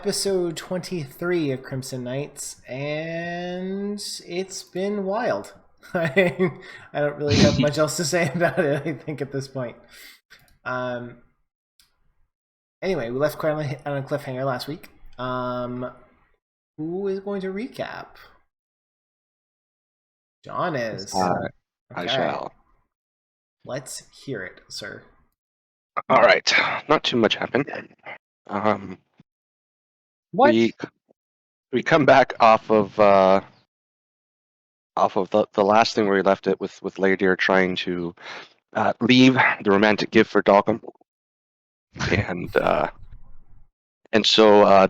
episode 23 of Crimson Knights, and it's been wild. I don't really have much else to say about it, I think, at this point. Um, anyway, we left quite on a cliffhanger last week. Who is going to recap? John is. I shall. Let's hear it, sir. All right. Not too much happened. What? We come back off of the last thing where we left it with Laerdir trying to leave the romantic gift for Dalcom, and so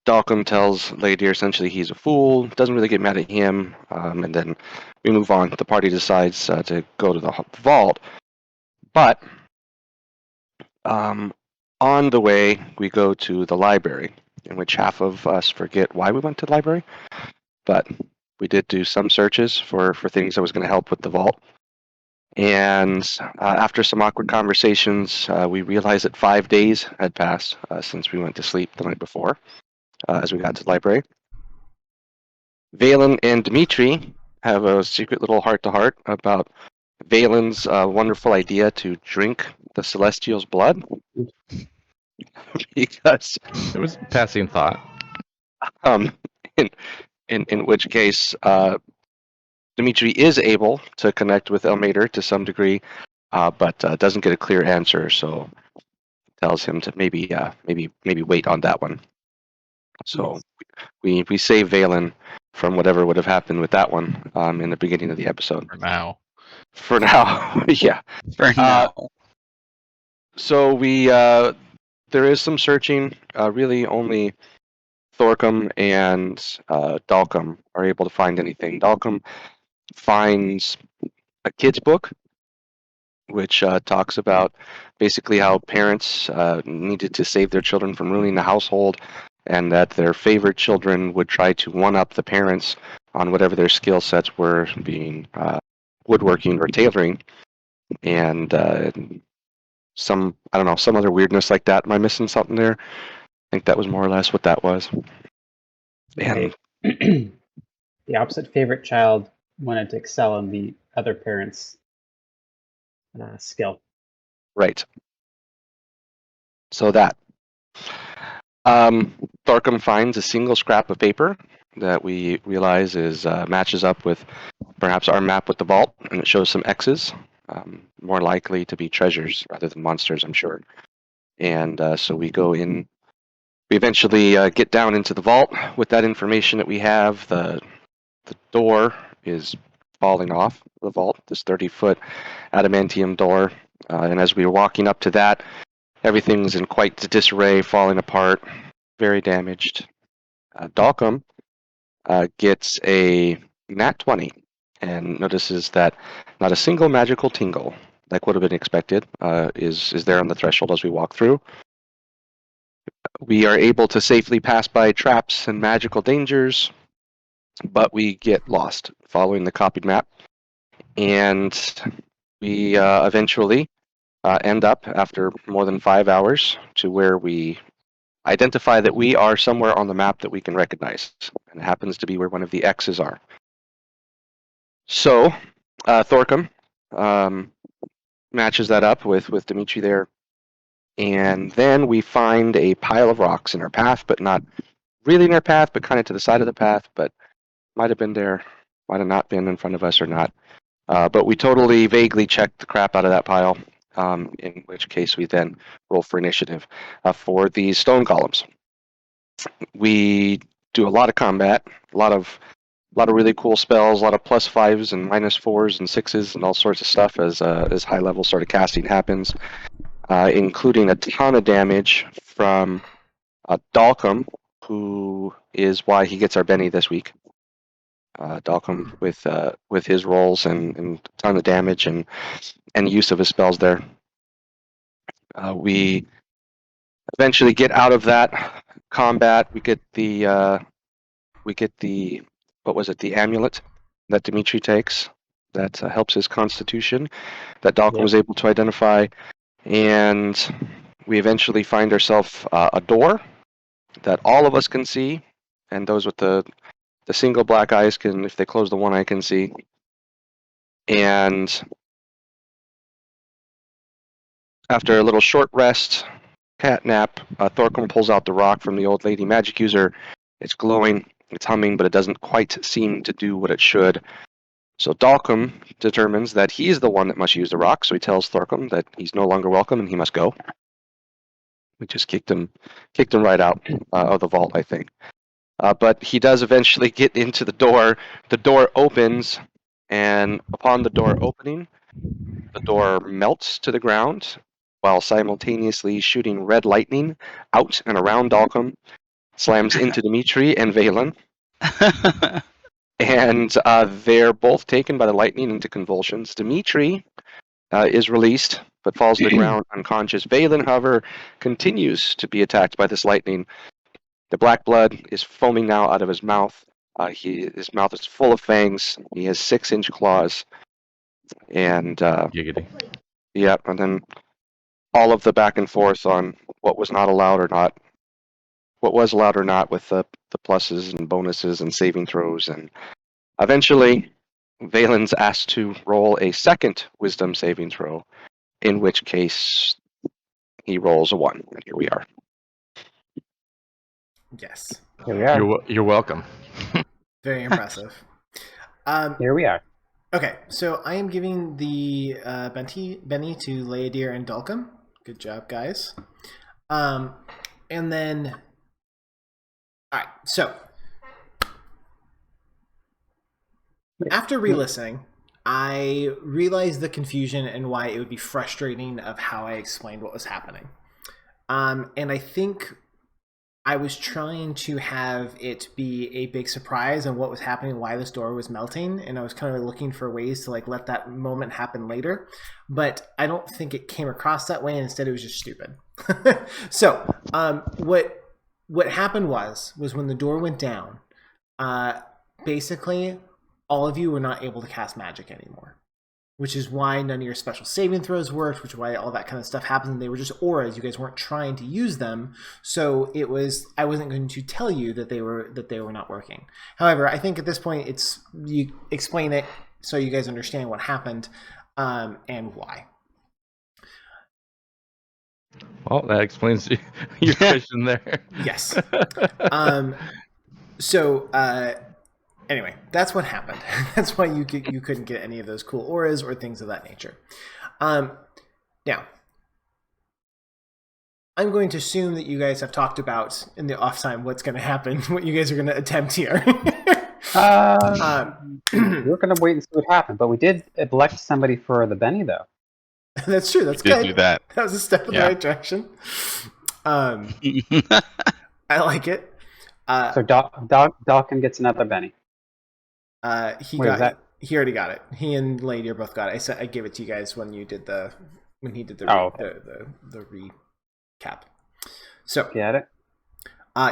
Dalcom tells Laerdir essentially he's a fool, doesn't really get mad at him, and then we move on. The party decides to go to the vault, but on the way we go to the library, in which half of us forget why we went to the library, but we did do some searches for things that was going to help with the vault. And after some awkward conversations, we realized that 5 days had passed since we went to sleep the night before, as we got to the library. Valen and Dimitri have a secret little heart-to-heart about Valen's wonderful idea to drink the Celestial's blood. Because it was passing thought. In which case, Dimitri is able to connect with Elmater to some degree, but doesn't get a clear answer. So tells him to maybe wait on that one. So we save Valen from whatever would have happened with that one in the beginning of the episode. For now, yeah. For now. So we there is some searching. Really, only Thorcom and Dalcom are able to find anything. Dalcom finds a kid's book, which talks about basically how parents needed to save their children from ruining the household, and that their favorite children would try to one-up the parents on whatever their skill sets were, being woodworking or tailoring, and some other weirdness like that. Am I missing something there? I think that was more or less what that was. And the opposite favorite child wanted to excel in the other parent's skill. Right. So that. Thorcom finds a single scrap of paper that we realize is matches up with perhaps our map with the vault, and it shows some X's, more likely to be treasures rather than monsters, I'm sure. And so we go in. We eventually get down into the vault with that information that we have. The door is falling off the vault, this 30-foot adamantium door. And as we were walking up to that, everything's in quite disarray, falling apart, very damaged. Dalcom gets a nat 20 and notices that not a single magical tingle, like would have been expected, is there on the threshold as we walk through. We are able to safely pass by traps and magical dangers, but we get lost following the copied map. And we eventually end up, after more than 5 hours, to where we identify that we are somewhere on the map that we can recognize. And it happens to be where one of the X's are. So, Thorcom matches that up with Dimitri there. And then we find a pile of rocks in our path, but not really in our path, but kind of to the side of the path, but might have been there, might have not been in front of us or not. But we totally vaguely checked the crap out of that pile, in which case we then roll for initiative for these stone columns. We do a lot of combat, a lot of really cool spells, a lot of +5s and -4s and 6s and all sorts of stuff as high level sort of casting happens. Including a ton of damage from Dalcom, who is why he gets our Benny this week. Dalcom with his rolls and a ton of damage and use of his spells there. We eventually get out of that combat. We get the the amulet that Dimitri takes that helps his constitution that Dalcom was able to identify. And we eventually find ourselves a door that all of us can see, and those with the single black eyes can, if they close the one eye, can see. And after a little short rest, cat nap, Thorcom pulls out the rock from the old lady magic user. It's glowing, it's humming, but it doesn't quite seem to do what it should. So Dalcom determines that he's the one that must use the rock, so he tells Thorcom that he's no longer welcome and he must go. We just kicked him right out of the vault, I think. But he does eventually get into the door. The door opens, and upon the door opening, the door melts to the ground while simultaneously shooting red lightning out and around Dalcom, slams into Dimitri and Valen, and they're both taken by the lightning into convulsions. Dimitri is released, but falls to the ground unconscious. Valen, however, continues to be attacked by this lightning. The black blood is foaming now out of his mouth. His mouth is full of fangs. He has 6-inch claws. And Giggity. yeah, and then all of the back and forth on what was not allowed or not, what was allowed or not with the pluses and bonuses and saving throws. And eventually, Valen's asked to roll a second wisdom saving throw, in which case he rolls a 1. And here we are. Yes. Here we are. You're welcome. Very impressive. Here we are. Okay, so I am giving the Benny to Leodir and Dalcom. Good job, guys. And then, all right. So after re-listening, I realized the confusion and why it would be frustrating of how I explained what was happening. And I think I was trying to have it be a big surprise on what was happening, why this door was melting, and I was kind of looking for ways to like let that moment happen later. But I don't think it came across that way, and instead it was just stupid. So what happened was when the door went down, basically all of you were not able to cast magic anymore, which is why none of your special saving throws worked, which is why all that kind of stuff happened. And they were just auras. You guys weren't trying to use them, so I wasn't going to tell you that they were not working. However, I think at this point you explain it so you guys understand what happened and why. Well, that explains your question there. Yes. So anyway, that's what happened. That's why you couldn't get any of those cool auras or things of that nature. Now, I'm going to assume that you guys have talked about in the off time what's going to happen, what you guys are going to attempt here. We're going to wait and see what happens, but we did elect somebody for the Benny, though. That's true. That's Did good. do that. That was a step in the Yeah. right direction. I like it. So Dalkin gets another Benny. He Wait, got is that- he already got it. He and Lady both got it. I gave it to you guys when he did the the recap. So Get it?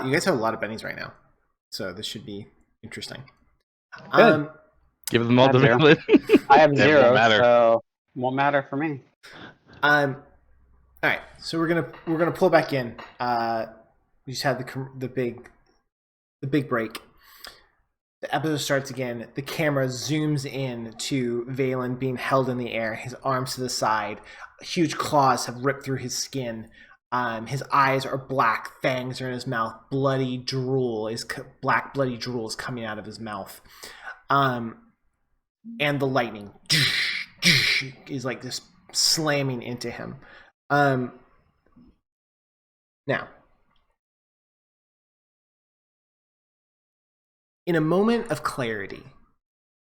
you guys have a lot of bennies right now, so this should be interesting. Good. Give them all to Zero. Valen. I have It 0, won't matter. so won't matter for me. All right, so we're gonna pull back in. We just had the big break. The episode starts again. The camera zooms in to Valen being held in the air, his arms to the side. Huge claws have ripped through his skin. His eyes are black. Fangs are in his mouth. Black bloody drool is coming out of his mouth. And the lightning is like just slamming into him. Now, in a moment of clarity,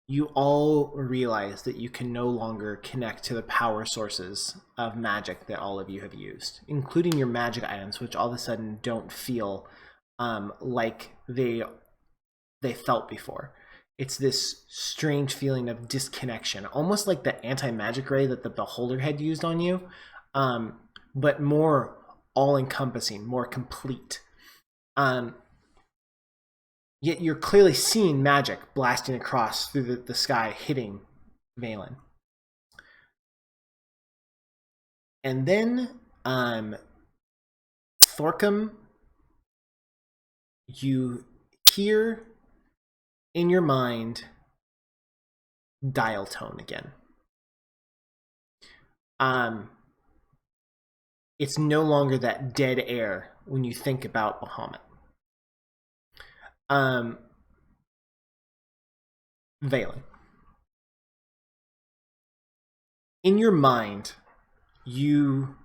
you all realize that you can no longer connect to the power sources of magic that all of you have used, including your magic items, which all of a sudden don't feel like they felt before. It's this strange feeling of disconnection, almost like the anti-magic ray that the Beholder had used on you, but more all-encompassing, more complete. Yet you're clearly seeing magic blasting across through the sky, hitting Valen. And then Thorcom you hear in your mind dial tone again. It's no longer that dead air when you think about Bahamut. Valen. In your mind, in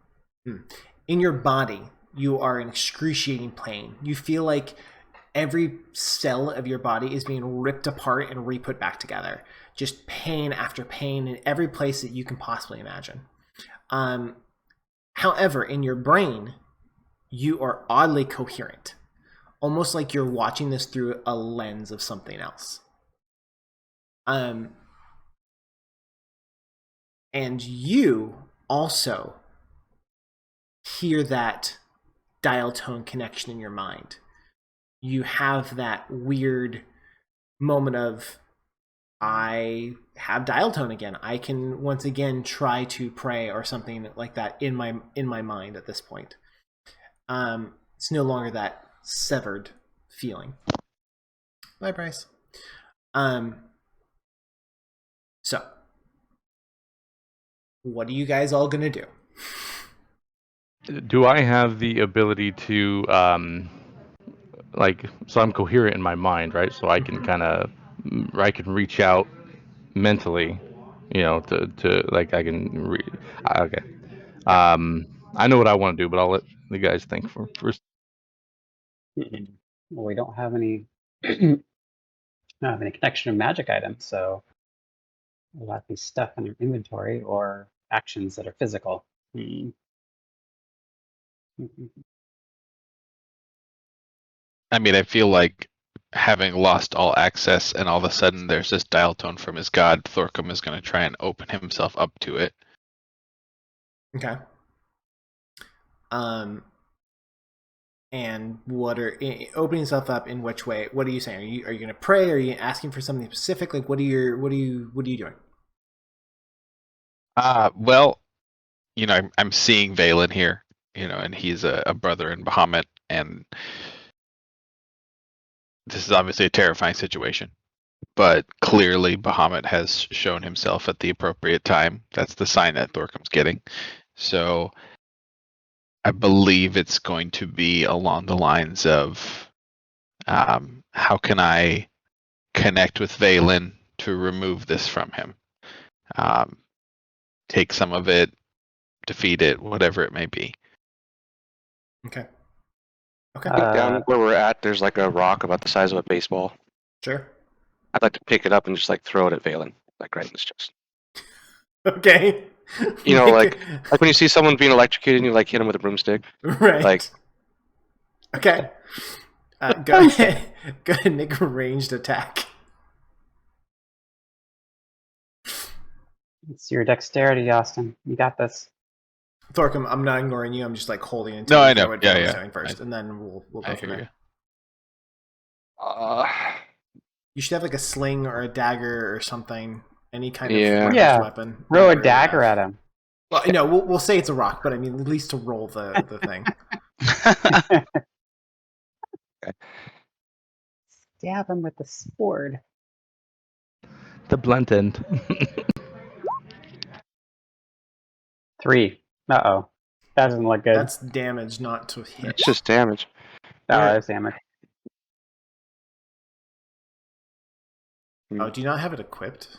your body, you are in excruciating pain. You feel like every cell of your body is being ripped apart and re-put back together. Just pain after pain in every place that you can possibly imagine. However, in your brain, you are oddly coherent. Almost like you're watching this through a lens of something else. And you also hear that dial tone connection in your mind. You have that weird moment of, I have dial tone again. I can once again try to pray or something like that in my mind at this point. It's no longer that severed feeling. Bye, Bryce. So, what are you guys all gonna do? Do I have the ability to, so I'm coherent in my mind, right? So I can I can reach out mentally, to like I can, okay. I know what I want to do, but I'll let the guys think first. Well, we don't have any don't have any connection of magic items, so we'll have to be stuff in your inventory or actions that are physical. I mean, I feel like having lost all access and all of a sudden there's this dial tone from his god, Thorcum is going to try and open himself up to it. Okay. And what are opening yourself up in which way? What are you saying? Are you going to pray? Are you asking for something specific? Like, what are you doing? Well, I'm seeing Valen here, and he's a brother in Bahamut, and this is obviously a terrifying situation. But clearly, Bahamut has shown himself at the appropriate time. That's the sign that Thorcum's getting. So I believe it's going to be along the lines of how can I connect with Valen to remove this from him? Take some of it, defeat it, whatever it may be. Okay. Okay. I think down where we're at, there's like a rock about the size of a baseball. Sure. I'd like to pick it up and just like throw it at Valen, like right in his chest. Okay. Like when you see someone being electrocuted and you like hit him with a broomstick. Right. Like, okay. Go ahead. Go ahead and make a ranged attack. It's your dexterity, Austin. You got this. Thorcum, I'm not ignoring you. I'm just like holding it. No, I know. What Yeah, Dylan's yeah. doing first, and then we'll go I from hear there. you. You should have like a sling or a dagger or something. Any kind of Yeah. weapon. Throw a dagger at him. Well, no, we'll say it's a rock, but I mean at least to roll the thing. Stab him with the sword. The blunt end. 3. Uh-oh. That doesn't look good. That's damage, not to hit. it's just damage. Oh, that's damage. Oh, do you not have it equipped?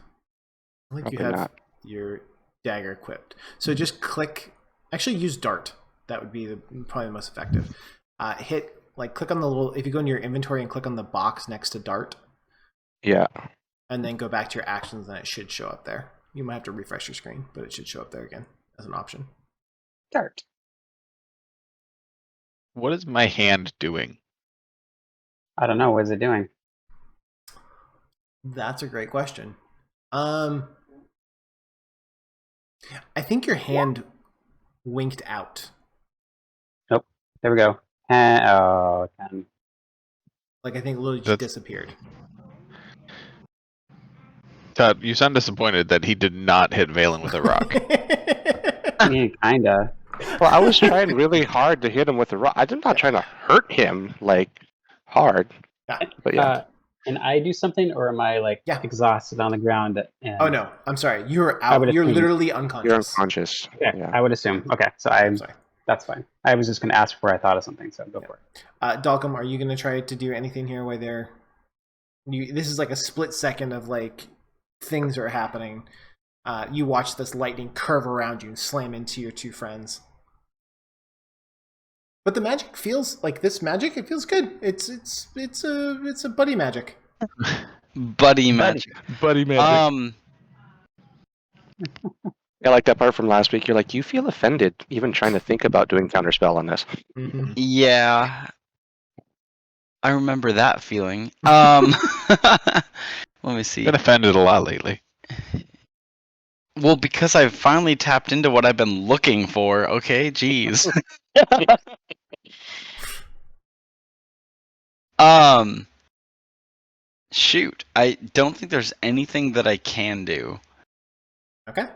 I think you Probably have not. your dagger equipped. So just click. Actually, use dart. That would be probably the most effective. Click on the little. If you go into your inventory and click on the box next to dart, Yeah. and then go back to your actions, then it should show up there. You might have to refresh your screen, but it should show up there again as an option. Dart. What is my hand doing? I don't know. What is it doing? That's a great question. I think your hand winked out. Nope. There we go. 10. Like I think it literally just disappeared. Todd, you sound disappointed that he did not hit Valen with a rock. Yeah, kinda. Well, I was trying really hard to hit him with a rock. I'm not trying to hurt him. Like, hard. Yeah. But yeah, Can I do something, or am I like Yeah. exhausted on the ground? And Oh no, I'm sorry. You're I out. would You're assume- literally you're unconscious. unconscious. Okay, Yeah. I would assume. Okay, so Sorry. that's fine. I was just going to ask before I thought of something, so go for it. Dalcom, are you going to try to do anything here where this is like a split second of like things are happening. You watch this lightning curve around you and slam into your two friends. But the magic feels like this magic. It feels good. It's a buddy magic. Buddy magic. Buddy magic. I like that part from last week. You're like, you feel offended even trying to think about doing counterspell on this. Mm-hmm. Yeah. I remember that feeling. Let me see. Been offended a lot lately. Well, because I've finally tapped into what I've been looking for. Okay, jeez. Shoot. I don't think there's anything that I can do. Okay.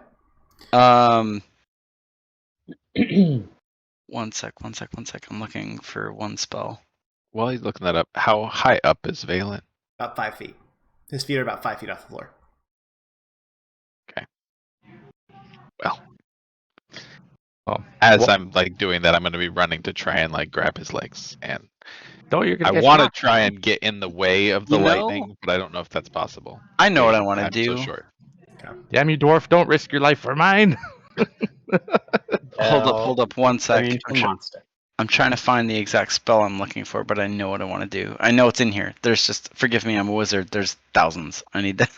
One sec. I'm looking for one spell. While he's looking that up, how high up is Valen? About 5 feet. His feet are about 5 feet off the floor. Well, Oh. as Well- I'm like doing that, I'm going to be running to try and like grab his legs, and No, you're I gonna want to try and get in the way of the You know- lightning, but I don't know if that's possible. I know what I want to I'm do. so short. Damn you, dwarf! Don't risk your life for mine. Hold up one sec. Turn into a monster. I'm trying to find the exact spell I'm looking for, but I know what I want to do. I know it's in here. There's just, forgive me, I'm a wizard. There's thousands. I need that.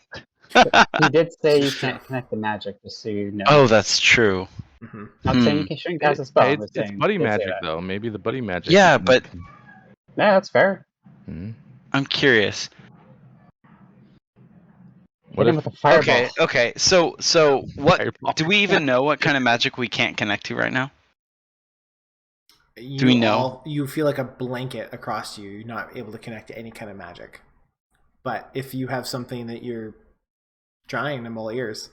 He did say you can't connect the magic, just so you know. Oh, that's true. Mm-hmm. Not saying you shouldn't cast a spell. I'm just It's saying buddy he did say magic that. though. Maybe the buddy magic. Yeah, but Yeah, that's fair. Hmm. I'm curious. What Hit him if with a fireball. Okay. So what Fireball. do we even know what kind of magic we can't connect to right now? Do we know? You feel like a blanket across you. You're not able to connect to any kind of magic. But if you have something that you're trying, I'm all ears.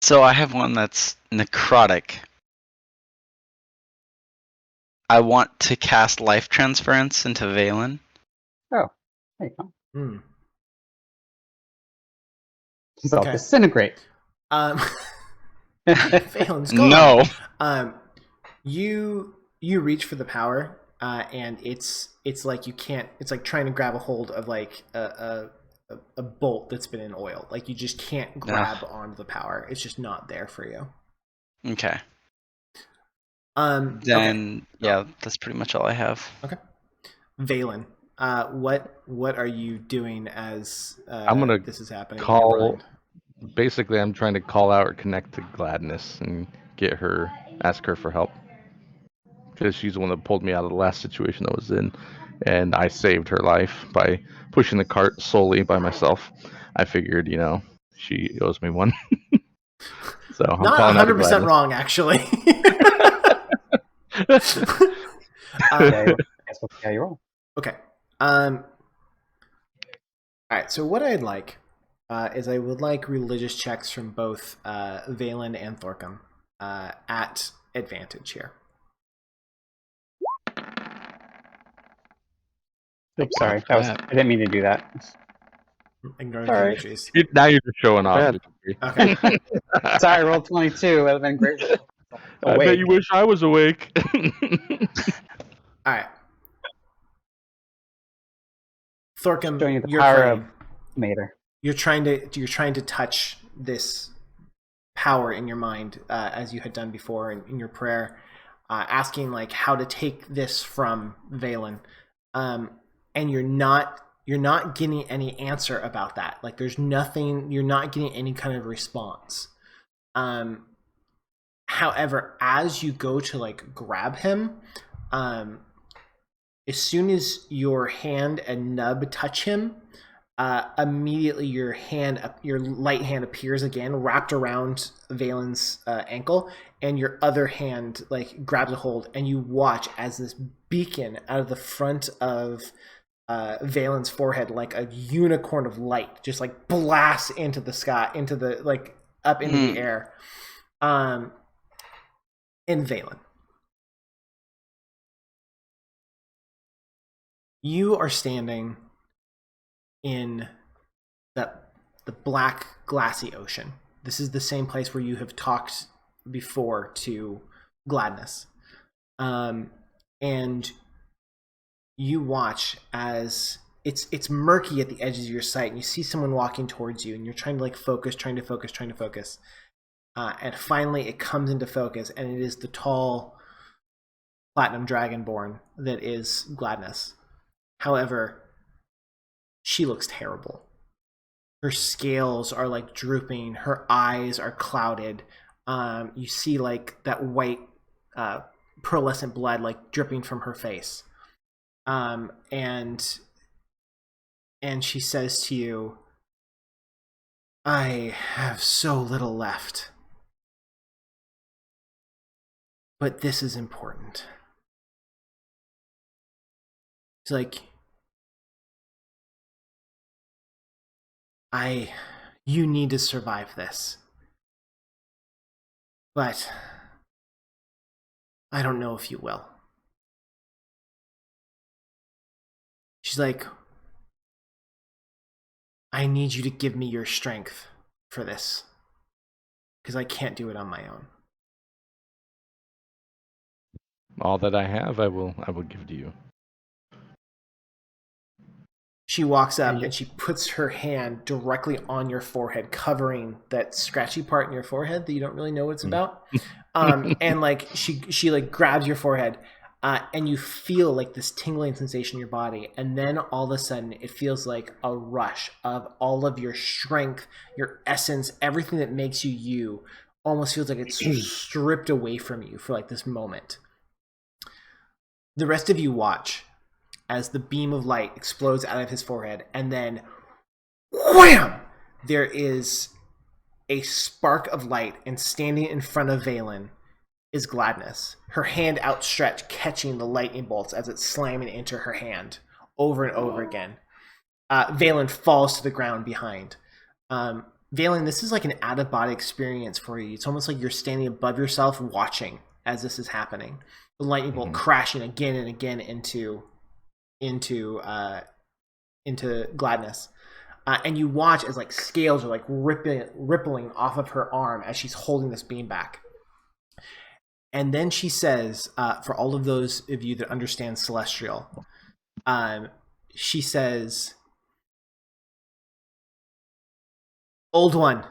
So I have one that's necrotic. I want to cast life transference into Valen. Oh, there you go. Hmm. Self-disintegrate. Valen's gone. No. You reach for the power, and it's like you can't. It's like trying to grab a hold of like a bolt that's been in oil. Like you just can't grab onto the power. It's just not there for you. Okay. Okay. Then yeah, that's pretty much all I have. Okay. Valen, what are you doing as I'm gonna this is happening? in your mind? Basically, I'm trying to call out or connect to Gladness and ask her for help. Because she's the one that pulled me out of the last situation I was in. And I saved her life by pushing the cart solely by myself. I figured, she owes me one. So I'm Not calling out to 100% Gladness. wrong, actually. Okay, I guess we'll see how you roll. Okay. All right. So what I'd like is I would like religious checks from both Valen and Thorcum at advantage here. Oops, sorry. I didn't mean to do that. Ignore the Sorry. trees. Now you're just showing off. Okay. Sorry, I rolled 22. That would have been great. I bet you wish I was awake. All right. Thorcum, Showing you the you're power praying. of Mater. You're trying to touch this power in your mind as you had done before in your prayer, asking like how to take this from Valen, and you're not getting any answer about that. Like there's nothing. You're not getting any kind of response. However, as you go to like grab him, as soon as your hand and nub touch him, immediately your light hand appears again, wrapped around Valen's ankle, and your other hand like grabs a hold, and you watch as this beacon out of the front of Valen's forehead, like a unicorn of light, just like blasts into the sky, into the like up into the air. In Valen. You are standing in the black, glassy ocean. This is the same place where you have talked before to Gladness. And you watch as it's murky at the edges of your sight, and you see someone walking towards you, and you're trying to like focus. And finally it comes into focus, and it is the tall platinum dragonborn that is Gladness. However, she looks terrible. Her scales are like drooping, her eyes are clouded. You see like that white pearlescent blood like dripping from her face. And she says to you, I have so little left. But this is important. It's like, you need to survive this. But I don't know if you will. She's like, I need you to give me your strength for this, because I can't do it on my own. All that I have, I will give to you. She walks up and she puts her hand directly on your forehead, covering that scratchy part in your forehead that you don't really know what it's about. And like she like grabs your forehead, and you feel like this tingling sensation in your body, and then all of a sudden it feels like a rush of all of your strength, your essence, everything that makes you you, almost feels like it's stripped away from you for like this moment. The rest of you watch as the beam of light explodes out of his forehead, and then wham! There is a spark of light, and standing in front of Valen is Gladness, her hand outstretched, catching the lightning bolts as it's slamming into her hand over and over again. Valen falls to the ground behind. Valen, this is like an out-of-body experience for you. It's almost like you're standing above yourself watching as this is happening. The lightning bolt crashing again and again into Gladness. And you watch as like scales are like rippling off of her arm as she's holding this beam back. And then she says, for all of those of you that understand Celestial, she says, Old One,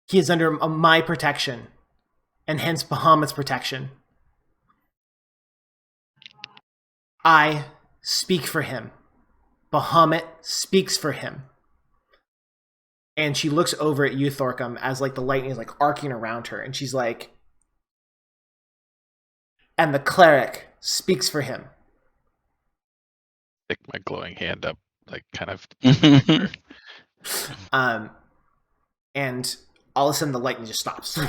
he is under my protection, and hence Bahamut's protection. I speak for him. Bahamut speaks for him. And she looks over at you, Thorcum, as like the lightning is like arcing around her, and she's like, and the cleric speaks for him. Stick my glowing hand up, like kind of. And all of a sudden the lightning just stops.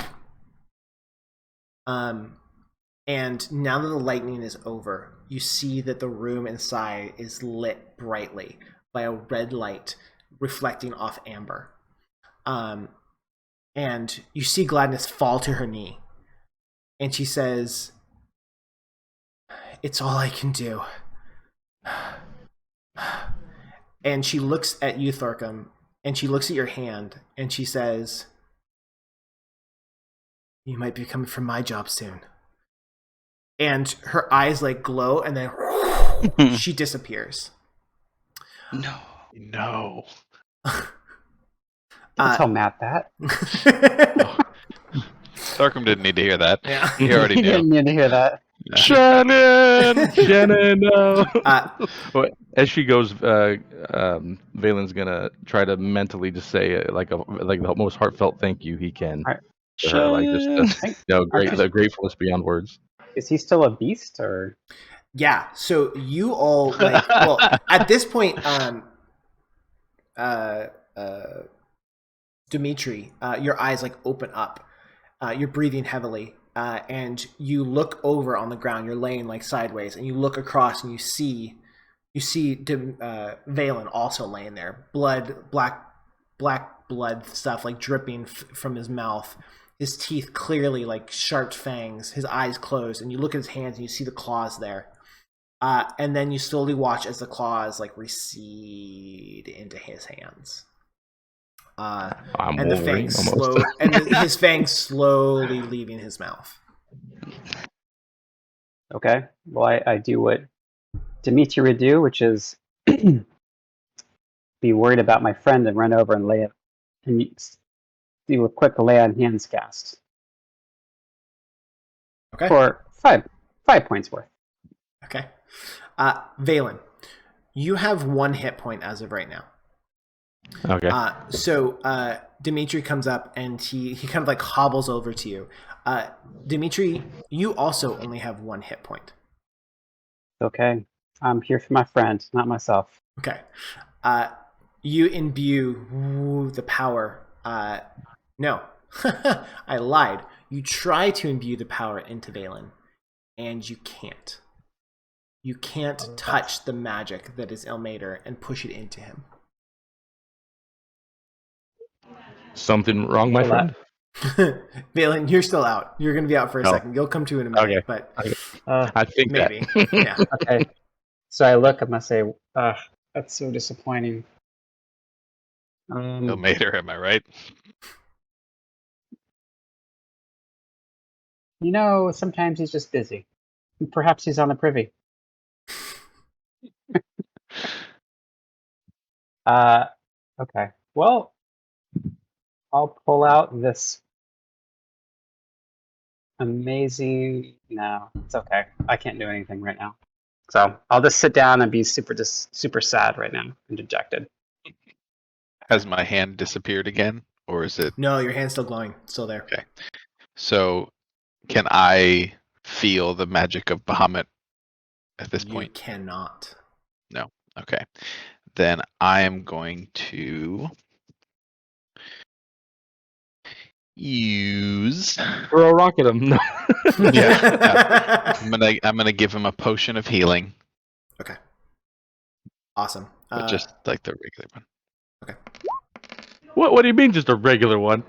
And now that the lightning is over, you see that the room inside is lit brightly by a red light reflecting off amber. And you see Gladness fall to her knee. And she says, it's all I can do. And she looks at you, Thorcum, and she looks at your hand, and she says, you might be coming for my job soon. And her eyes like glow, and then she disappears. No. Don't tell Matt that. Thorcum didn't need to hear that. Yeah. He already He knew. didn't need to hear that. Shannon, no. Well, as she goes, Valen's gonna try to mentally just say like the most heartfelt thank you he can Alright. to her, like just the gratefulness beyond words. Is he still a beast, or? Yeah. So you all like, well, at this point, Dimitri, your eyes like open up. You're breathing heavily, and you look over on the ground. You're laying like sideways, and you look across, and you see Valen also laying there, black blood stuff like dripping from his mouth. his teeth clearly like sharp fangs, his eyes closed, and you look at his hands and you see the claws there. And then you slowly watch as the claws like recede into his hands. And the fangs his fangs slowly leaving his mouth. Okay. Well, I do what Dimitri would do, which is be worried about my friend and run over and lay it and do a quick lay on hands cast. Okay. For 5 points worth. Okay. Valen, you have 1 hit point as of right now. Okay. So Dimitri comes up and he kind of like hobbles over to you. Dimitri, you also only have 1 hit point. Okay. I'm here for my friend, not myself. Okay. You imbue the power. No, I lied. You try to imbue the power into Valen, and you can't. You can't touch the magic that is Ilmater and push it into him. Something wrong, my friend? Valen, you're still out. You're going to be out for a second. You'll come to in a minute, Okay. but I think maybe. Yeah. Okay. So I look, I'm going to say, that's so disappointing. Ilmater, am I right? You know, sometimes he's just busy. Perhaps he's on the privy. Okay. Well, I'll pull out this amazing. No, it's okay. I can't do anything right now. So I'll just sit down and be super sad right now and dejected. Has my hand disappeared again, or is it? No, your hand's still glowing. Still there. Okay. So, can I feel the magic of Bahamut at this point? You cannot. No. Okay. Then I am going to use. Throw a rock at him. No. Yeah. I'm gonna give him a potion of healing. Okay. Awesome. But just like the regular one. Okay. What do you mean, just a regular one?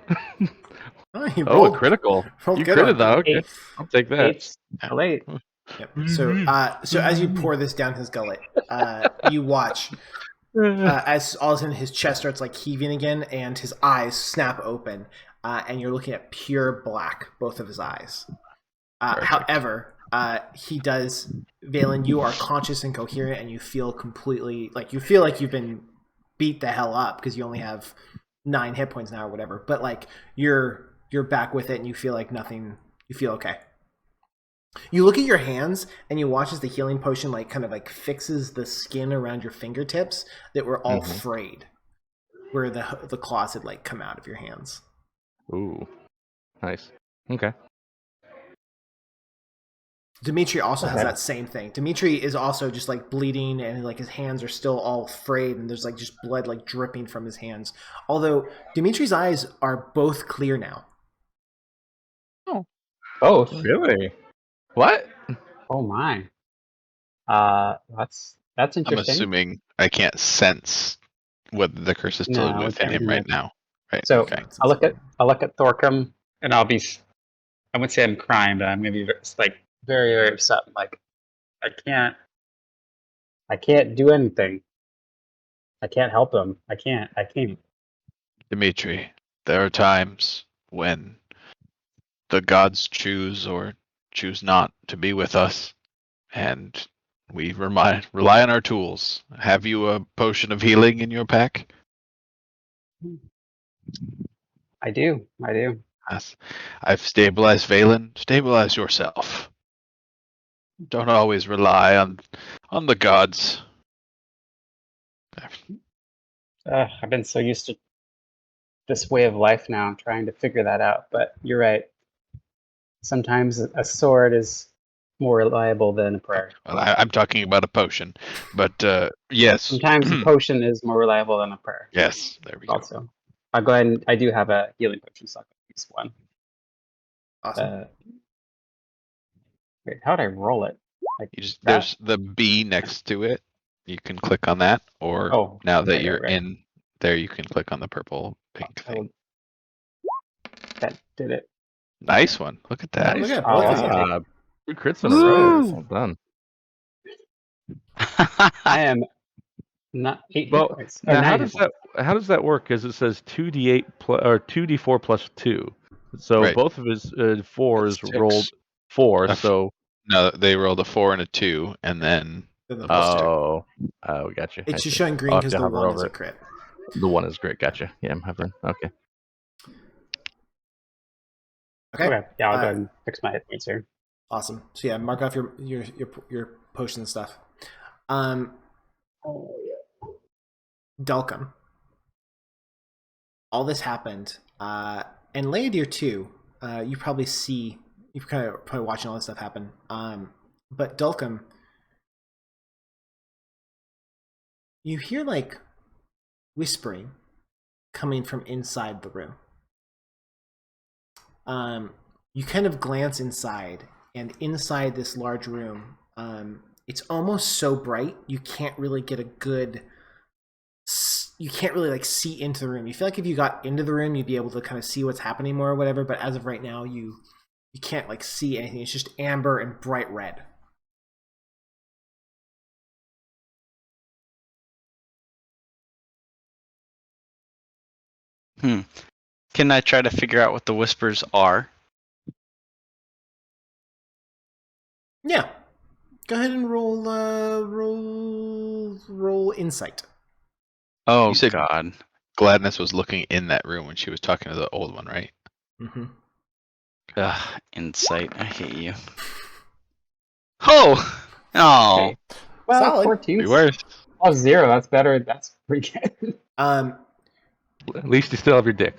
A critical. You critted though. Okay. I'll take that. 8's late. Yep. So as you pour this down his gullet, you watch as all of a sudden his chest starts like heaving again, and his eyes snap open, and you're looking at pure black, both of his eyes. However, he does. Valen, you are conscious and coherent, and you feel completely like you've been beat the hell up because you only have 9 hit points now or whatever. But like you're back with it, and you feel like nothing. You feel okay. You look at your hands and you watch as the healing potion like kind of like fixes the skin around your fingertips that were all frayed, where the claws had like come out of your hands. Ooh, nice. Okay. Dimitri also has that same thing. Dimitri is also just like bleeding, and like his hands are still all frayed, and there's like just blood like dripping from his hands. Although Dimitri's eyes are both clear now. Oh, both. Really? What? Oh my. That's interesting. I'm assuming I can't sense whether the curse is still within him right now. Right. So okay. I'll look at Thorcum, and I wouldn't say I'm crying, but I'm gonna be like very, very upset. Like I can't do anything. I can't help him. I can't. Dimitri, there are times when the gods choose or choose not to be with us, and we rely on our tools. Have you a potion of healing in your pack? I do. Yes. I've stabilized Valen. Stabilize yourself. Don't always rely on the gods. I've been so used to this way of life now. I'm trying to figure that out. But you're right. Sometimes a sword is more reliable than a prayer. Well, I'm talking about a potion, but yes. Sometimes a potion is more reliable than a prayer. Yes, there we go. Also, I'll go ahead and I do have a healing potion, so I'll use one. Awesome. Wait, how'd I roll it? Like There's the B next to it. You can click on that, or now that you're in there, you can click on the purple pink thing. That did it. Nice one. Look at that. Look at Oh, both of wow. you. 2 crits in a row. Woo! Well done. I am not 8 hit Well, points. Or now 9 hit points. how does that work? Because it says 2d8 or 2d4 plus 2. So Right. both of his 4s That's rolled six. 4. F- So No, they rolled a 4 and a 2, and then Then the the plus plus 2. oh, gotcha. It's I just see. showing I'll green have because to the hover 1 is over a it. crit. The 1 is great. Gotcha. Yeah, I'm hovering. Okay. Okay. Okay, yeah, I'll go ahead and fix my hit points here. Awesome. So yeah, mark off your potion stuff. Dulcum. All this happened, and Leodir too. You probably see. You're kind of probably watching all this stuff happen. But Dulcum, you hear like whispering coming from inside the room. You kind of glance inside, and inside this large room, it's almost so bright you can't really get a good. You can't really like see into the room. You feel like if you got into the room, you'd be able to kind of see what's happening more or whatever. But as of right now, you can't like see anything. It's just amber and bright red. Can I try to figure out what the whispers are? Yeah. Go ahead and roll insight. Oh You said- God. Gladness was looking in that room when she was talking to the old one, right? Mm-hmm. Ugh, insight. I hate you. Oh! Oh! Okay. Well, Solid. 14. Be worse. Oh, 0. That's better. That's pretty good. At least you still have your dick.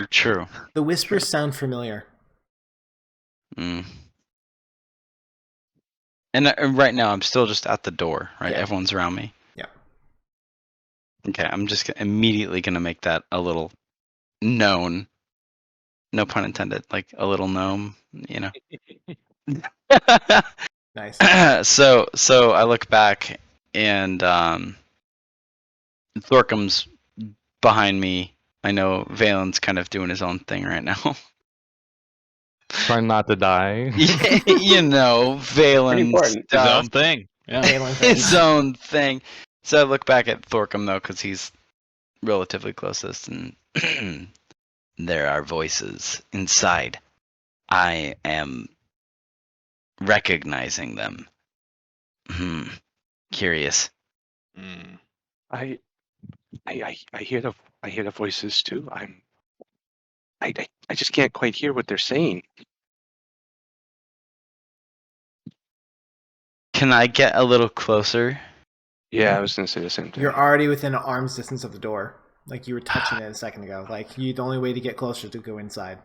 True. The whispers sound familiar. Mm. And right now, I'm still just at the door, right? Yeah. Everyone's around me. Yeah. Okay, I'm just immediately going to make that a little known. No pun intended. Like a little gnome, you know? Nice. So I look back, and Thorkum's behind me. I know Valen's kind of doing his own thing right now. Trying not to die. You know, Valen important. His stuff. own thing. Yeah. Phelan His things. own thing. So I look back at Thorkum though, because he's relatively closest, and there are voices inside. I am recognizing them. Curious. Mm. I hear the voices too. I just can't quite hear what they're saying. Can I get a little closer? Yeah, I was gonna say the same thing. You're already within an arm's distance of the door. Like you were touching it a second ago. Like the only way to get closer to go inside.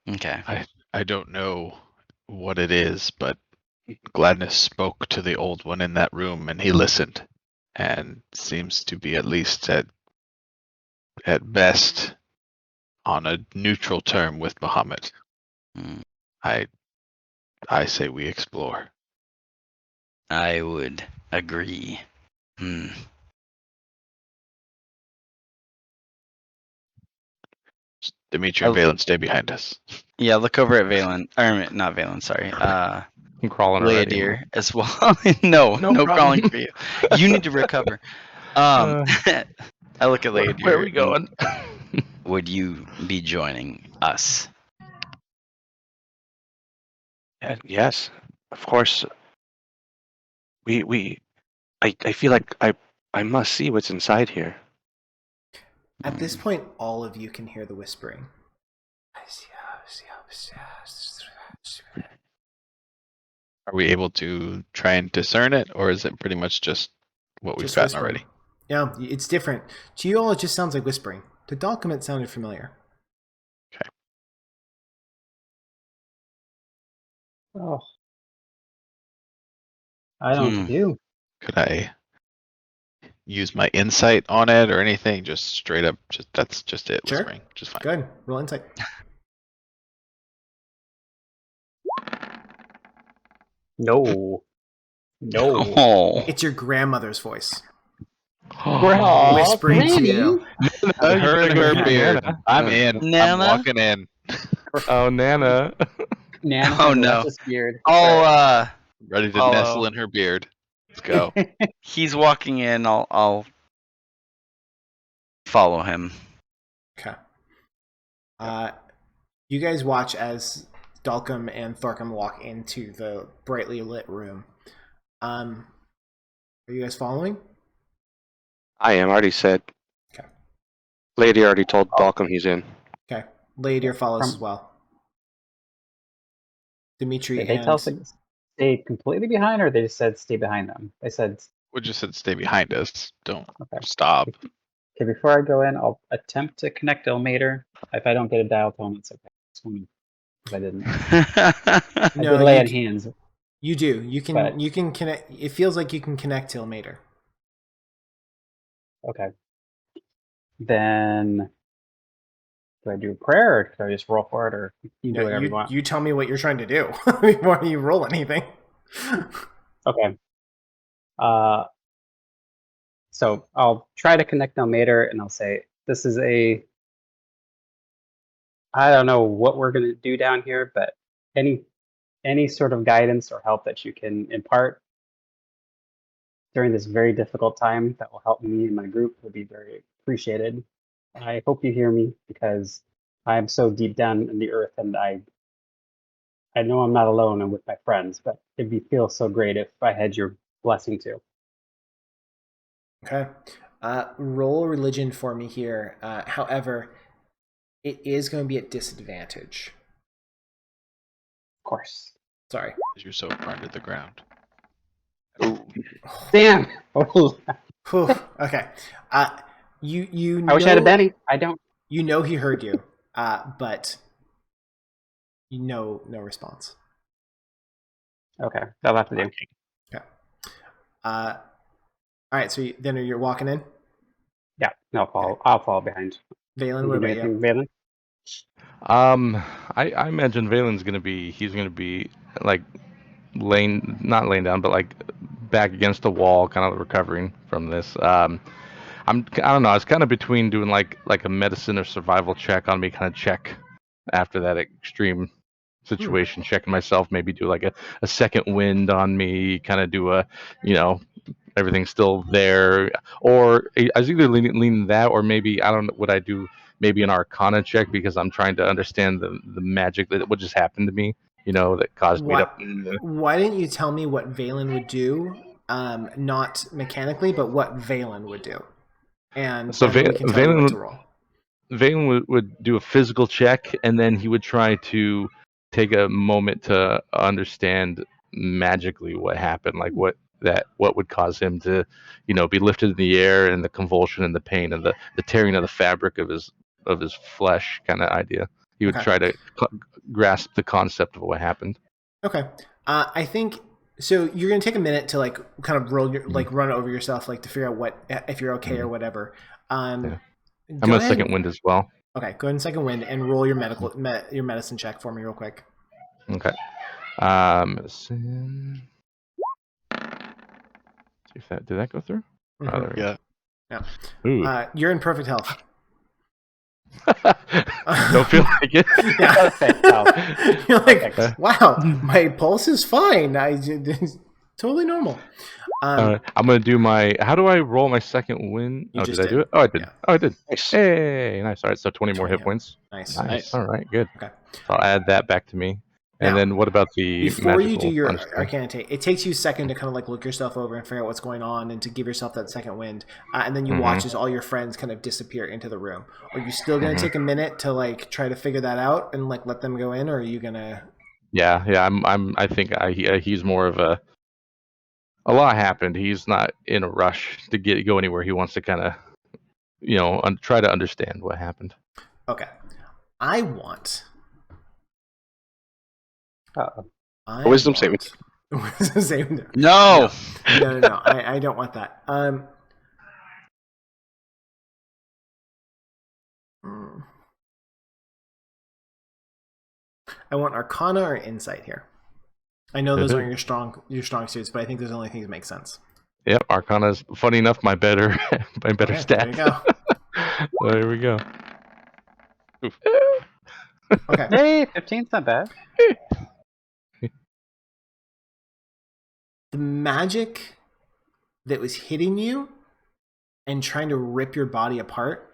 Okay. I don't know what it is, but Gladness spoke to the old one in that room, and he listened, and seems to be at least at best on a neutral term with Muhammad. Hmm. I say we explore. I would agree. Dimitri and Valen, stay behind us. Yeah, look over at Valen. Or not Valen, sorry. I'm crawling already. Leodir as well. no No crawling problem. for you. You need to recover. I look at Leodir. Where are we going? Would you be joining us? Yes, of course. I feel like I must see what's inside here. At this point, all of you can hear the whispering. Are we able to try and discern it, or is it pretty much just what we've Just gotten whispering. already? Yeah, it's different. To you all, it just sounds like whispering. To Dalcom, it sounded familiar. Oh. I don't know what to do. Could I use my insight on it or anything? Just straight up, that's just it. Sure. Whispering, just fine. Good. Roll insight. No. No. Oh. It's your grandmother's voice. Aw, whispering to you. You Her and better go her see beard. Nana. I'm in. I'm Nana? walking in. Oh, Nana. Nana Oh, has a no. luscious beard. I'll Ready to Follow. nestle in her beard. Let's go. he's walking in. I'll follow him. Okay. You guys watch as Dalcum and Thorcum walk into the brightly lit room. Are you guys following? I am. Already said. Okay. Lady already told Oh. Dalcum he's in. Okay. Ladir follows From- as well. Dimitri Did they tell us to stay completely behind, or they just said stay behind them? They said, We just said stay behind us. Don't okay. stop. Okay, before I go in, I'll attempt to connect Ilmater. If I don't get a dial tone, it's okay. If I didn't. I No, did lay on hands. You do. You can But- you can connect. It feels like you can connect to Ilmater. Okay. Then do I do a prayer, or do I just roll for it, or you do whatever you want? You tell me what you're trying to do before you roll anything. Okay. So I'll try to connect Ilmater, and I'll say, this is I don't know what we're going to do down here, but any sort of guidance or help that you can impart during this very difficult time that will help me and my group would be very appreciated. I hope you hear me, because I'm so deep down in the earth, and I know I'm not alone and with my friends, but it'd feel so great if I had your blessing too. Okay. Roll religion for me here. However, it is going to be at disadvantage. Of course. Sorry. You're so far to the ground. Ooh. Damn. Oh, Whew. Okay. You. I wish I had a Benny. I don't. You know he heard you, but you know no response. Okay, that'll have to do. Okay. All right. So then you're walking in. Yeah, no, I'll follow behind. Valen, You what do about you? anything, Valen? I imagine Valen's he's gonna be like not laying down, but like back against the wall, kind of recovering from this. I don't know. I was kind of between doing like a medicine or survival check on me, kind of check after that extreme situation, checking myself, maybe do like a second wind on me, kind of do a, everything's still there, or I was either leaning that, or maybe I don't know what I do, maybe an Arcana check, because I'm trying to understand the magic that what just happened to me, that caused me to. Why didn't you tell me what Valen would do? Not mechanically, but what Valen would do, and So then we can tell you what to roll. Valen would do a physical check, and then he would try to take a moment to understand magically what happened, like what would cause him to, be lifted in the air, and the convulsion and the pain and the tearing of the fabric of his flesh, kind of idea. He would try to grasp the concept of what happened. Okay. I think so. You're gonna take a minute to like kind of roll your run over yourself, like to figure out if you're okay or whatever. Yeah. I'm a second wind as well. Okay, go ahead and second wind and roll your your medicine check for me real quick. Okay. Medicine. See if did that go through? Mm-hmm. Oh, there we go. Yeah. Ooh. You're in perfect health. Don't feel like it. Yeah. Perfect health. You're like, wow, my pulse is fine. Totally normal. I'm gonna do my. How do I roll my second win? Oh, did I do it? Oh, I did. Yeah. Oh, I did. Nice. Hey, nice. All right, so 20 more hit points. Nice. All right, good. Okay. So I'll add that back to me. And Now, then what about the before magical you do your understanding? Arcana take, it takes you a second to kind of like look yourself over and figure out what's going on and to give yourself that second wind, and then you watch as all your friends kind of disappear into the room. Are you still gonna take a minute to like try to figure that out and like let them go in, or are you gonna? Yeah. I think he's more of a lot happened. He's not in a rush to go anywhere. He wants to kind of, try to understand what happened. Okay, I want. Wisdom saving. Wisdom saving. No. No. I don't want that. I want Arcana or Insight here. I know those aren't your strong suits, but I think those are the only things that make sense. Yep, Arcana is funny enough my better Okay, stat. there you go. There we go. Oof. Okay. Hey, 15's not bad. The magic that was hitting you and trying to rip your body apart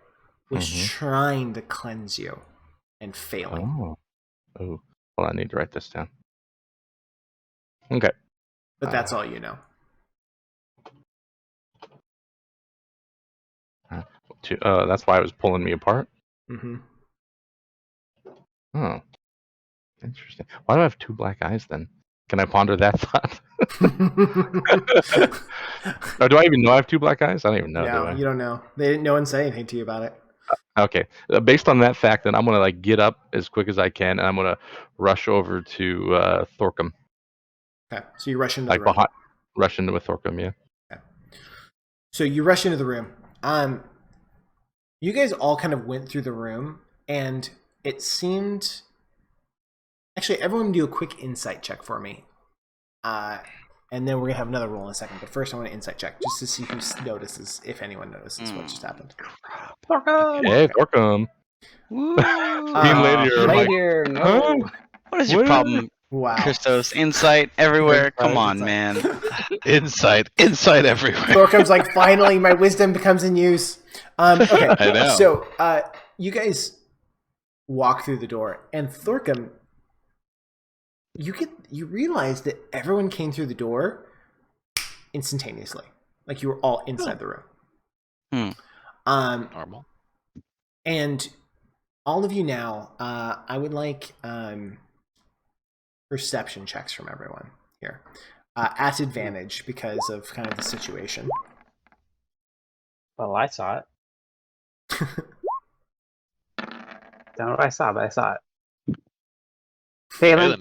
was trying to cleanse you and failing. Oh. Oh. Well, I need to write this down. Okay. But that's all you know. That's why it was pulling me apart. Mm-hmm. Oh. Interesting. Why do I have 2 black eyes then? Can I ponder that thought? Or do I even know I have 2 black eyes? I don't even know. No, Do I? you don't know. No one said anything to you about it. Okay. Based on that fact, then I'm gonna like get up as quick as I can, and I'm gonna rush over to Thorcum. Okay, so you rush into Like the room. rush into with Thorcum, yeah. Okay. So you rush into the room. You guys all kind of went through the room, and it seemed. Actually, everyone do a quick insight check for me. And then we're gonna have another roll in a second. But first, I want an insight check just to see who notices, if anyone notices what just happened. Hey, Thorcum. Woo. Later, Right like, here, no. huh? What is your What? problem, Wow. Christos? Insight everywhere. Come on, Insight. man. Insight everywhere. Thorcum's like, finally, my wisdom becomes in use. Okay, I know. So you guys walk through the door, and Thorcum, you realize that everyone came through the door instantaneously, like you were all inside the room. Normal. And all of you now, I would like perception checks from everyone here at advantage because of kind of the situation. Well, I saw it. Don't know what I saw, but I saw it. Phelan did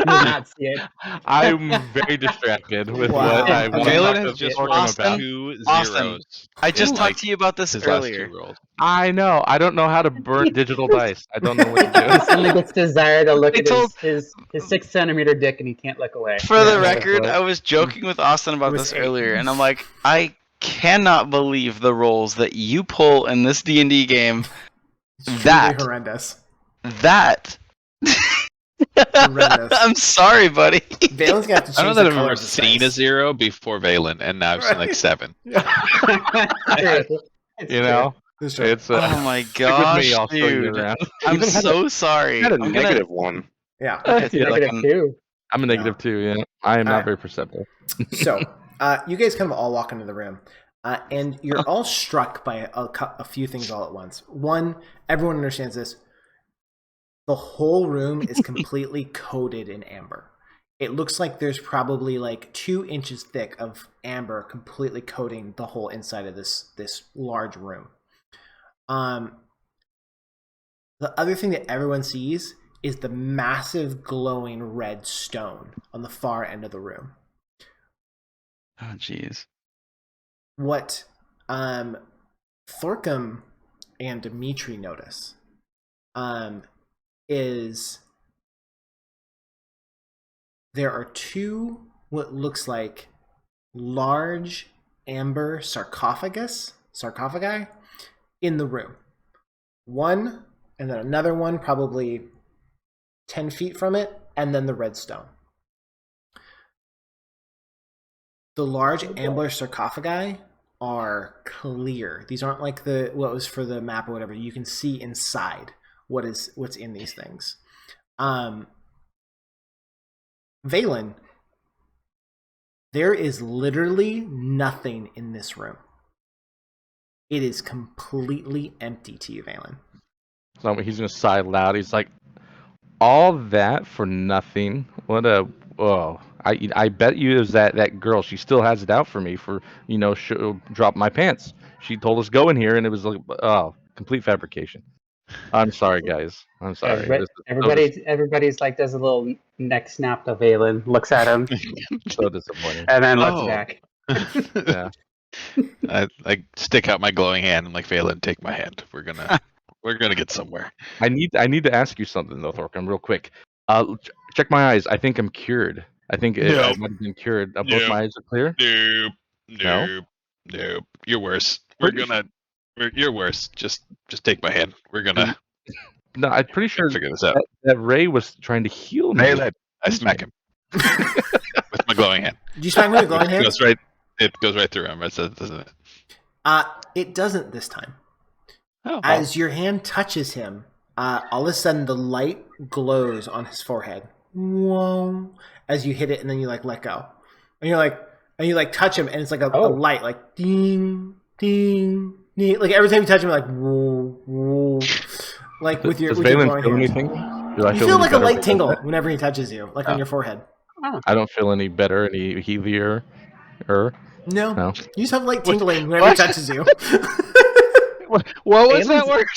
not see it. I'm very distracted with Wow. what I want to Valen talk has to just Thorcum rolled about. 2 Austin, zeros. I just in, talked to you about this his last 2 earlier. rolls. I know. I don't know how to burn digital dice. I don't know what to He suddenly gets desire to look I at told- his 6 centimeter dick and he can't look away. For the Yeah. record, I was joking with Austin It about was this 8. earlier, and I'm like, I cannot believe the rolls that you pull in this D&D game. It's truly That horrendous. Horrendous. I'm sorry, buddy. Valen's gonna have to change I don't know the that I've color ever of his seen a dice. 0 before Valen, and now I've seen like 7. You know? It's true. It's Oh my stick with me, gosh, I'll show you dude. around. I'm Even had so sorry. Had a I'm negative 1. Yeah. It's Yeah, like -2. I'm a negative 2, yeah. I am not Alright. very perceptive. So, you guys kind of all walk into the room, and you're all struck by a few things all at once. One, everyone understands this. The whole room is completely coated in amber. It looks like there's probably like 2 inches thick of amber completely coating the whole inside of this large room. The other thing that everyone sees is the massive glowing red stone on the far end of the room. Oh, jeez. What Thorcum and Dimitri notice is there are 2 what looks like large amber sarcophagi in the room. One, and then another one probably 10 feet from it, and then the red stone. The large amber sarcophagi are clear. These aren't like what was for the map or whatever. You can see inside what's in these things. Valen, there is literally nothing in this room. It is completely empty to you, Valen. So he's gonna sigh loud. He's like, all that for nothing. What a I bet you it was that girl. She still has it out for me for drop my pants. She told us go in here and it was like complete fabrication. I'm sorry, guys. I'm sorry. Everybody's like does a little neck snap to Valen, looks at him, So disappointing. and then looks Oh. back. Yeah. I stick out my glowing hand and like Valen, take my hand. We're gonna get somewhere. I need to ask you something though, Thorcum, real quick. Check my eyes. I think I'm cured. I think I Nope. might have been cured. Both Nope. my eyes are clear. Nope. You're worse. Pretty You're worse. Just take my hand. We're gonna No, I'm pretty sure figure this out. that Ray was trying to heal me. Valen, I smack him with my glowing hand. Did you smack me with glowing It hand? goes right. It goes right through him. Doesn't it? It doesn't this time. Oh, As your hand touches him, all of a sudden the light glows on his forehead. Whoa! As you hit it, and then you like let go, and you touch him, and it's like a light, like ding, ding, ding. Like every time you touch him, like whoa, whoa. Like with your Does with your Valen glowing feel hand. anything? Do I You feel any like a better light because tingle of that? whenever he touches you, like on your forehead. I don't feel any better, any heavier. No, you just have light What? tingling whenever he touches you. what was Valen's- that word?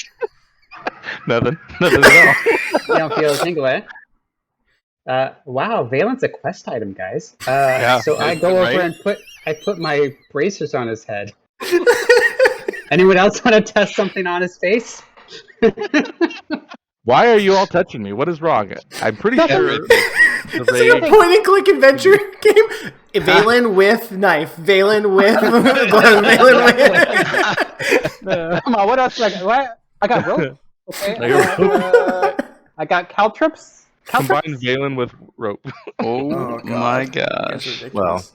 Nothing at all. You don't feel a tingle, eh? Wow, Valen's a quest item, guys. Yeah, so I go right? over and put my bracers on his head. Anyone else want to test something on his face? Why are you all touching me? What is wrong? I'm pretty sure It's like a point and click adventure game. Valen with knife. Valen with glove. Valen with. Come on, what else? What? I got rope. Okay. I got caltrops. combine Valen with rope. Oh, God. my That's gosh. ridiculous.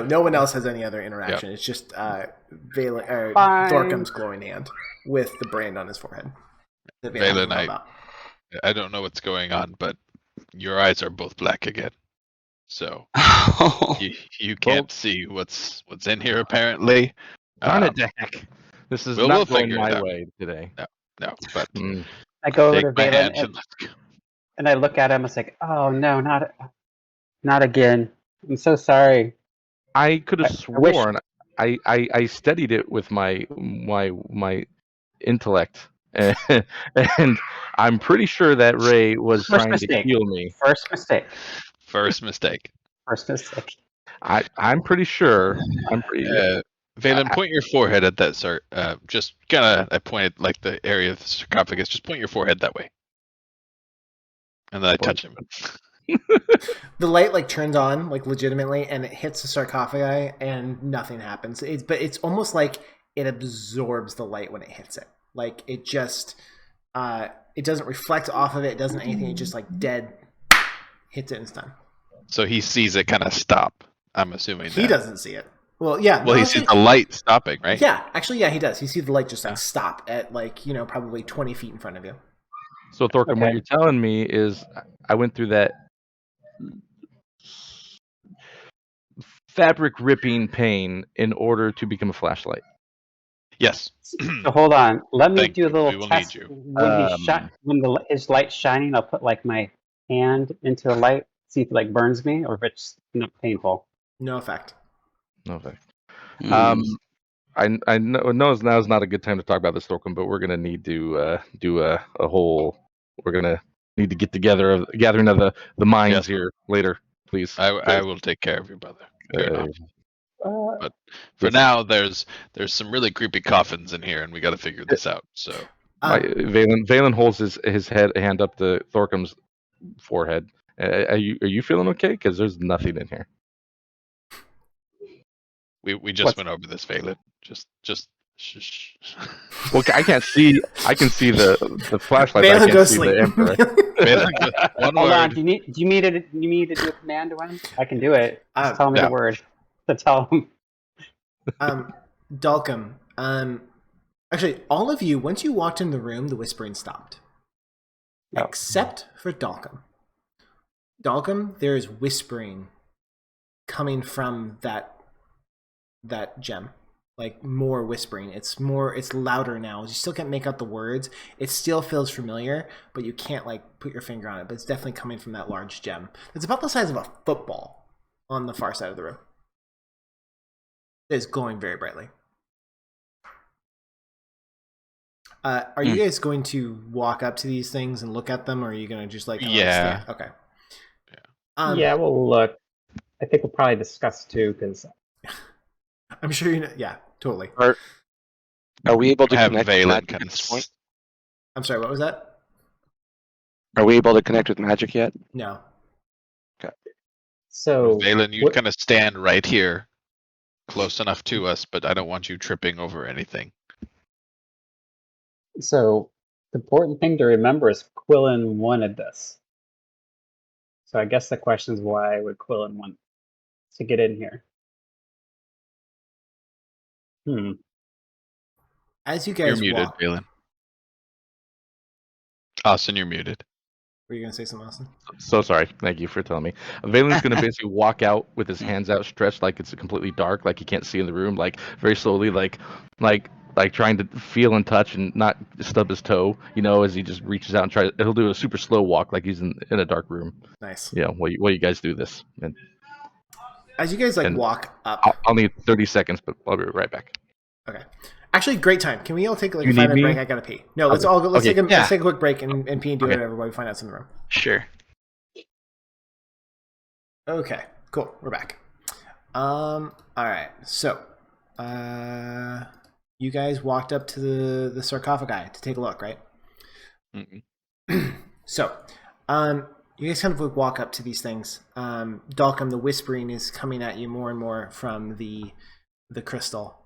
No one else has any other interaction. Yep. It's just Valen, Thorkham's glowing hand with the brand on his forehead. Valen, I don't know what's going on, but your eyes are both black again. So you can't see what's in here apparently. Darn it, Dak. This is not going my way today. No, but I go over take to my hand Valen and I look at him. It's like, oh no, not again. I'm so sorry. I could have sworn I studied it with my intellect, and I'm pretty sure that Ray was trying to heal me. First mistake. I'm pretty sure. Valen, point your forehead at that, sir. Just kind of, I pointed like the area of the sarcophagus. Just point your forehead that way, and then I touch him. The light like turns on like legitimately, and it hits the sarcophagi, and nothing happens. But it's almost like it absorbs the light when it hits it. Like it just, it doesn't reflect off of it. It doesn't anything. It just like dead hits it and it's done. So he sees it kind of stop. I'm assuming he doesn't see it. Well, yeah. Well, he sees the light stopping, right? Yeah, actually, yeah, he does. He sees the light just like stop at like probably 20 feet in front of you. So Thorkham, what you're telling me is I went through that fabric ripping pain in order to become a flashlight. Yes. So hold on. Let me do a little test. Need you. When his light's shining, I'll put like my hand into the light, see if it like burns me or if it's not painful. No effect. I know now is not a good time to talk about this, Thorkham, but we're gonna need to do a whole. We're gonna need to get together a gathering of the minds here later, please. I will take care of your brother. But for now, there's some really creepy coffins in here, and we got to figure this out. So Valen holds his hand up to Thorkham's forehead. Are you feeling okay? Because there's nothing in here. We just went over this, Valen. Just shh. Well, I can't see. I can see the flashlight. Valen, I can't go see sleep. the Emperor. Valen, one Hold word. on. Do you need to do a command to him? I can do it. Just tell me the word to tell him. Dalcum. Actually, all of you, once you walked in the room, the whispering stopped. Oh. Except for Dalcum. Dalcum, there is whispering coming from that gem. Like more whispering. It's louder now. You still can't make out the words. It still feels familiar, but you can't like put your finger on it. But it's definitely coming from that large gem. It's about the size of a football on the far side of the room. It is glowing very brightly. Are you guys going to walk up to these things and look at them, or are you going to just like stand? Okay. Yeah, we'll look. I think we'll probably discuss too, because I'm sure you know. Yeah, totally. Are we able to have connect Valen with kind magic at this point? I'm sorry, what was that? Are we able to connect with magic yet? No. Okay. So Valen, you what- kind of stand right here, close enough to us, but I don't want you tripping over anything. So the important thing to remember is Quillen wanted this. So I guess the question is, why would Quillen want to get in here? As you You're guys muted, walk, Valen. Austin, you're muted. were you gonna say something, Austin? So sorry. Thank you for telling me. Valen's gonna basically walk out with his hands outstretched, like it's completely dark, like he can't see in the room, like very slowly, like trying to feel and touch and not stub his toe. You know, as he just reaches out and tries. He'll do a super slow walk, like he's in a dark room. Nice. You know, while you guys do this, As you guys and walk up, I'll need 30 seconds, but I'll be right back. okay. Actually, great time. Can we all take like You a need 5-minute break? me? I gotta pee. No, let's Okay. all go. Let's Okay. let's take a quick break and pee and do Okay. whatever while we find out what's in the room. Sure. Okay, cool. We're back. All right. So, you guys walked up to the sarcophagi to take a look, right? Mm-mm. So, you guys kind of walk up to these things. Dalcom, the whispering is coming at you more and more from the crystal.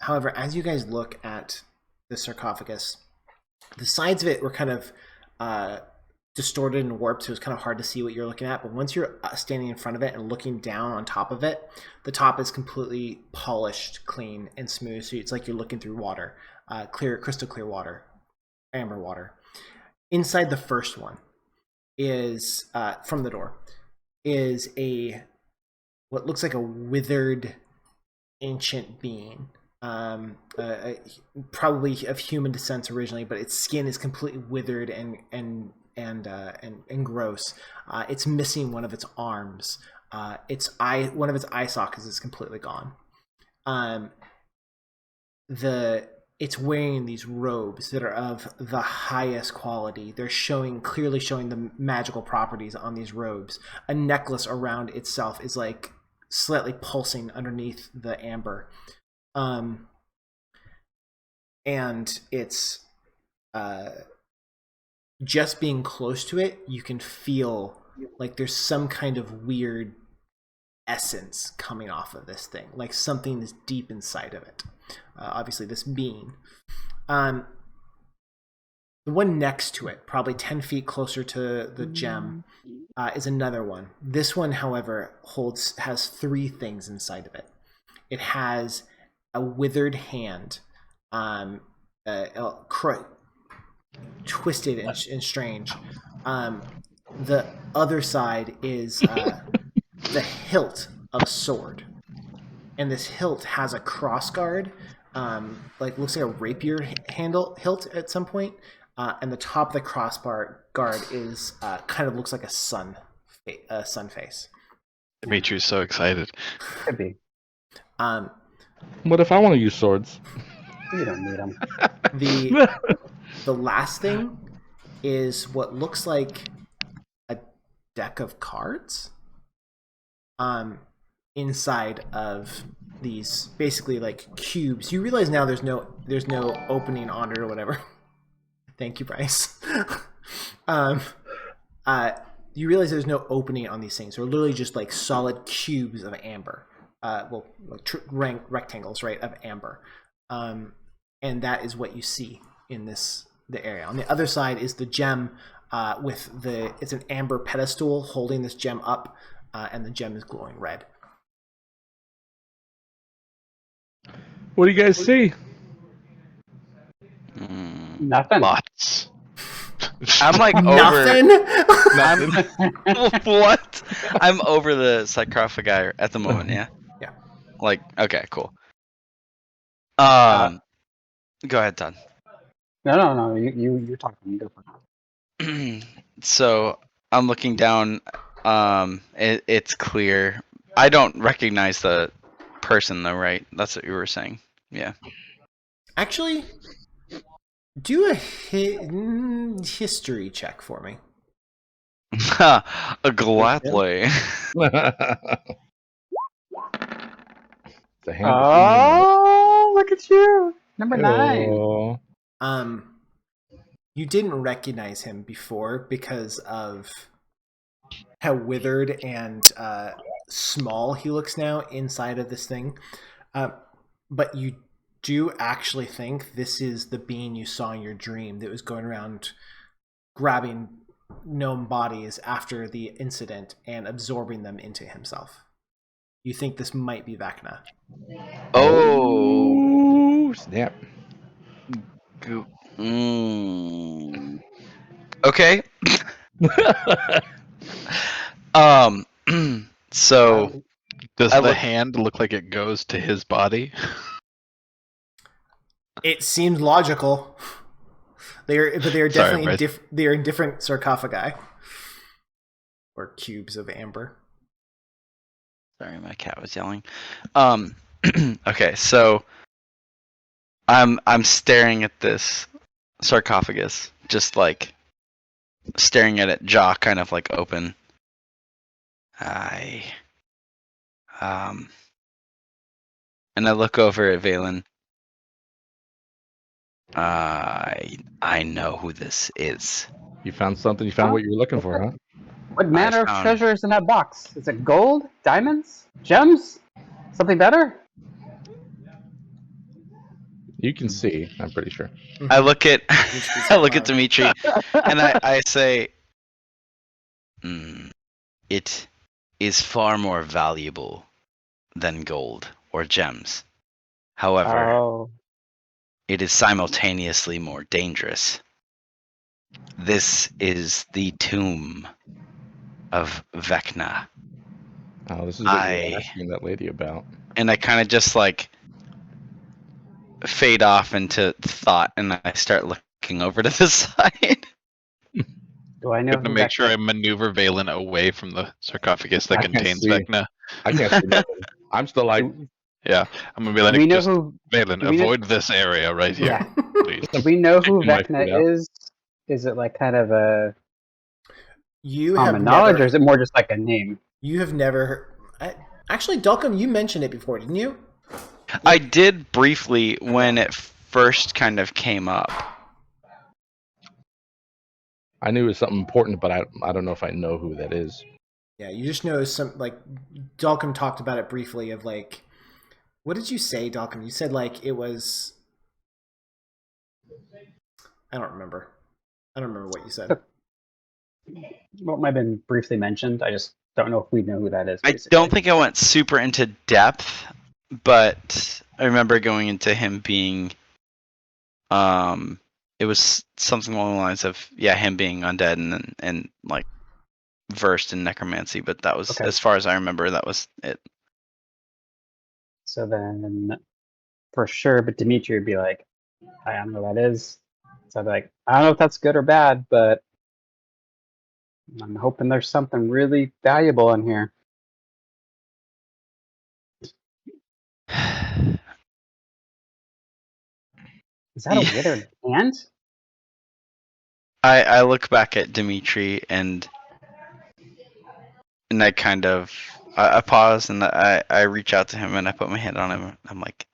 However, as you guys look at the sarcophagus, the sides of it were kind of distorted and warped, so it's kind of hard to see what you're looking at. But once you're standing in front of it and looking down on top of it, the top is completely polished, clean, and smooth. So it's like you're looking through water, clear, crystal clear water, amber water. Inside the first one is from the door is what looks like a withered ancient being, probably of human descent originally, but its skin is completely withered and gross. It's missing one of its arms. One of its eye sockets is completely gone. It's wearing these robes that are of the highest quality. They're clearly showing the magical properties on these robes. A necklace around itself is like slightly pulsing underneath the amber. And it's just being close to it, you can feel like there's some kind of weird essence coming off of this thing, like something is deep inside of it. Obviously, this being. The one next to it, probably 10 feet closer to the gem, is another one. This one, however, has three things inside of it. It has a withered hand, twisted and strange. The other side is the hilt of a sword, and this hilt has a crossguard, like looks like a rapier hilt at some point, and the top of the crossbar guard is kind of looks like a sun face. Dimitri's so excited. Could be. What if I want to use swords? You don't need them. The last thing is what looks like a deck of cards. Inside of these basically like cubes. You realize now there's no opening on it or whatever. Thank you, Bryce. You realize there's no opening on these things. They're literally just like solid cubes of amber. Rectangles, right, of amber. And that is what you see in the area. On the other side is the gem it's an amber pedestal holding this gem up, and the gem is glowing red. What do you guys see? Nothing. Lots. I'm like over. Nothing. What? I'm over the sarcophagi at the moment. Yeah. Yeah. Like, okay, cool. Go ahead, Todd. No. You're talking. You go for it. So I'm looking down. It's clear. I don't recognize the person though, right? That's what you were saying. Yeah. Actually, do a history check for me. Gladly. The hand Oh, look at you. Number 9. Oh. You didn't recognize him before because of how withered and small he looks now inside of this thing. But you do actually think this is the being you saw in your dream that was going around grabbing gnome bodies after the incident and absorbing them into himself. You think this might be Vechna. Oh. Snap. Okay. So Does I the look. hand look like it goes to his body? It seemed logical. They are Sorry, definitely Bryce. they are in different sarcophagi or cubes of amber. Sorry, my cat was yelling. Okay, so I'm staring at this sarcophagus, just like staring at it, jaw kind of like open. And I look over at Valen. I know who this is. You found something. You found what you were looking for, huh? What manner of found- treasure is in that box? Is it gold, diamonds, gems, something better? You can see. I'm pretty sure. I look at Dimitri's I look at out loud. Dimitri, and I say, it is far more valuable than gold or gems. However, Oh, it is simultaneously more dangerous. This is the Tomb of Vechna. Oh, this is what you were asking that lady about. And I kind of just like fade off into thought, and I start looking over to the side. do I know I'm who gonna make Vecna sure I maneuver Valen away from the sarcophagus that I can't contains see. Vecna. I can't see nothing. I'm still like, Yeah, I'm gonna be Do like, we know just who? Valen, do we know- avoid this area right here, Yeah. please. Do we know who Sticking my foot out. Vecna is? Is it like kind of a You have common knowledge, never. or is it more just like a name? You have never. Actually, Dulcum, you mentioned it before, didn't you? I did briefly when it first kind of came up. I knew it was something important, but I don't know if I know who that is. Yeah, you just know some like Dulcum talked about it briefly. Of like, what did you say, Dulcum? You said like it was. I don't remember. I don't remember what you said. What might have been briefly mentioned. I just don't know if we know who that is. I Basically. don't think I went super into depth, but I remember going into him being, it was something along the lines of him being undead and like versed in necromancy. But that was Okay. as far as I remember. That was it. So then, for sure, but Dimitri would be like, I don't know who that is. So I'd be like, I don't know if that's good or bad, but I'm hoping there's something really valuable in here. Is that a Yeah. withered hand? I look back at Dimitri and I kind of I pause and I reach out to him and I put my hand on him. I'm like,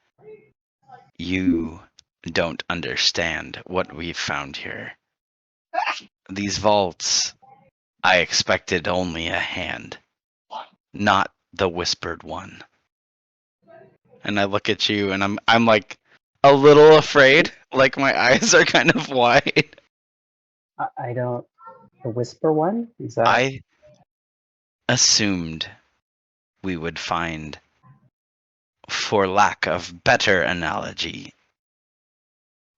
you don't understand what we've found here. These vaults, I expected only a hand, not the whispered one. And I look at you and I'm like a little afraid, like my eyes are kind of wide. I don't. The whisper one? Is that? I assumed we would find, for lack of better analogy,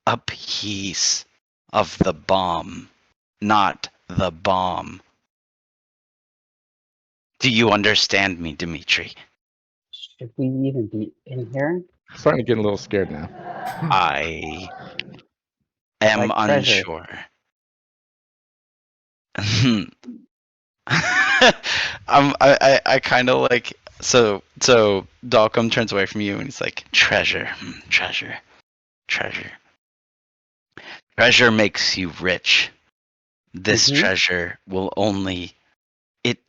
a piece of the bomb, not the bomb. Do you understand me, Dimitri? Should we even be in here? Starting to get a little scared now. I am Like treasure. unsure. I kind of like so Dalcom turns away from you and he's like, treasure, treasure, treasure. Treasure makes you rich. This treasure will only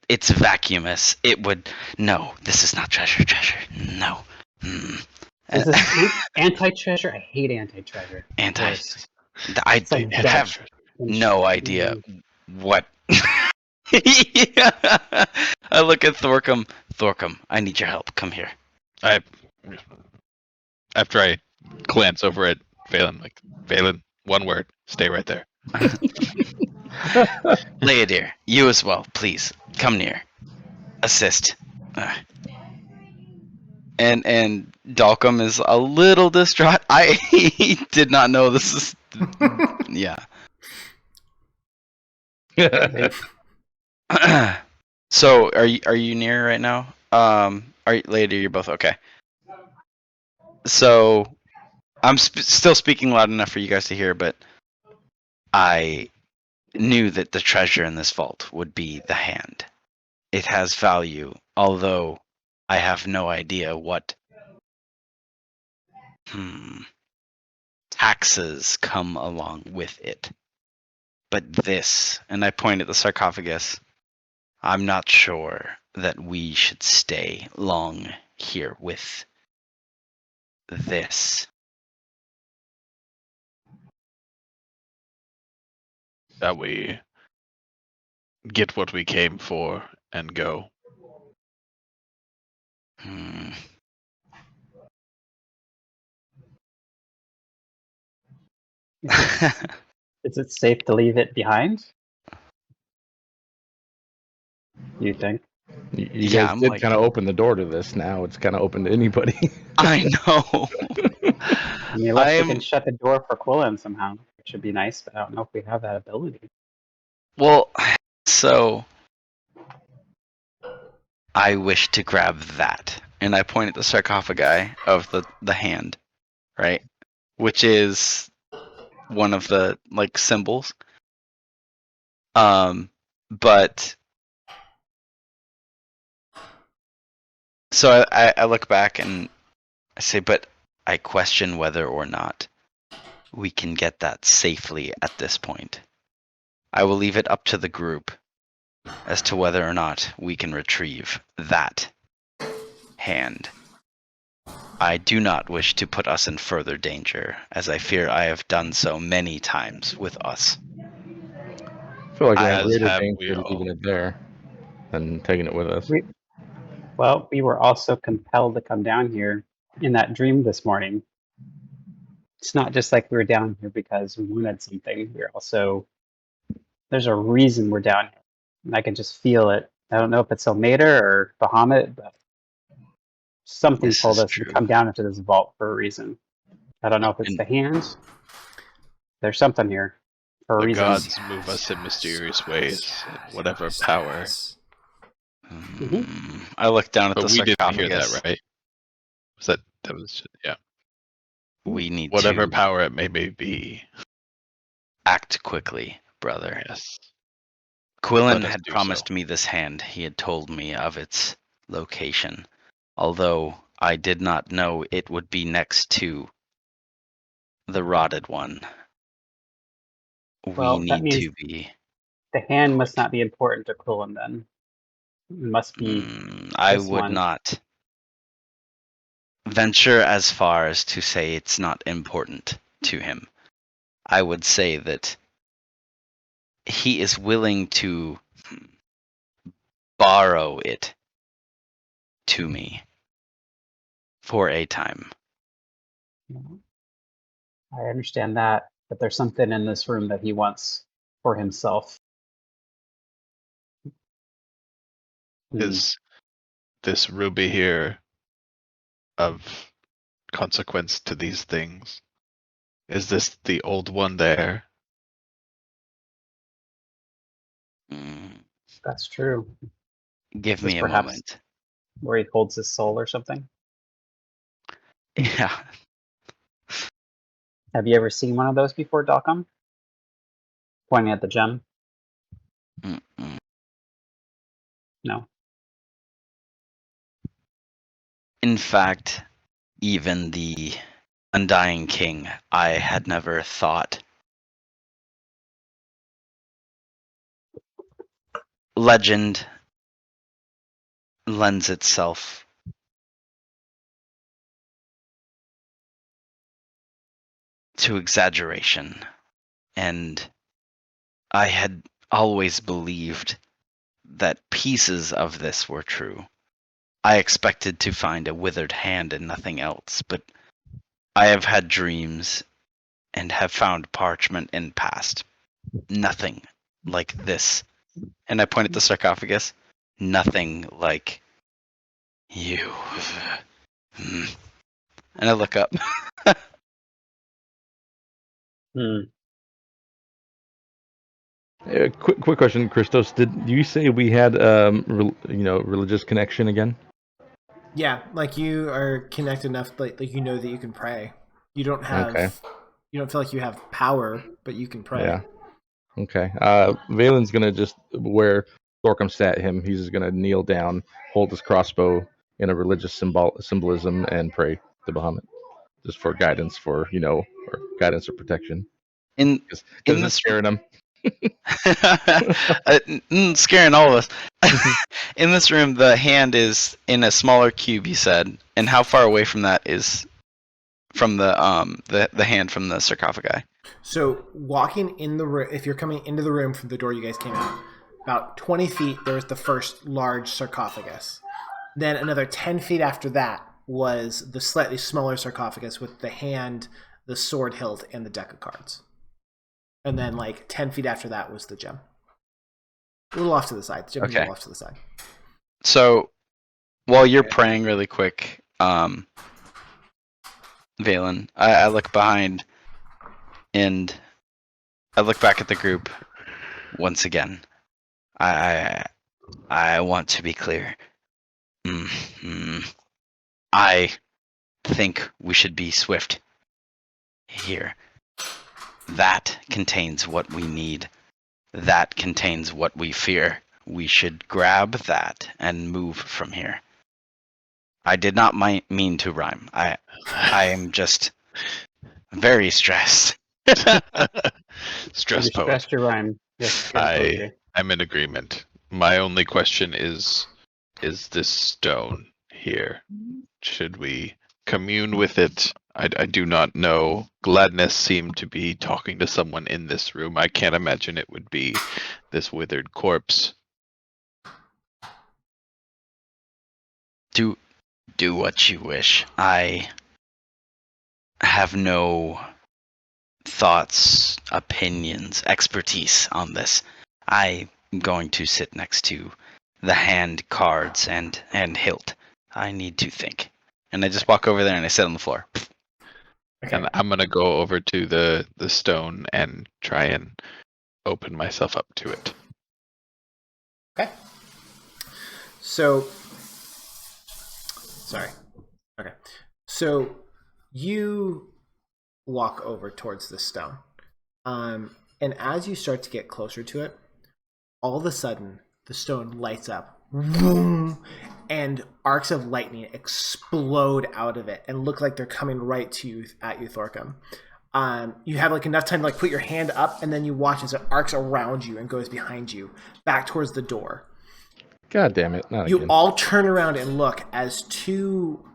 it's vacuumous. It would no, this is not treasure, No. Is this anti-treasure? I hate anti-treasure. Anti. Worst. I It's like have death. no idea what Yeah. I look at Thorcum. Thorcum, I need your help. Come here. I after I glance over at Valen, like Valen, one word, stay right there. Leodir, you as well, please. Come near. Assist. And Dalcum is a little distraught. I did not know this is. Yeah. So are you near right now? Are you, Leodir? You're both okay. So I'm still speaking loud enough for you guys to hear, but I knew that the treasure in this vault would be the hand. It has value, although I have no idea what taxes come along with it. But this, and I point at the sarcophagus, I'm not sure that we should stay long here with this. That we get what we came for and go. Hmm. Is it safe to leave it behind? You think? You Yeah, guys I'm did like, kind of open the door to this. Now it's kind of open to anybody. I know. I mean, unless we can shut the door for Quillen somehow, which would be nice, but I don't know if we have that ability. Well, so I wish to grab that. And I point at the sarcophagi of the hand, right? Which is one of the like symbols. But so I look back and I say, but I question whether or not we can get that safely at this point. I will leave it up to the group as to whether or not we can retrieve that hand. I do not wish to put us in further danger, as I fear I have done so many times with us. I feel like we're in I As greater have we danger all. leaving it there than taking it with us. We were also compelled to come down here in that dream this morning. It's not just like we were down here because we wanted something. We're also, there's a reason we're down here. And I can just feel it. I don't know if it's Elmater or Bahamut, but something This told is us to true. come down into this vault for a reason. I don't know if it's And the hands. There's something here for a The reason. gods move us in mysterious ways, and whatever power. I look down at But the we didn't hear sarcophagus. that, right? That was yeah. We need Whatever to power it may be. act quickly, brother. Yes. Quillen Let us had do so. promised me this hand. He had told me of its location, although I did not know it would be next to the rotted one. We Well, that need means to be the hand quick. must not be important to Quillen then. It must be I this would one. not venture as far as to say it's not important to him. I would say that he is willing to borrow it to me for a time. I understand that, but there's something in this room that he wants for himself. Is this ruby here of consequence to these things? Is this the old one there? That's true. Give Is this me a perhaps moment. where he holds his soul or something? Yeah. Have you ever seen one of those before, Dalcom? Pointing at the gem? Mm-mm. No. In fact, even the Undying King, I had never thought. Legend lends itself to exaggeration, and I had always believed that pieces of this were true. I expected to find a withered hand and nothing else, but I have had dreams and have found parchment in past. Nothing like this. And I point at the sarcophagus. Nothing like you. And I look up. Quick question, Christos. Did you say we had religious connection again? Yeah, like you are connected enough, like you know that you can pray. You don't have, Okay. you don't feel like you have power, but you can pray. Yeah. Okay. Valen's gonna just where Thorcum sat him. He's just gonna kneel down, hold his crossbow in a religious symbolism, and pray to Bahamut, just for guidance, or guidance or protection. In Because this it's scaring him. scaring all of us. In this room, the hand is in a smaller cube, you said. And how far away from that is from the hand from the sarcophagi? So walking in the room, if you're coming into the room from the door you guys came out, about 20 feet, there was the first large sarcophagus. Then another 10 feet after that was the slightly smaller sarcophagus with the hand, the sword hilt, and the deck of cards. And then like 10 feet after that was the gem. A little off to the side. The gem was a little off to the side. So while you're praying really quick, Valen, I look behind and I look back at the group once again. I want to be clear. I think we should be swift here. That contains what we need. That contains what we fear. We should grab that and move from here. I did not mean to rhyme. I am just very stressed. Stress poet. Stressed your rhyme. Yes, I'm in agreement. My only question is this stone here? Should we commune with it? I do not know. Gladness seemed to be talking to someone in this room. I can't imagine it would be this withered corpse. Do what you wish. I have no thoughts, opinions, expertise on this. I'm going to sit next to the hand, cards, and hilt. I need to think. And I just walk over there and I sit on the floor. Okay. And I'm going to go over to the stone and try and open myself up to it. Okay. So, sorry. Okay. So you walk over towards the stone. And as you start to get closer to it, all of a sudden the stone lights up. And arcs of lightning explode out of it and look like they're coming right to you at you, Thorcum. You have like enough time to like put your hand up, and then you watch as it arcs around you and goes behind you, back towards the door. God damn it! Not you again. all turn around and look as two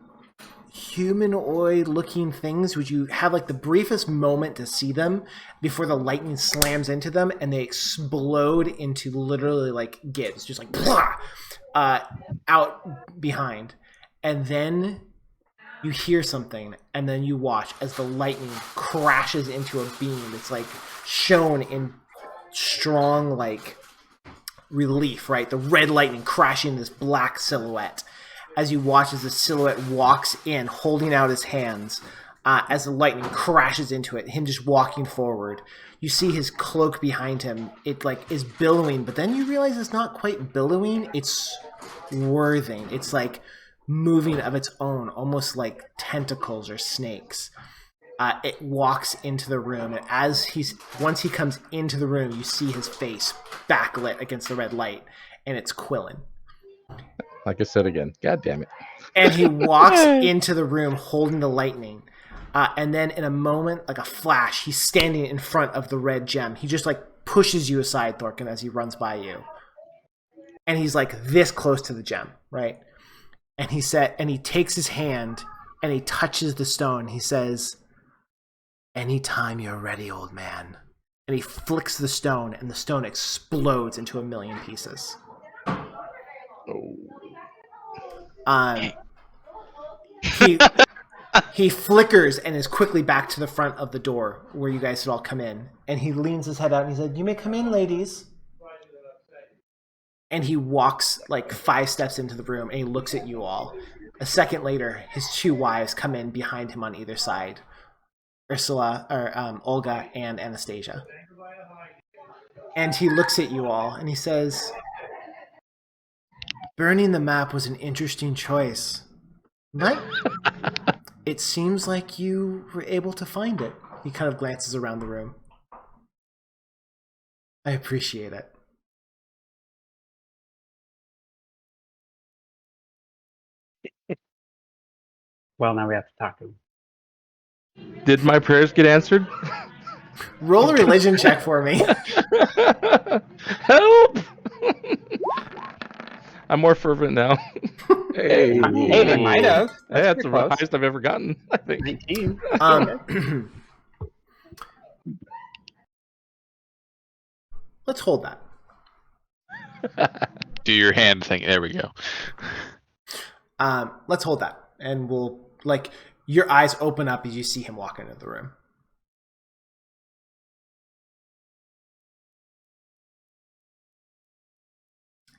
humanoid-looking things. Would you have like the briefest moment to see them before the lightning slams into them and they explode into literally like gibbs, just like blah, out behind, and then you hear something, and then you watch as the lightning crashes into a beam that's like shown in strong like relief, right? The red lightning crashing this black silhouette. As you watch as the silhouette walks in, holding out his hands, as the lightning crashes into it, him just walking forward. You see his cloak behind him. It like is billowing, but then you realize it's not quite billowing. It's whirling. It's like moving of its own, almost like tentacles or snakes. It walks into the room, and once he comes into the room, you see his face backlit against the red light, and it's Quillen. Like I said again, God damn it. And he walks into the room holding the lightning. And then in a moment, like a flash, he's standing in front of the red gem. He just like pushes you aside, Thorcum, as he runs by you. And he's like this close to the gem, right? And he takes his hand and he touches the stone. He says, "Anytime you're ready, old man." And he flicks the stone, and the stone explodes into 1,000,000 pieces. He flickers and is quickly back to the front of the door where you guys had all come in. And he leans his head out and he said, "You may come in, ladies." And he walks like 5 steps into the room and he looks at you all. A second later, his 2 wives come in behind him on either side. Olga and Anastasia. And he looks at you all and he says, "Burning the map was an interesting choice. But it seems like you were able to find it." He kind of glances around the room. "I appreciate it." Well, now we have to talk to him. Did my prayers get answered? Roll a religion check for me. Help! I'm more fervent now. Hey. Hey, they might have. That's the pretty close. highest I've ever gotten, I think. 19. Let's hold that. Do your hand thing. There we go. Let's hold that. And we'll, like, your eyes open up as you see him walk into the room.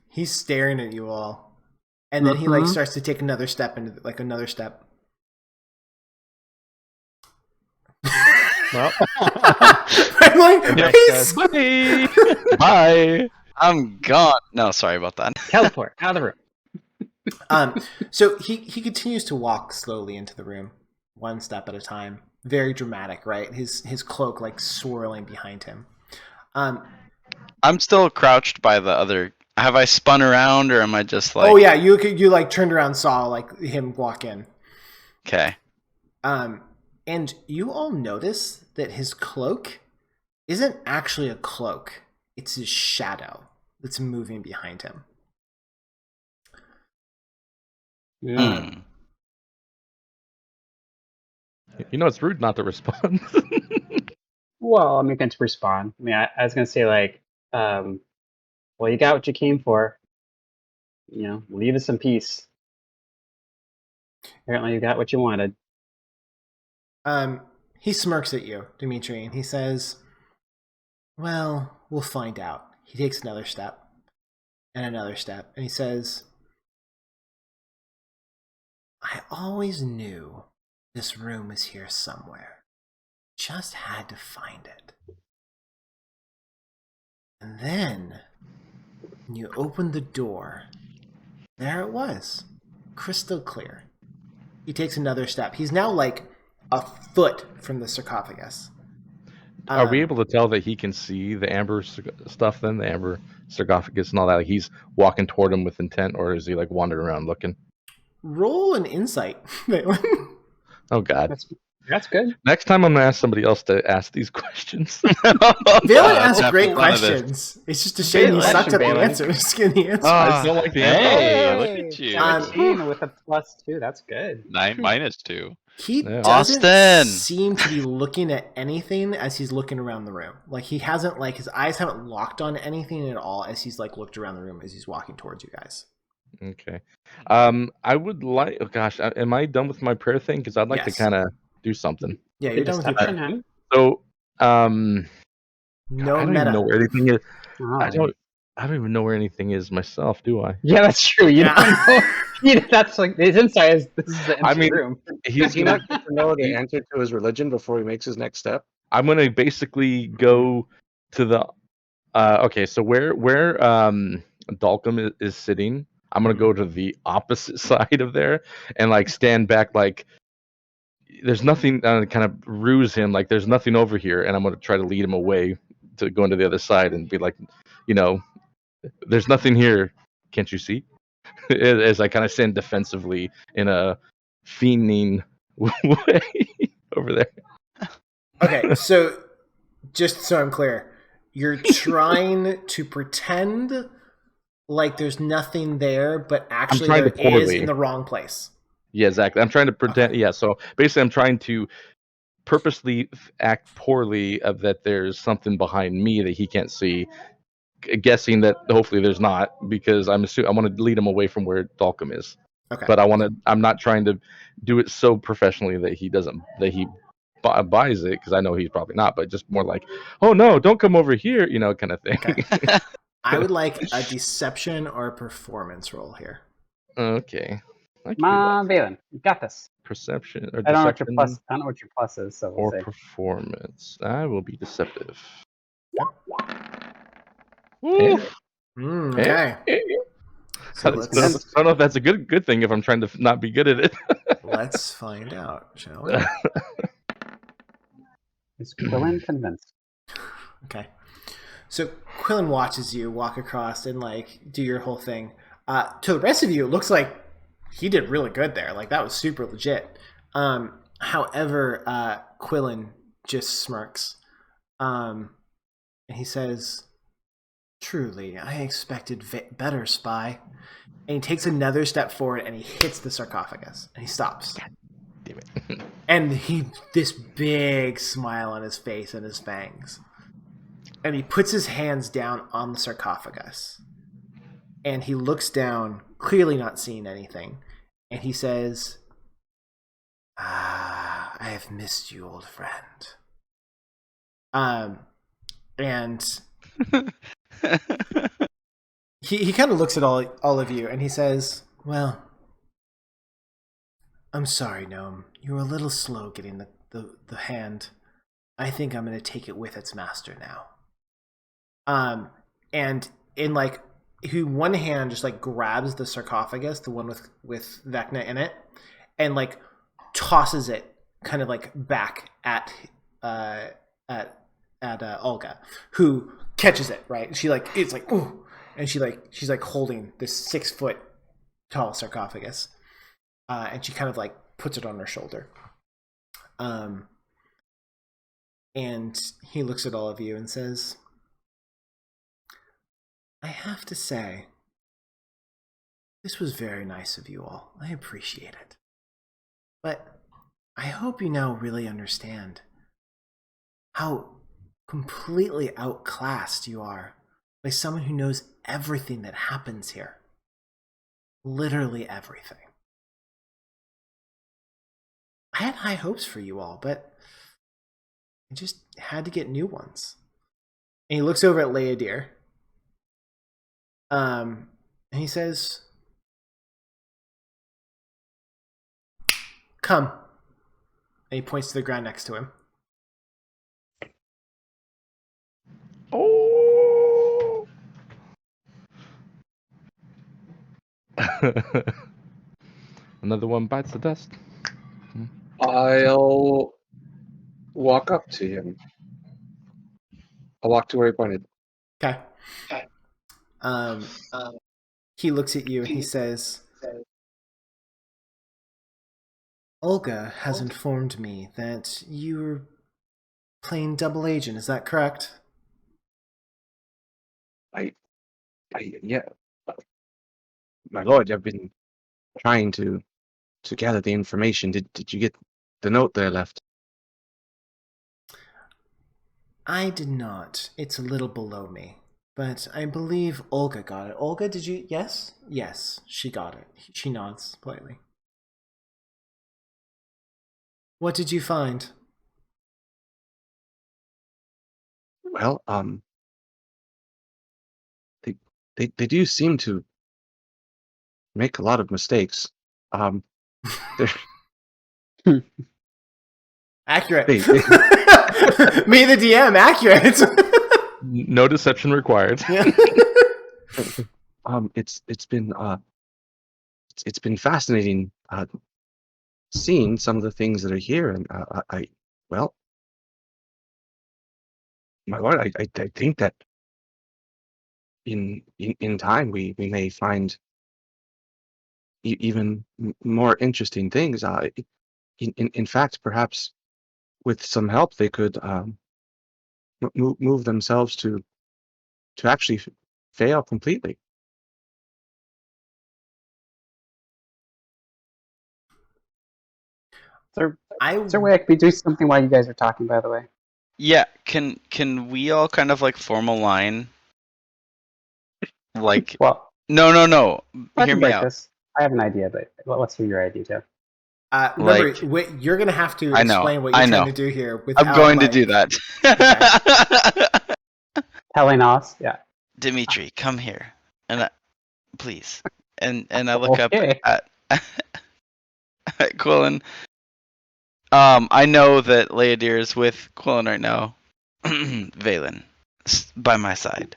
He's staring at you all. And then he, like, starts to take another step into, like, another step. Well, I'm like, he's... Bye. I'm gone. No, sorry about that. teleport out of the room. So he continues to walk slowly into the room, 1 step at a time. Very dramatic, right? His cloak like swirling behind him. I'm still crouched by the other. Have I spun around, or am I just like? Oh yeah, you like turned around, saw like him walk in. Okay. And you all notice that his cloak isn't actually a cloak. It's his shadow that's moving behind him. Yeah. You know, it's rude not to respond. Well, I'm going to respond. I mean, I was going to say, like, well, you got what you came for. You know, leave us in peace. Apparently, you got what you wanted. He smirks at you, Dimitri, and he says, "Well, we'll find out." He takes another step and another step, and he says, "I always knew this room was here somewhere. Just had to find it. And then, when you opened the door, there it was, crystal clear." He takes another step. He's now like a foot from the sarcophagus. Are we able to tell that he can see the amber stuff then? The amber sarcophagus and all that? Like he's walking toward him with intent, or is he like wandering around looking? Roll an insight. Oh God. That's good. Next time I'm gonna ask somebody else to ask these questions. Valen asks great definitely one of the- questions. It's just a shame you Good sucked at the question, Valen. answers. Getting the answers. I still like the Hey, answer. look at you. 14 with a +2. That's good. 9 minus 2. He Yeah. doesn't Austin! seem to be looking at anything as he's looking around the room. Like he hasn't, like his eyes haven't locked on anything at all as he's like looked around the room as he's walking towards you guys. Okay. I would like. Oh gosh, am I done with my prayer thing? Because I'd like to Yes. kind of do something. Yeah, you're done with your Deception, prayer. huh? So, No I don't meta. even know where anything is. Oh. I don't even know where anything is myself, do I? Yeah, that's true. You Yeah. don't know. That's like his insight is this is the empty I mean, room. He's Does he gonna. not get to know the answer to his religion before he makes his next step? I'm gonna basically go to the. Okay, so where Dalcom is sitting, I'm gonna go to the opposite side of there and like stand back like. There's nothing. Kind of ruse him like there's nothing over here, and I'm gonna try to lead him away to go into the other side and be like, there's nothing here. Can't you see? As I kind of stand defensively in a fiending way over there. Okay, so just so I'm clear, you're trying to pretend like there's nothing there, but actually trying there to is poorly. in the wrong place. Yeah, exactly. I'm trying to pretend. Okay. Yeah, so basically, I'm trying to purposely act poorly of that there's something behind me that he can't see, guessing that hopefully there's not, because I want to lead him away from where Dalcom is. Okay. But I'm not trying to do it so professionally that he buys it, because I know he's probably not. But just more like, oh no, don't come over here, kind of thing. Okay. I would like a deception or a performance roll here. Okay. I can Come do that. on, Valen, you got this. Perception or I don't know what your deception plus. I don't know what your plus is, so we'll or see. performance. I will be deceptive. Yep. Woo! Okay. So I don't know if that's a good thing if I'm trying to not be good at it. let's find out, shall we? Is Quillen convinced? Okay. So Quillen watches you walk across and like do your whole thing. To the rest of you, it looks like he did really good there. Like that was super legit. However, Quillen just smirks. And he says, "Truly, I expected better, spy." And he takes another step forward and he hits the sarcophagus and he stops. Damn it. And this big smile on his face and his fangs. And he puts his hands down on the sarcophagus. And he looks down, clearly not seeing anything. And he says, "Ah, I have missed you, old friend." And he kind of looks at all of you and he says, "Well, I'm sorry, Gnome. You were a little slow getting the hand. I think I'm going to take it with its master now." And in like, one hand just like grabs the sarcophagus, the one with Vechna in it, and like tosses it kind of like back at Olga, who catches it, right? She like, it's like, ooh, and she's like holding this 6 foot tall sarcophagus, and she kind of like puts it on her shoulder. And he looks at all of you and says, "I have to say, this was very nice of you all. I appreciate it. But I hope you now really understand how completely outclassed you are by someone who knows everything that happens here. Literally everything. I had high hopes for you all, but I just had to get new ones." And he looks over at Leodir. And he says, "Come." And he points to the ground next to him. Oh. Another one bites the dust. I'll walk up to him. I'll walk to where he pointed. Okay. He looks at you and he says, "Olga has informed me that you're playing double agent. Is that correct?" Yeah. My lord, I've been trying to gather the information. Did you get the note there left? I did not. It's a little below me. But I believe Olga got it. Olga, did you? Yes? Yes, she got it. She nods politely. What did you find? Well, they do seem to make a lot of mistakes. They're Accurate. They- Me, the DM, accurate. No deception required. Yeah. it's been fascinating seeing some of the things that are here, and well, my lord, I think that in time we may find even more interesting things. In fact, perhaps with some help, they could move themselves to actually fail completely. Is there a way I could be doing something while you guys are talking, by the way? Yeah, can we all kind of like form a line? Like, Well, no. I Hear can me break out. this. I have an idea, but let's hear your idea too. Remember, Like- you're going to have to I know, explain what I you're trying know. to do here. Without, I'm going to do that. Telling us, yeah. Dimitri, come here, and please. And I look Okay. up at Quillen. I know that Leodir is with Quillen right now. Valen, by my side.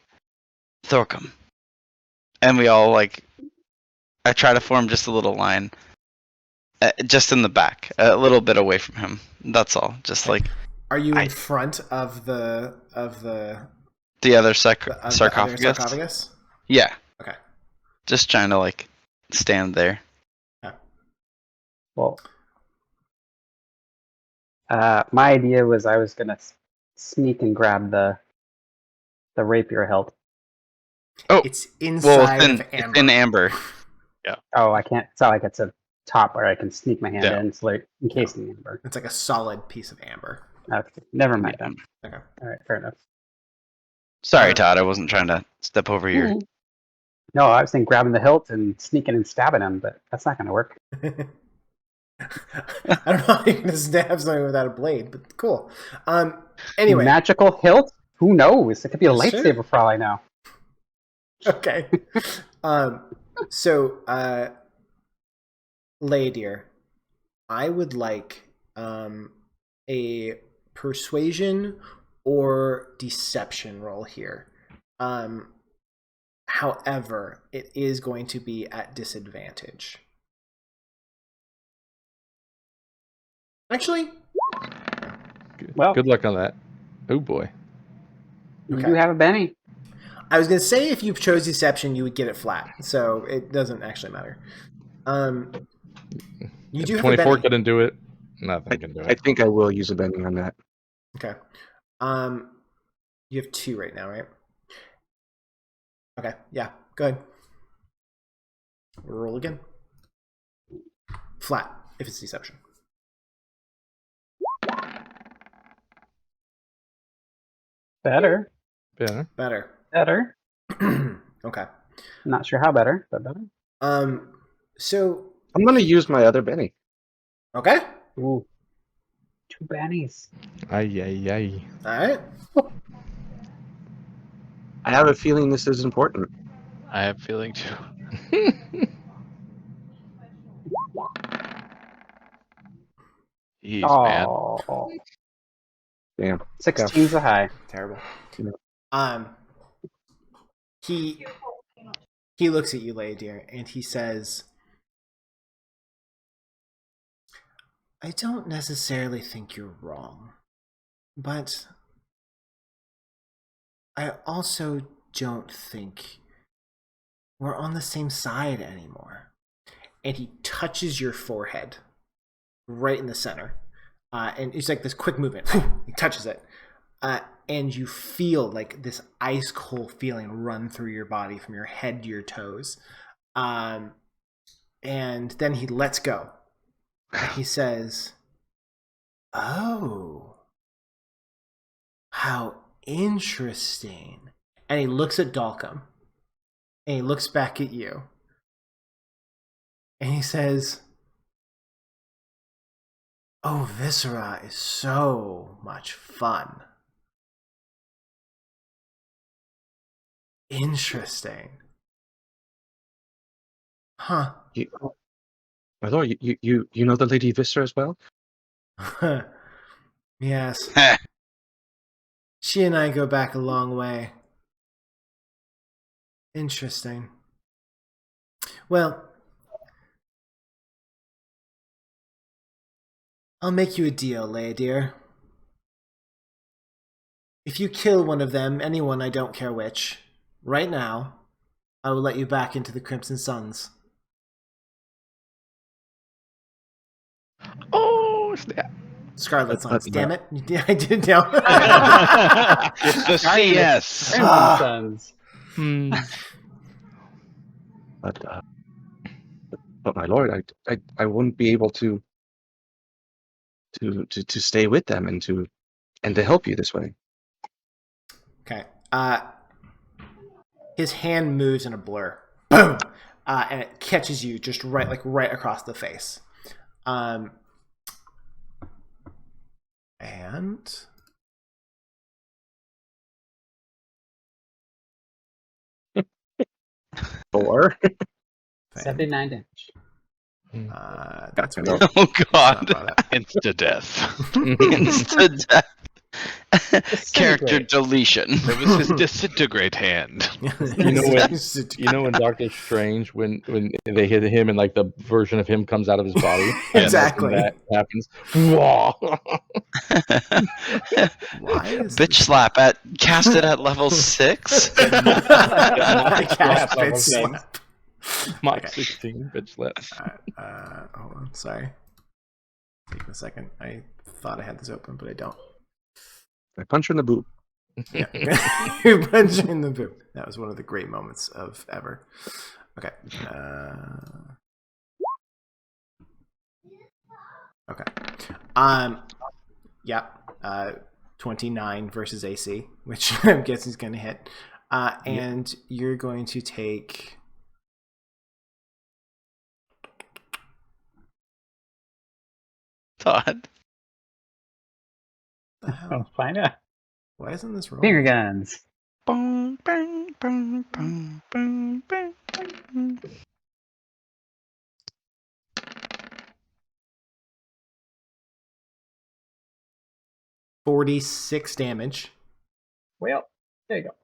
Thorcum. And we all I try to form just a little line, just in the back, a little bit away from him. That's all. Just like. Are you in front of the The other other sarcophagus? Yeah. Okay. Just trying to stand there. Yeah. Well, my idea was I was gonna sneak and grab the rapier hilt. Oh, It's inside well, of amber. it's in amber. Oh, I can't. It's not like it's a top where I can sneak my hand Yeah. in. It's like encased in amber. It's like a solid piece of amber. Okay, never mind then. Okay. All right, fair enough. Sorry, Todd. I wasn't trying to step over your. No, I was thinking grabbing the hilt and sneaking and stabbing him, but that's not going to work. I don't know how you're going to stab something without a blade, but cool. Anyway. Magical hilt? Who knows? It could be a That's lightsaber true. for all I know. Okay. So, Leodir, I would like a persuasion or deception roll here. However, it is going to be at disadvantage. Actually, Well, Good luck on that. Oh boy. you Okay. do have a Benny. I was going to say if you chose deception, you would get it flat. So it doesn't actually matter. You do have a 24 Benny. couldn't do it. Nothing can do I it. think I will use a bending on that. Okay. You have 2 right now, right? Okay. Yeah. Go ahead. Roll again. Flat if it's deception. Better. Yeah. Better. Better. Okay. Not sure how better, but better. So I'm going to use my other Benny. okay. Ooh. 2 Bennies. Ay. All right. I have a feeling this is important. I have a feeling too. Jeez, man. Oh. Damn. 16's a high. Terrible. Yeah. He looks at you, Leodir, and he says, I don't necessarily think you're wrong, but I also don't think we're on the same side anymore. And he touches your forehead right in the center. And it's like this quick movement. He touches it. And you feel like this ice cold feeling run through your body from your head to your toes. And then he lets go. And he says, oh, how interesting. And he looks at Dalcum. And he looks back at you. And he says, oh, Viscera is so much fun. Interesting. Huh. My lord, you know the Lady Viscera as well? Yes. She and I go back a long way. Interesting. Well, I'll make you a deal, Leodir. If you kill one of them, anyone, I don't care which, right now, I will let you back into the Crimson Suns. Oh, snap. Scarlet Suns. But- Damn it. I did now. It's the CS. Crimson Ah. Suns. But my lord, I wouldn't be able to stay with them and to help you this way. Okay. His hand moves in a blur. Boom! and it catches you just right across the face. And 4. 79 damage. that's I weird. don't- Oh It's God! not brought up. Insta death. Insta death. Character Disintegrate. deletion. That was his disintegrate hand. You know in Doctor Strange when they hit him and like the version of him comes out of his body. Exactly. And that happens. Whoa. Why is Bitch this- slap cast it at level 6. I cast Slap bitch on slap. Mach Okay. 16, bitch slap. Hold on, sorry. Take a second. I thought I had this open, but I don't. I punch her in the boob. Yeah. You punch her in the boob. That was one of the great moments of ever. Okay. Okay. Yeah. 29 versus AC, which I'm guessing is going to hit. And you're going to take. Todd. The hell? Oh, find out. Why isn't this rolling? Finger guns. Boom, boom, boom, boom, boom, boom, boom. 46 damage. Well, there you go.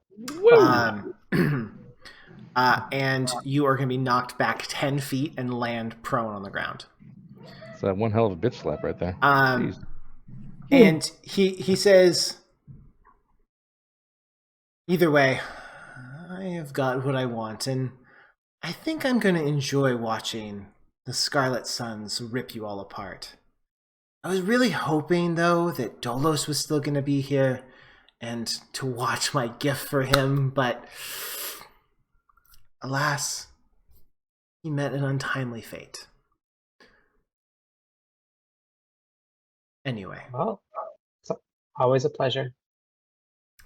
And you are going to be knocked back 10 feet and land prone on the ground. It's one hell of a bitch slap right there. Jeez. And he says, either way, I have got what I want, and I think I'm going to enjoy watching the Scarlet Suns rip you all apart. I was really hoping, though, that Dolos was still going to be here and to watch my gift for him, but alas, he met an untimely fate. Anyway. Well, it's always a pleasure.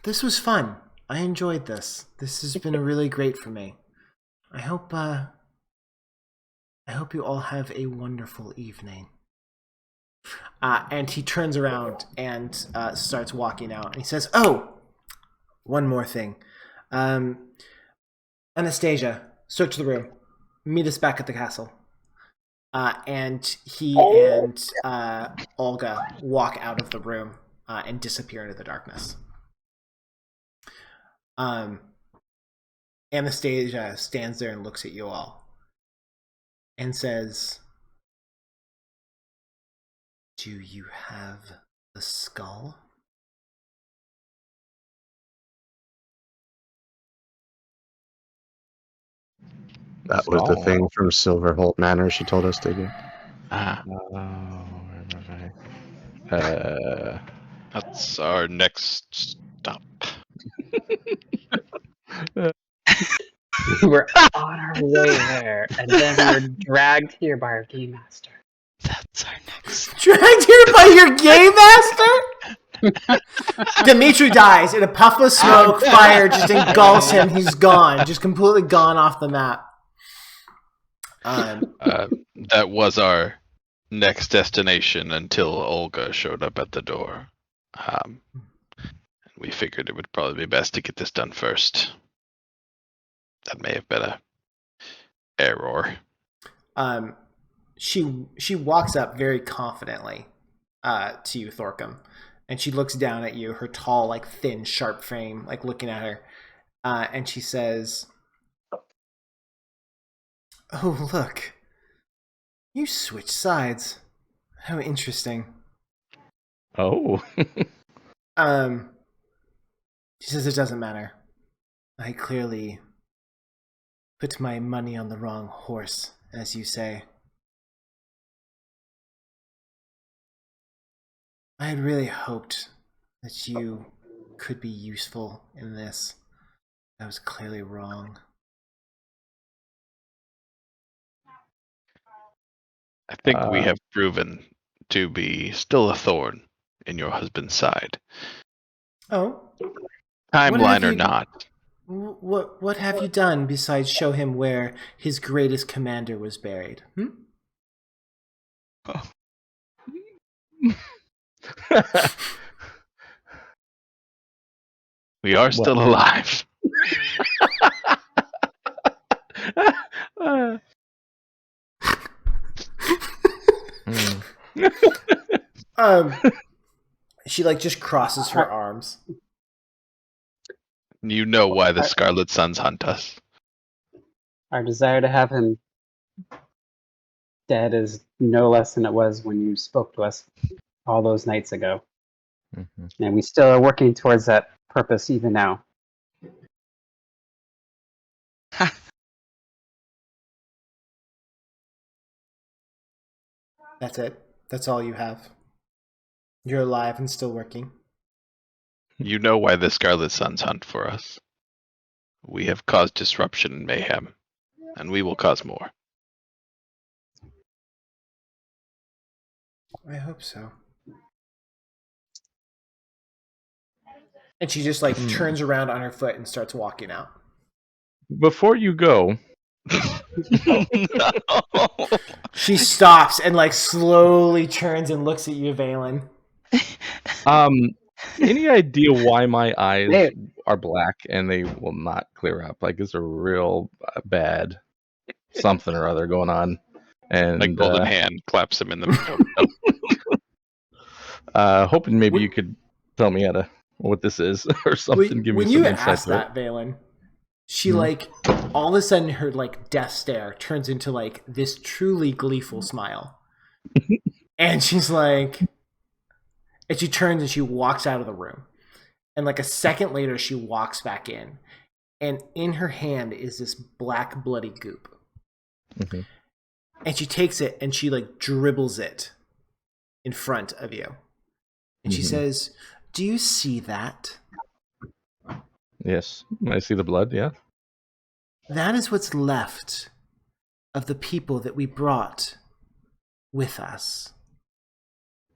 This was fun. I enjoyed this. This has been really great for me. I hope you all have a wonderful evening. And he turns around and starts walking out. And he says, "Oh, one more thing. Anastasia, search the room. Meet us back at the castle." And he and Olga walk out of the room and disappear into the darkness. Anastasia stands there and looks at you all and says, "Do you have the skull?" That was the Skull. thing from Silverholt Manor she told us to get. Ah, Right. that's our next stop. We're on our way there, and then we were dragged here by our game master. That's our next. Dragged here by your game master? Dimitri dies in a puff of smoke. Fire just engulfs him. He's gone. Just completely gone off the map. That was our next destination until Olga showed up at the door. We figured it would probably be best to get this done first. That may have been a error. She walks up very confidently to you, Thorcum, and she looks down at you, her tall, like thin, sharp frame, like looking at her, and she says, "Oh, look, you switched sides. How interesting." Oh. She says, "It doesn't matter. I clearly put my money on the wrong horse, as you say. I had really hoped that you could be useful in this. I was clearly wrong." I think we have proven to be still a thorn in your husband's side. Oh, Timeline or you- not. What have you done besides show him where his greatest commander was buried? We are still alive. She like just crosses her arms. You know why the Scarlet Suns hunt us. Our desire to have him dead is no less than it was when you spoke to us all those nights ago. Mm-hmm. And we still are working towards that purpose even now. That's it. That's all you have. You're alive and still working. You know why the Scarlet Suns hunt for us. We have caused disruption and mayhem, and we will cause more. I hope so. And she just like turns around on her foot and starts walking out. Before you go, She stops and like slowly turns and looks at you, Valen. any idea why my eyes Hey. are black and they will not clear up? Like, it's a real bad something or other going on. And Like Golden Hand claps him in the. hoping maybe you could tell me what this is or something. Give me When some you insight ask to it. that, Valen, she like all of a sudden her like death stare turns into like this truly gleeful smile. And she's like, and she turns and she walks out of the room. And like a second later, she walks back in. And in her hand is this black bloody goop. Mm-hmm. And she takes it and she like dribbles it in front of you. And she says, "Do you see that? Yes, I see the blood. Yeah. That is what's left of the people that we brought with us.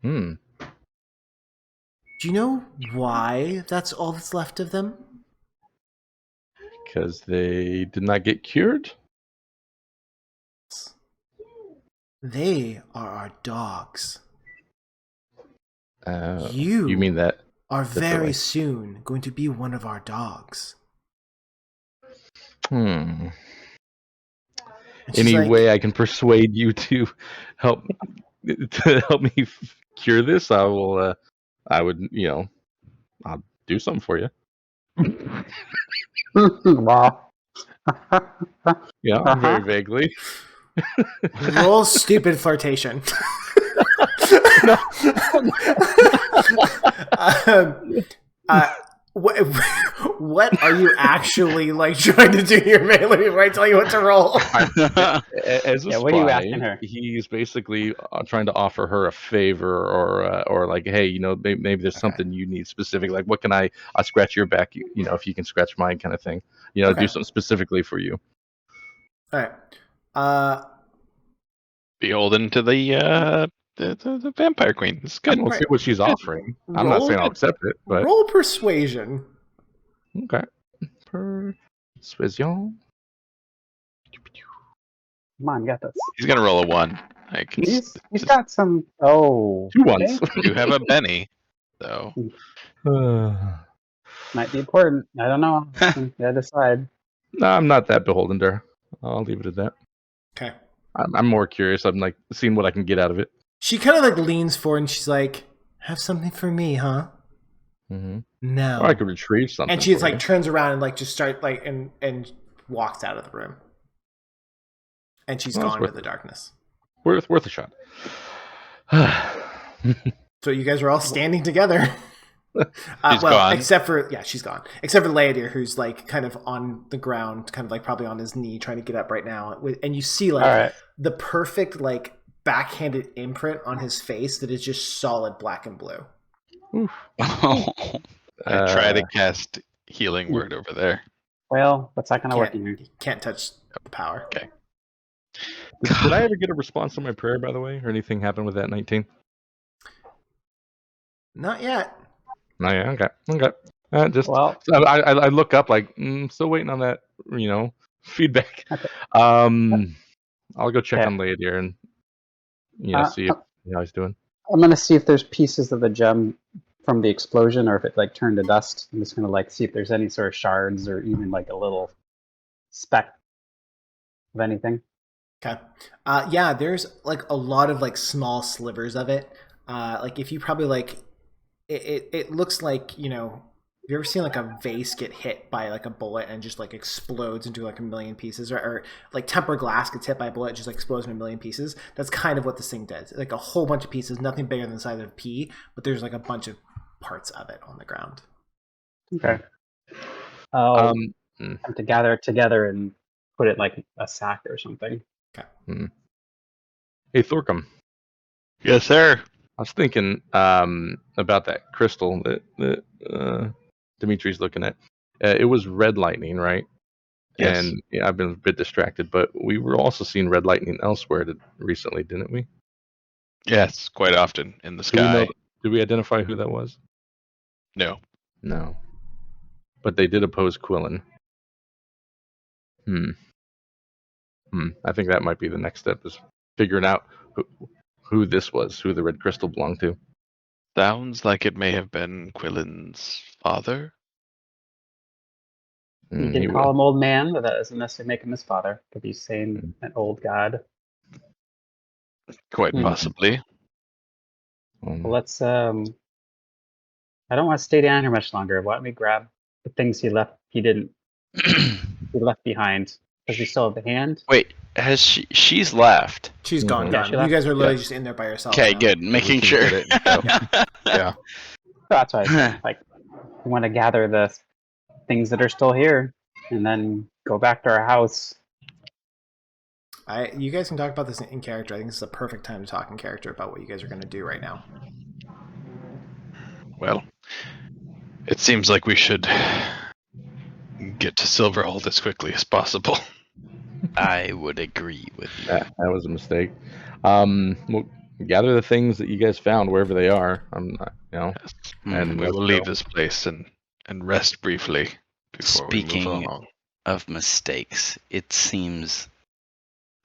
Hmm. Do you know why that's all that's left of them? Because they did not get cured. They are our dogs. You mean that? Are very like- soon going to be one of our dogs." Hmm. And she's Any like, way I can persuade you to help me cure this? I will. I would. I'll do something for you. Wow. Yeah, very vaguely. roll stupid flirtation. What are you actually like trying to do here, man? Let me tell you what to roll. As a Yeah, what are you spy, asking her? he's basically trying to offer her a favor, or like, hey, maybe there's something you need specific. Like, what can I'll scratch your back, if you can scratch mine, kind of thing. Okay. Do something specifically for you. All right. Beholden to the vampire queen. It's good. We'll see what she's offering. I'm not saying I'll accept it, but roll persuasion. okay. Persuasion. Come on, you got this. He's gonna roll a 1. He's got some. Oh, 2 ones. okay. You have a Benny, so Might be important. I don't know. You gotta decide. No, I'm not that beholden to her. I'll leave it at that. Okay. I'm more curious. I'm like seeing what I can get out of it. She kind of like leans forward and she's like, "Have something for me, huh?" Mm-hmm. No. Or I could retrieve something. And she just for like you. turns around and like just start like and walks out of the room. And she's Well, it's gone to worth the it. darkness. worth a shot. So you guys are all standing together. She's gone. Except for she's gone. Except for Leadir, who's like kind of on the ground, kind of like probably on his knee, trying to get up right now. And you see like All right. the perfect like backhanded imprint on his face that is just solid black and blue. I try to cast healing word over there. Well, what's that kind of Can't, working here? can't touch the power. Okay. Did I ever get a response on my prayer, by the way, or anything happen with that 19? Not yet. No, yeah, okay. Well, I look up like still waiting on that feedback. okay. I'll go check Okay. on Leodir and see how he's doing. I'm gonna see if there's pieces of the gem from the explosion, or if it like turned to dust. I'm just gonna see if there's any sort of shards, or even like a little speck of anything. Okay. Yeah, there's like a lot of like small slivers of it. Like if you probably like it looks like, have you ever seen like a vase get hit by like a bullet and just like explodes into like a million pieces, or like tempered glass gets hit by a bullet, just like explodes in a million pieces? That's kind of what this thing does. Like a whole bunch of pieces, nothing bigger than the size of a pea, but there's like a bunch of parts of it on the ground. Okay. I'll Hmm. have to gather it together and put it like a sack or something. Hey, Thorkum. Yes, sir. I was thinking about that crystal that Dimitri's looking at. It was red lightning, right? Yes. And I've been a bit distracted, but we were also seeing red lightning elsewhere recently, didn't we? Yes, quite often in the Do we sky. know? Did we identify who that was? No. No. But they did oppose Quillen. I think that might be the next step, is figuring out who this was, who the red crystal belonged to. Sounds like it may have been Quillen's father. You can call him old man, but that doesn't necessarily make him his father. Could be saying an old god. Quite possibly. Well, let's. I don't want to stay down here much longer. Why don't we grab the things he left? He left behind. Does he still have the hand? Wait, has she's left? She's gone. Yeah, You guys are literally just in there by yourself. Okay, now. good. Making can sure. get it and go. Yeah. That's why I like. We want to gather the things that are still here, and then go back to our house. You guys can talk about this in character. I think this is a perfect time to talk in character about what you guys are going to do right now. Well, it seems like we should get to Silverhold as quickly as possible. I would agree with you. That was a mistake. We'll gather the things that you guys found wherever they are. Yes. And we will leave this place and rest briefly before we Speaking move along. of mistakes, it seems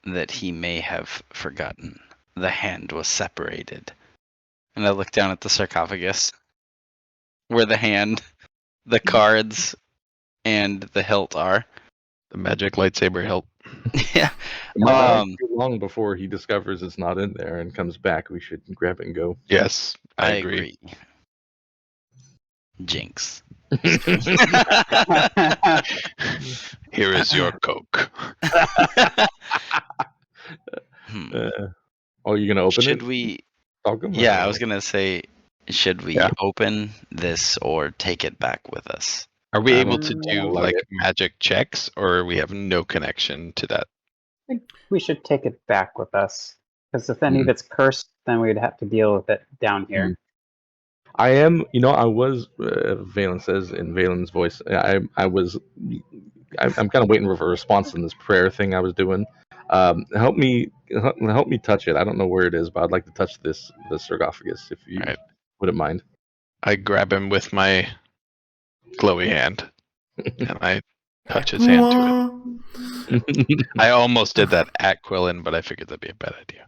that he may have forgotten the hand was separated. And I look down at the sarcophagus, where the hand, the cards, and the hilt are. The magic lightsaber hilt. Yeah. It might not be too long before he discovers it's not in there and comes back. We should grab it and go. Yes, I agree. Jinx. Here is your Coke. You're gonna open Should it? we? Welcome, Yeah, I was gonna say, should we open this or take it back with us? Are we able to I do don't like like it. magic checks, or we have no connection to that? I think we should take it back with us, because if any of it's cursed, then we'd have to deal with it down here. I am, I was, Valen says in Valen's voice, I'm kind of waiting for a response in this prayer thing I was doing. Help me touch it. I don't know where it is, but I'd like to touch the sarcophagus, if you wouldn't mind. I grab him with my glowy hand, and I touch his hand to it. I almost did that at Quillen, but I figured that'd be a bad idea.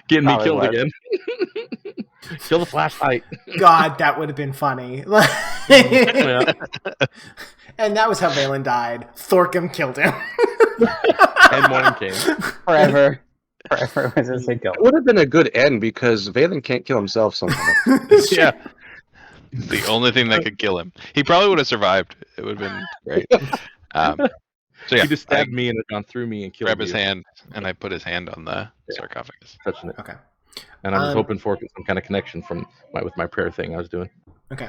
Getting me Probably killed was. again. Kill the flashlight. God, that would have been funny. And that was how Valen died. Thorkum killed him. And morning came. Forever was a single. It would have been a good end because Valen can't kill himself sometimes. Yeah. The only thing that could kill him. He probably would have survived. It would have been great. So yeah, He just stabbed me and had gone through me and killed grab his you. hand, and I put his hand on the sarcophagus. Touching it. Okay. And I was hoping for some kind of connection with my prayer thing I was doing. Okay.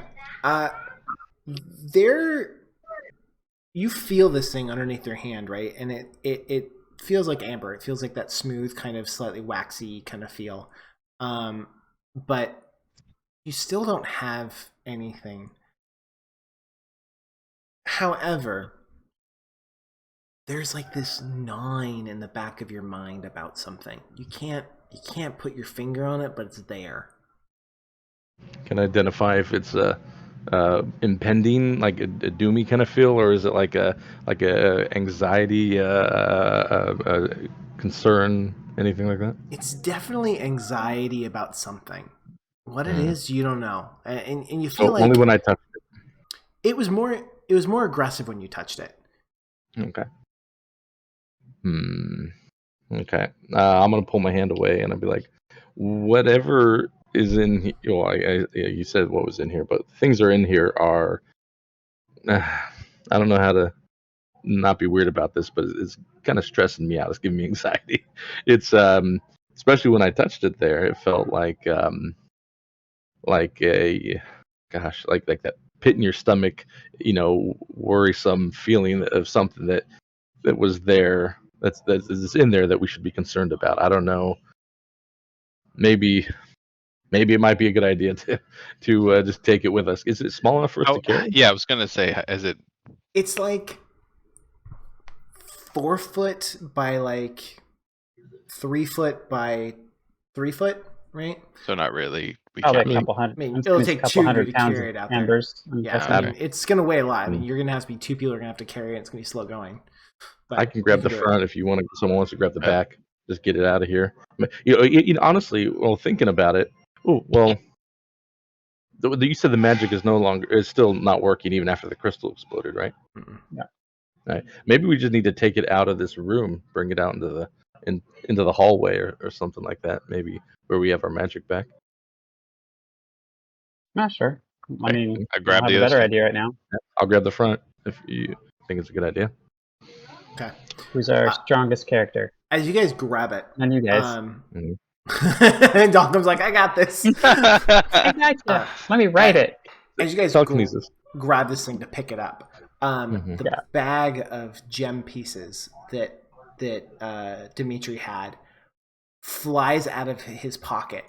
You feel this thing underneath your hand, right? And it feels like amber. It feels like that smooth, kind of slightly waxy kind of feel. But you still don't have anything. However, there's like this gnawing in the back of your mind about something. You can't put your finger on it, but it's there. Can I identify if it's impending, like a doomy kind of feel, or is it like a anxiety, concern, anything like that? It's definitely anxiety about something. What it Mm. is, you don't know, and you So feel like only when I touch it was more aggressive when you touched it. it. Okay. Okay. I'm gonna pull my hand away and I'll be like, whatever is in here. Well, you said what was in here, but things are in here are. I don't know how to not be weird about this, but it's kind of stressing me out. It's giving me anxiety. It's especially when I touched it there, it felt like a gosh, like that pit in your stomach, worrisome feeling of something that was there that's in there that we should be concerned about. I don't know. Maybe it might be a good idea to just take it with us. Is it small enough for us to carry? Yeah, I was gonna say, is it? It's like 4 foot by like 3 foot by 3 foot, right? So not really. We Probably can't. a couple hundred. I mean, I'm it'll assuming take it's a couple 2 of you hundred to pounds carry of it out there. embers. Yeah, guessing. I mean, it's gonna weigh a lot. I mean, Mm. you're gonna have to be 2 people are gonna have to carry it. It's gonna be slow going. But I can grab you the do it. front if you want to. Someone wants to grab the back. Just get it out of here. Honestly, well, thinking about it. Oh well. You said the magic is still not working even after the crystal exploded, right? Mm-mm. Yeah. Right. Maybe we just need to take it out of this room, bring it out into the hallway or something like that. Maybe where we have our magic back. Not sure. I mean, I I don't grabbed have the a other better stick. idea right now. I'll grab the front if you think it's a good idea. Okay. Who's our Uh, strongest character? As you guys grab it, None of you guys. Mhm. and Dalcom's like, I got this. I gotcha. Let me write it. As you guys Telekinesis. grab this thing to pick it up, Mhm. the Yeah. bag of gem pieces that Dimitri had flies out of his pocket,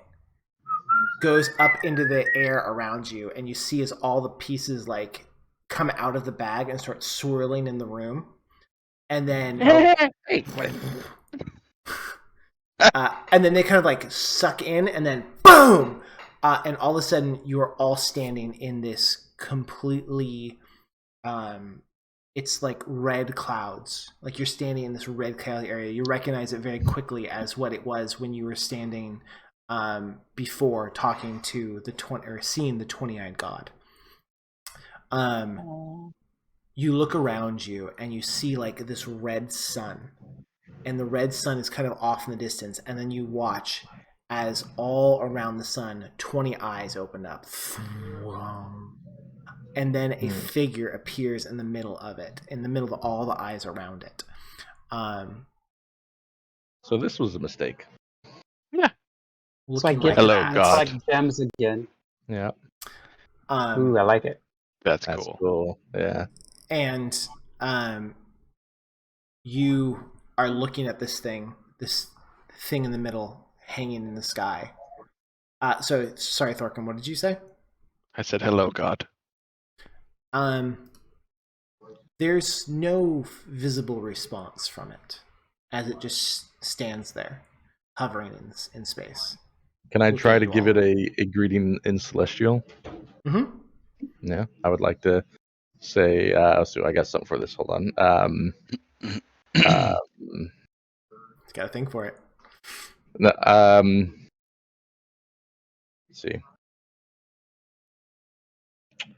goes up into the air around you, and you see as all the pieces like come out of the bag and start swirling in the room, and then and then they kind of like suck in, and then boom, and all of a sudden you are all standing in this completely it's like red clouds. Like you're standing in this red cloud area. You recognize it very quickly as what it was when you were standing before talking to seeing the 20-eyed god. You look around you and you see like this red sun, and the red sun is kind of off in the distance, and then you watch as all around the sun 20 eyes open up, and then a figure appears in the middle of it, in the middle of all the eyes around it. So this was a mistake. So I Looking get like Hello, that. God. collect gems again. Yeah. Ooh, I like it. That's That's cool. cool. Yeah. And you are looking at this thing in the middle hanging in the sky. So sorry, Thorkin, what did you say? I said, hello, God. There's no visible response from it, as it just stands there, hovering in space. Can I Looking try at to you give all. it a greeting in Celestial? Mm-hmm. Yeah. I would like to say, so I got something for this. Hold on. Got to think for it. Let's see.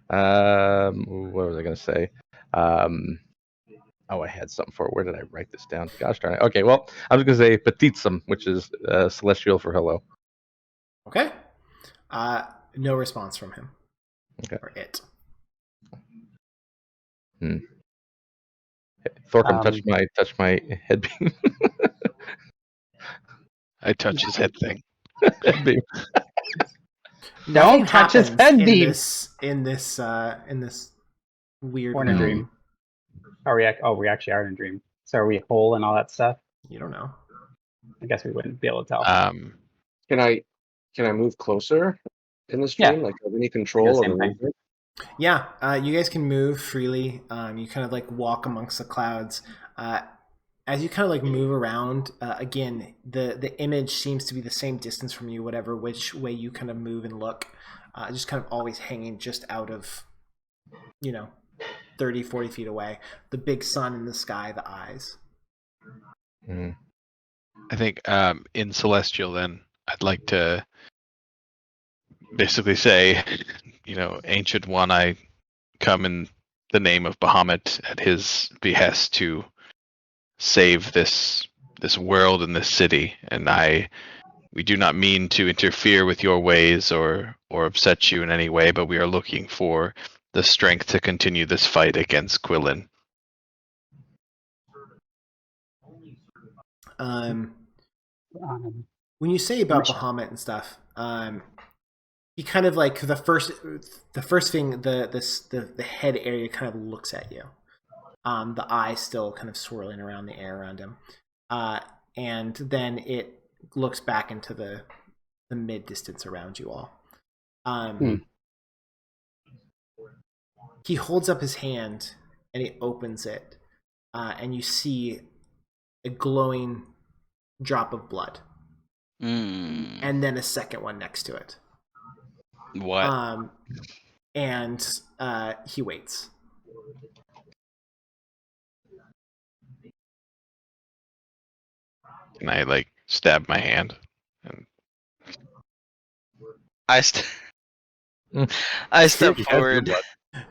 What was I going to say? I had something for it. Where did I write this down? Gosh darn it. Okay, well, I was going to say petitsum, which is celestial for hello. Okay. No response from him. Okay. Or it. Thorkin, touch my headbeam. I touch his head thing. Headbeam. Nothing Don't touch his happens head in beam. in this weird We're in a realm. dream. We actually are in a dream. So are we whole and all that stuff? You don't know. I guess we wouldn't be able to tell. Can I move closer in this Yeah. dream? Like have any Do control the over same thing. movement? Yeah, you guys can move freely. You kind of like walk amongst the clouds. As you kind of like move around, again, the image seems to be the same distance from you, whatever which way you kind of move and look. Just kind of always hanging just out of 30, 40 feet away. The big sun in the sky, the eyes. Mm. I think in Celestial, then I'd like to basically say, Ancient One, I come in the name of Bahamut at his behest to save this world and this city, and we do not mean to interfere with your ways or upset you in any way, but we are looking for the strength to continue this fight against Quillen. When you say about Mission. Bahamut and stuff, you kind of like the first thing, the head area kind of looks at you. The eye still kind of swirling around the air around him, and then it looks back into the mid distance around you all. He holds up his hand and he opens it, and you see a glowing drop of blood, and then a second one next to it. What? And he waits. And I stab my hand. And I step forward.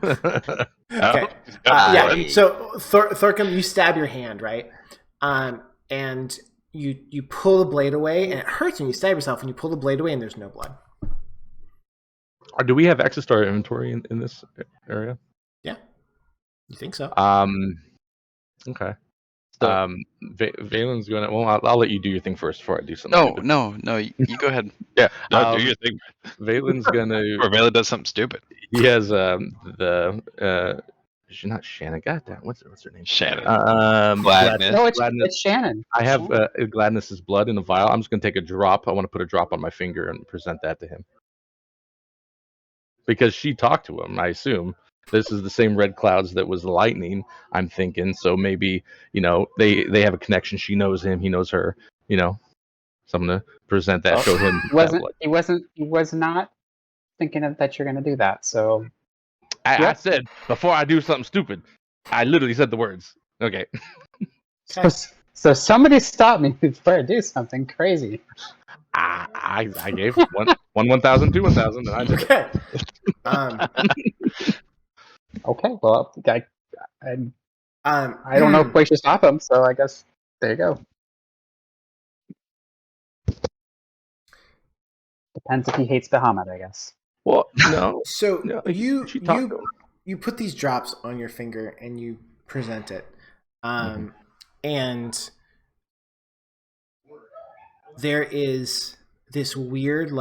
Okay. Yeah. So Thorcum, you stab your hand, right? And you pull the blade away, and it hurts when you stab yourself. And you pull the blade away, and there's no blood. Do we have access to our inventory in this area? Yeah. You think so? Okay. So, Valen's gonna. Well, I'll let you do your thing first before I do something. no. You go ahead. Yeah. do your thing. Valen's gonna. Or Valen does something stupid. He has she's not Shannon. Goddamn, what's her name? Shannon. Gladness. No, Gladness. it's Shannon. I have Gladness's blood in a vial. I'm just gonna take a drop. I want to put a drop on my finger and present that to him because she talked to him. I assume this is the same red clouds that was lightning. I'm thinking so. Maybe they have a connection. She knows him. He knows her. So I'm gonna present that. Show him. He was not thinking that you're going to do that. So I said before I do something stupid. I literally said the words. Okay. So somebody stop me before I do something crazy. I gave one 1,000, 2 1,000, and I did Okay. Okay. Well, I don't know if we should stop him. So I guess there you go. Depends if he hates Bahamut, I guess. Well, no. So No, you talked to him. you put these drops on your finger and you present it, and there is this weird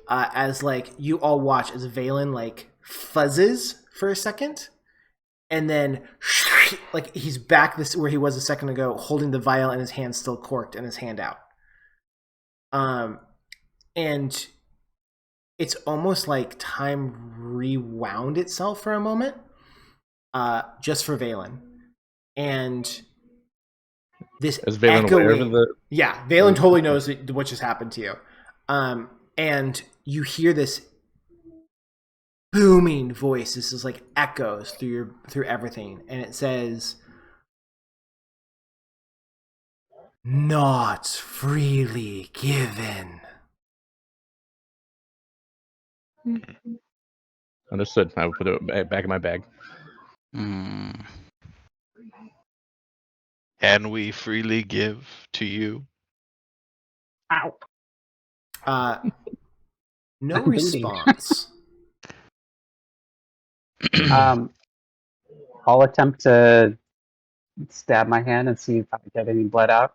as you all watch as Valen fuzzes for a second, and then he's back where he was a second ago, holding the vial and his hand still corked and his hand out. And it's almost like time rewound itself for a moment, just for Valen. And this Is Valen aware of the... Yeah, Valen totally knows what just happened to you. And you hear this booming voice. This is echoes through everything, and it says, "Not freely given." Understood. I will put it back in my bag. Can we freely give to you? Ow. No response. I'll attempt to stab my hand and see if I get any blood out.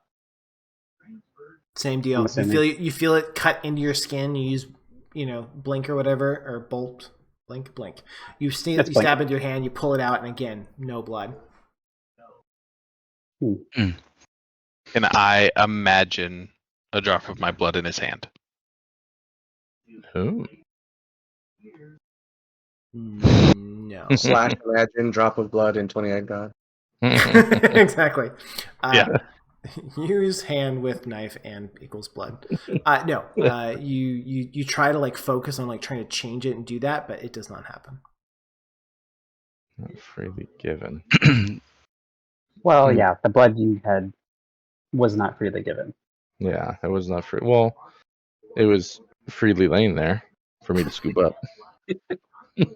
Same deal. You feel it cut into your skin. You use blink or whatever, or bolt. Blink. You stab into your hand. You pull it out, and again, no blood. Can I imagine a drop of my blood in his hand? Oh. No. / imagine drop of blood in 28 God. Exactly. Yeah. use hand with knife and equals blood. No, you try to like focus on like trying to change it and do that, but it does not happen. Not freely given. Well, yeah, the blood you had was not freely given. Yeah, it was not free. Well, it was freely laying there for me to scoop up.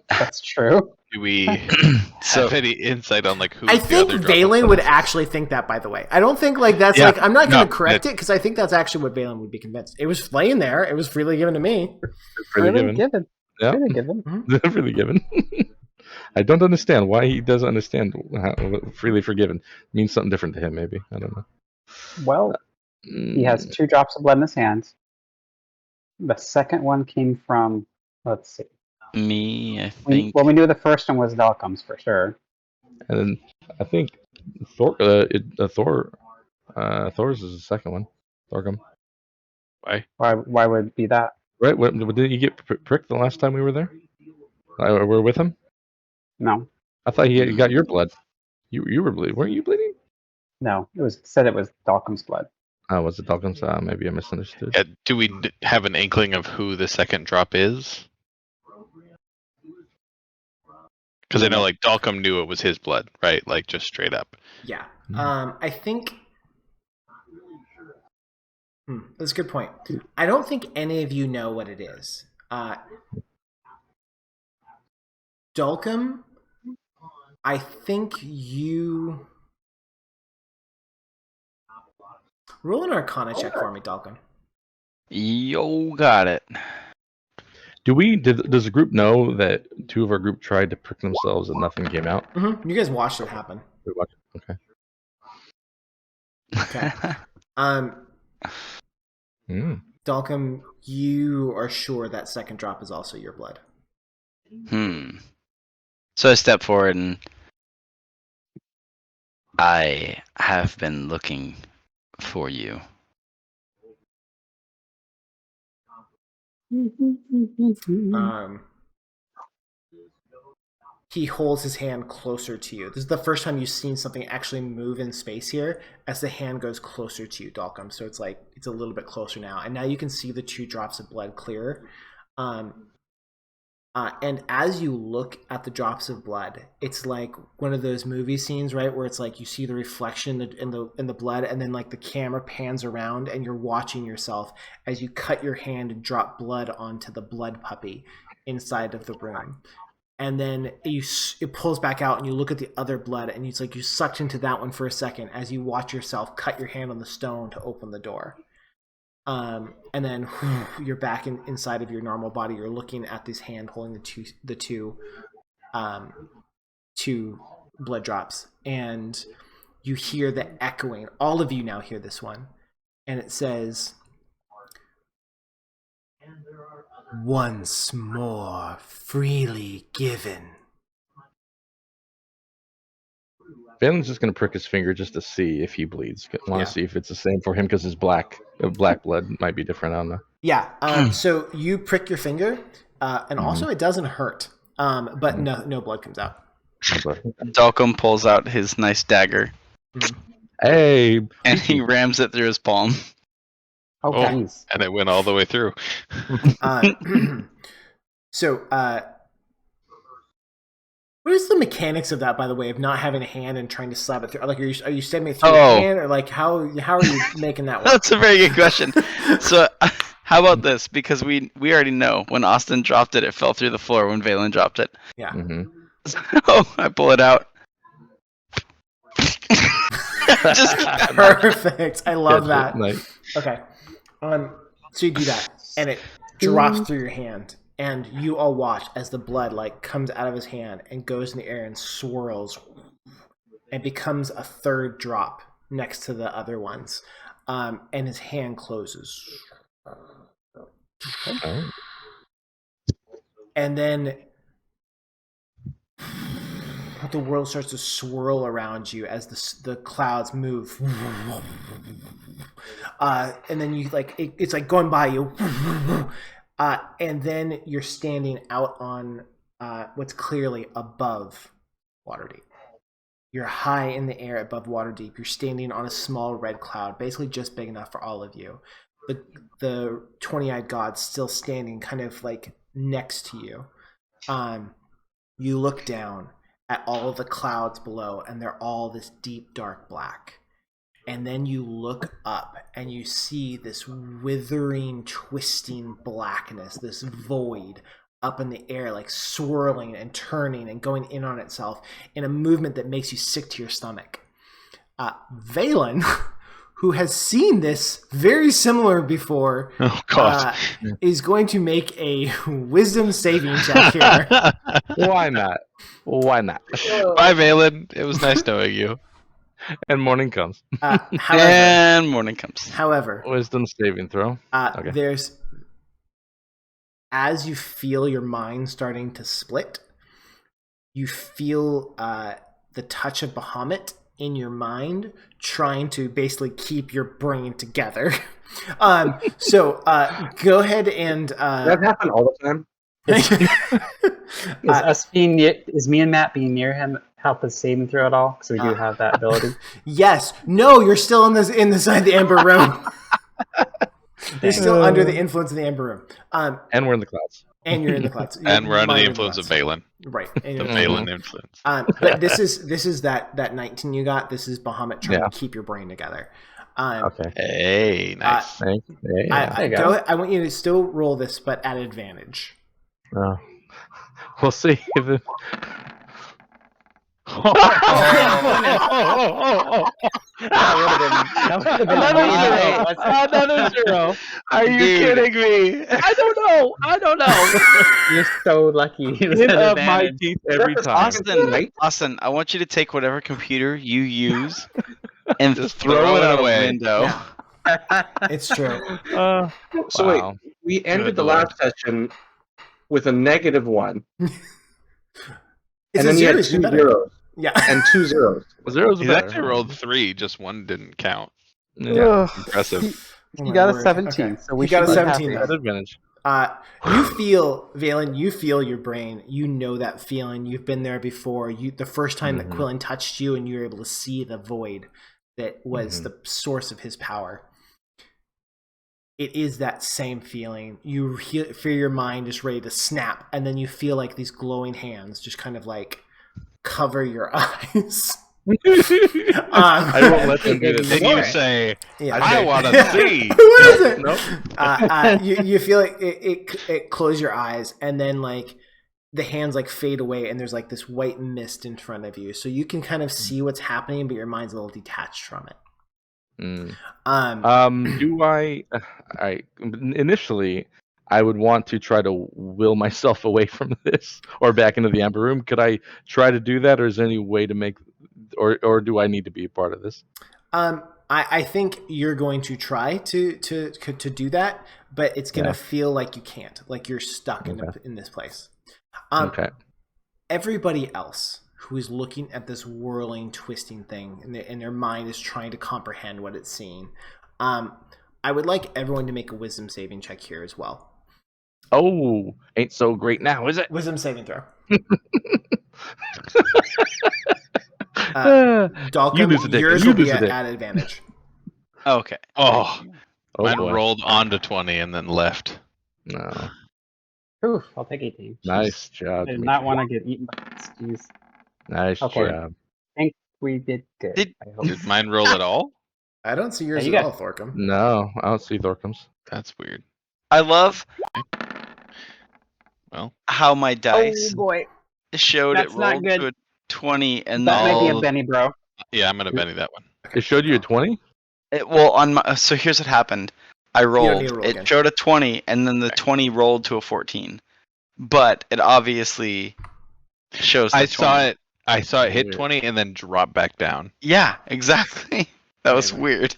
That's true. Do we So have any insight on like who I the think other drop of Valen blood would is? actually think that, by the way. I don't think like that's Yeah, like I'm not going to no, correct it because I think that's actually what Valen would be convinced. It was laying there. It was freely given to me. Freely given. Yeah, Freely given. freely given. I don't understand why he doesn't understand how freely forgiven means something different to him. Maybe I don't know. Well, he has 2 drops of blood in his hands. The second one came from, let's see. me, I think. We knew the first one was Dalcom's for sure. And then I think Thor's is the second one. Thorgum. Why would it be that? Right? Didn't you get pricked the last time we were there? We were with him. No, I thought he got your blood. You were bleeding. Weren't you bleeding? no. Said it was Dalcom's blood. Oh, was it Dawkins? Maybe I misunderstood. Yeah, do we have an inkling of who the second drop is? Because I know like Dalcom knew it was his blood, right? Like just straight up. Yeah. I think that's a good point. I don't think any of you know what it is. Dulcum, I think you roll an Arcana check for me, Dulcum. Yo, got it. Does the group know that 2 of our group tried to prick themselves and nothing came out? Mm-hmm. You guys watched it happen. We watched it. Okay. Okay. Dulcum, you are sure that second drop is also your blood. So I step forward and I have been looking for you. He holds his hand closer to you. This is the first time you've seen something actually move in space here as the hand goes closer to you, Dalcom. So it's like it's a little bit closer now. And now you can see the 2 drops of blood clearer. And as you look at the drops of blood, it's like one of those movie scenes, right, where it's like you see the reflection in the blood, and then like the camera pans around, and you're watching yourself as you cut your hand and drop blood onto the blood puppy inside of the room. And then it pulls back out, and you look at the other blood, and it's like you sucked into that one for a second as you watch yourself cut your hand on the stone to open the door. And then you're back inside of your normal body. You're looking at this hand holding the two blood drops, and you hear the echoing. All of you now hear this one, and it says, "Once more freely given." Valen's just gonna prick his finger just to see if he bleeds. Want to see if it's the same for him because his black blood might be different. I don't know. Yeah. So you prick your finger, and also it doesn't hurt. But no blood comes out. Dalcom pulls out his nice dagger. Hey, and he rams it through his palm. Oh, jeez. And it went all the way through. What is the mechanics of that, by the way, of not having a hand and trying to slap it through? Like, are you stabbing it through your hand, or like how are you making that work? That's a very good question. So, how about this? Because we already know when Austin dropped it, it fell through the floor when Valen dropped it. Yeah. So I pull it out. Just perfect. I love that. Nice. Okay. So you do that, and it drops through your hand. And you all watch as the blood like comes out of his hand and goes in the air and swirls and becomes a third drop next to the other ones. And his hand closes. And then the world starts to swirl around you as the clouds move. And then you like it's like going by you. And then you're standing out on what's clearly above Waterdeep. You're high in the air above Waterdeep. You're standing on a small red cloud, basically just big enough for all of you. The 20-eyed god's still standing kind of like next to you. You look down at all of the clouds below, and they're all this deep, dark black. And then you look up, and you see this withering, twisting blackness, this void up in the air, like swirling and turning and going in on itself in a movement that makes you sick to your stomach. Valen, who has seen this very similar before, is going to make a wisdom saving check here. Why not? Why not? Bye, Valen. It was nice knowing you. And morning comes. And morning comes. However, Wisdom saving throw. Okay. There's, as you feel your mind starting to split, you feel the touch of Bahamut in your mind trying to basically keep your brain together. So go ahead and that happen all the time. Is me and Matt being near him help us saving throw at all? Because we do have that ability. Yes. No, you're still in the side of the Ember Room. You're still under the influence of the Ember Room. And we're in the clouds. And you're in the clouds. And we're under the Minor influence of clouds. Valen. Right. The Valen influence. But this is that 19 you got. This is Bahamut trying to keep your brain together. Okay. Hey, nice. Thanks. Hey. I want you to still roll this, but at advantage. We'll see if it... Another zero. Are you kidding me? I don't know. You're so lucky. Hit up my teeth every time. Austin, I want you to take whatever computer you use and Just throw it out away. a window. Yeah. It's true. So wait, we ended the last session with a -1. It's and then you had zeros, 2 better. zeros. Yeah. And 2 zeros. Zeros He are better. actually rolled 3, just one didn't count. Yeah. Impressive. You got a 17, Okay. so we You got a should be 17 happy. then. Advantage. You feel, Valen, you feel your brain. You know that feeling. You've been there before. The first time that Quillen touched you and you were able to see the void that was the source of his power. It is that same feeling. You feel your mind is ready to snap, and then you feel like these glowing hands just kind of like cover your eyes. I won't let them do this. Then you say, Yeah. I want to see. Who is it? Nope. You feel like it close your eyes, and then like the hands like fade away, and there's like this white mist in front of you, so you can kind of see what's happening, but your mind's a little detached from it. Do I initially I would want to try to will myself away from this or back into the Ember Room. Could I try to do that, or is there any way to make, or do I need to be a part of this? I think you're going to try to do that, but it's going to feel like you can't, like you're stuck in this place. Okay. Everybody else who is looking at this whirling, twisting thing, and their mind is trying to comprehend what it's seeing, I would like everyone to make a wisdom saving check here as well. Oh, ain't so great now, is it? Wisdom saving throw. You Dalcum, lose a dick. yours You will be lose a dick. at advantage. Okay. Oh, Oh, mine boy. rolled onto 20 and then left. No. Oof, I'll take 18. Nice job. I did not want to get eaten by these. Nice Okay. job. I think we did good. I hope. Did mine roll at all? I don't see yours Yeah, you at got- all, Thorcum. No, I don't see Thorkums. That's weird. I love Well, how my dice boy. showed That's it not rolled good. to a 20 and That then might be a all- Benny, bro. yeah, I'm going to Benny that one. It showed you a 20? so here's what happened. I don't rolled. need to roll It again. showed a 20 and then the 20 rolled to a 14. But it obviously shows the I saw 20. it. I saw it hit Weird. 20 and then drop back down. Yeah, exactly. That was Amazing. weird.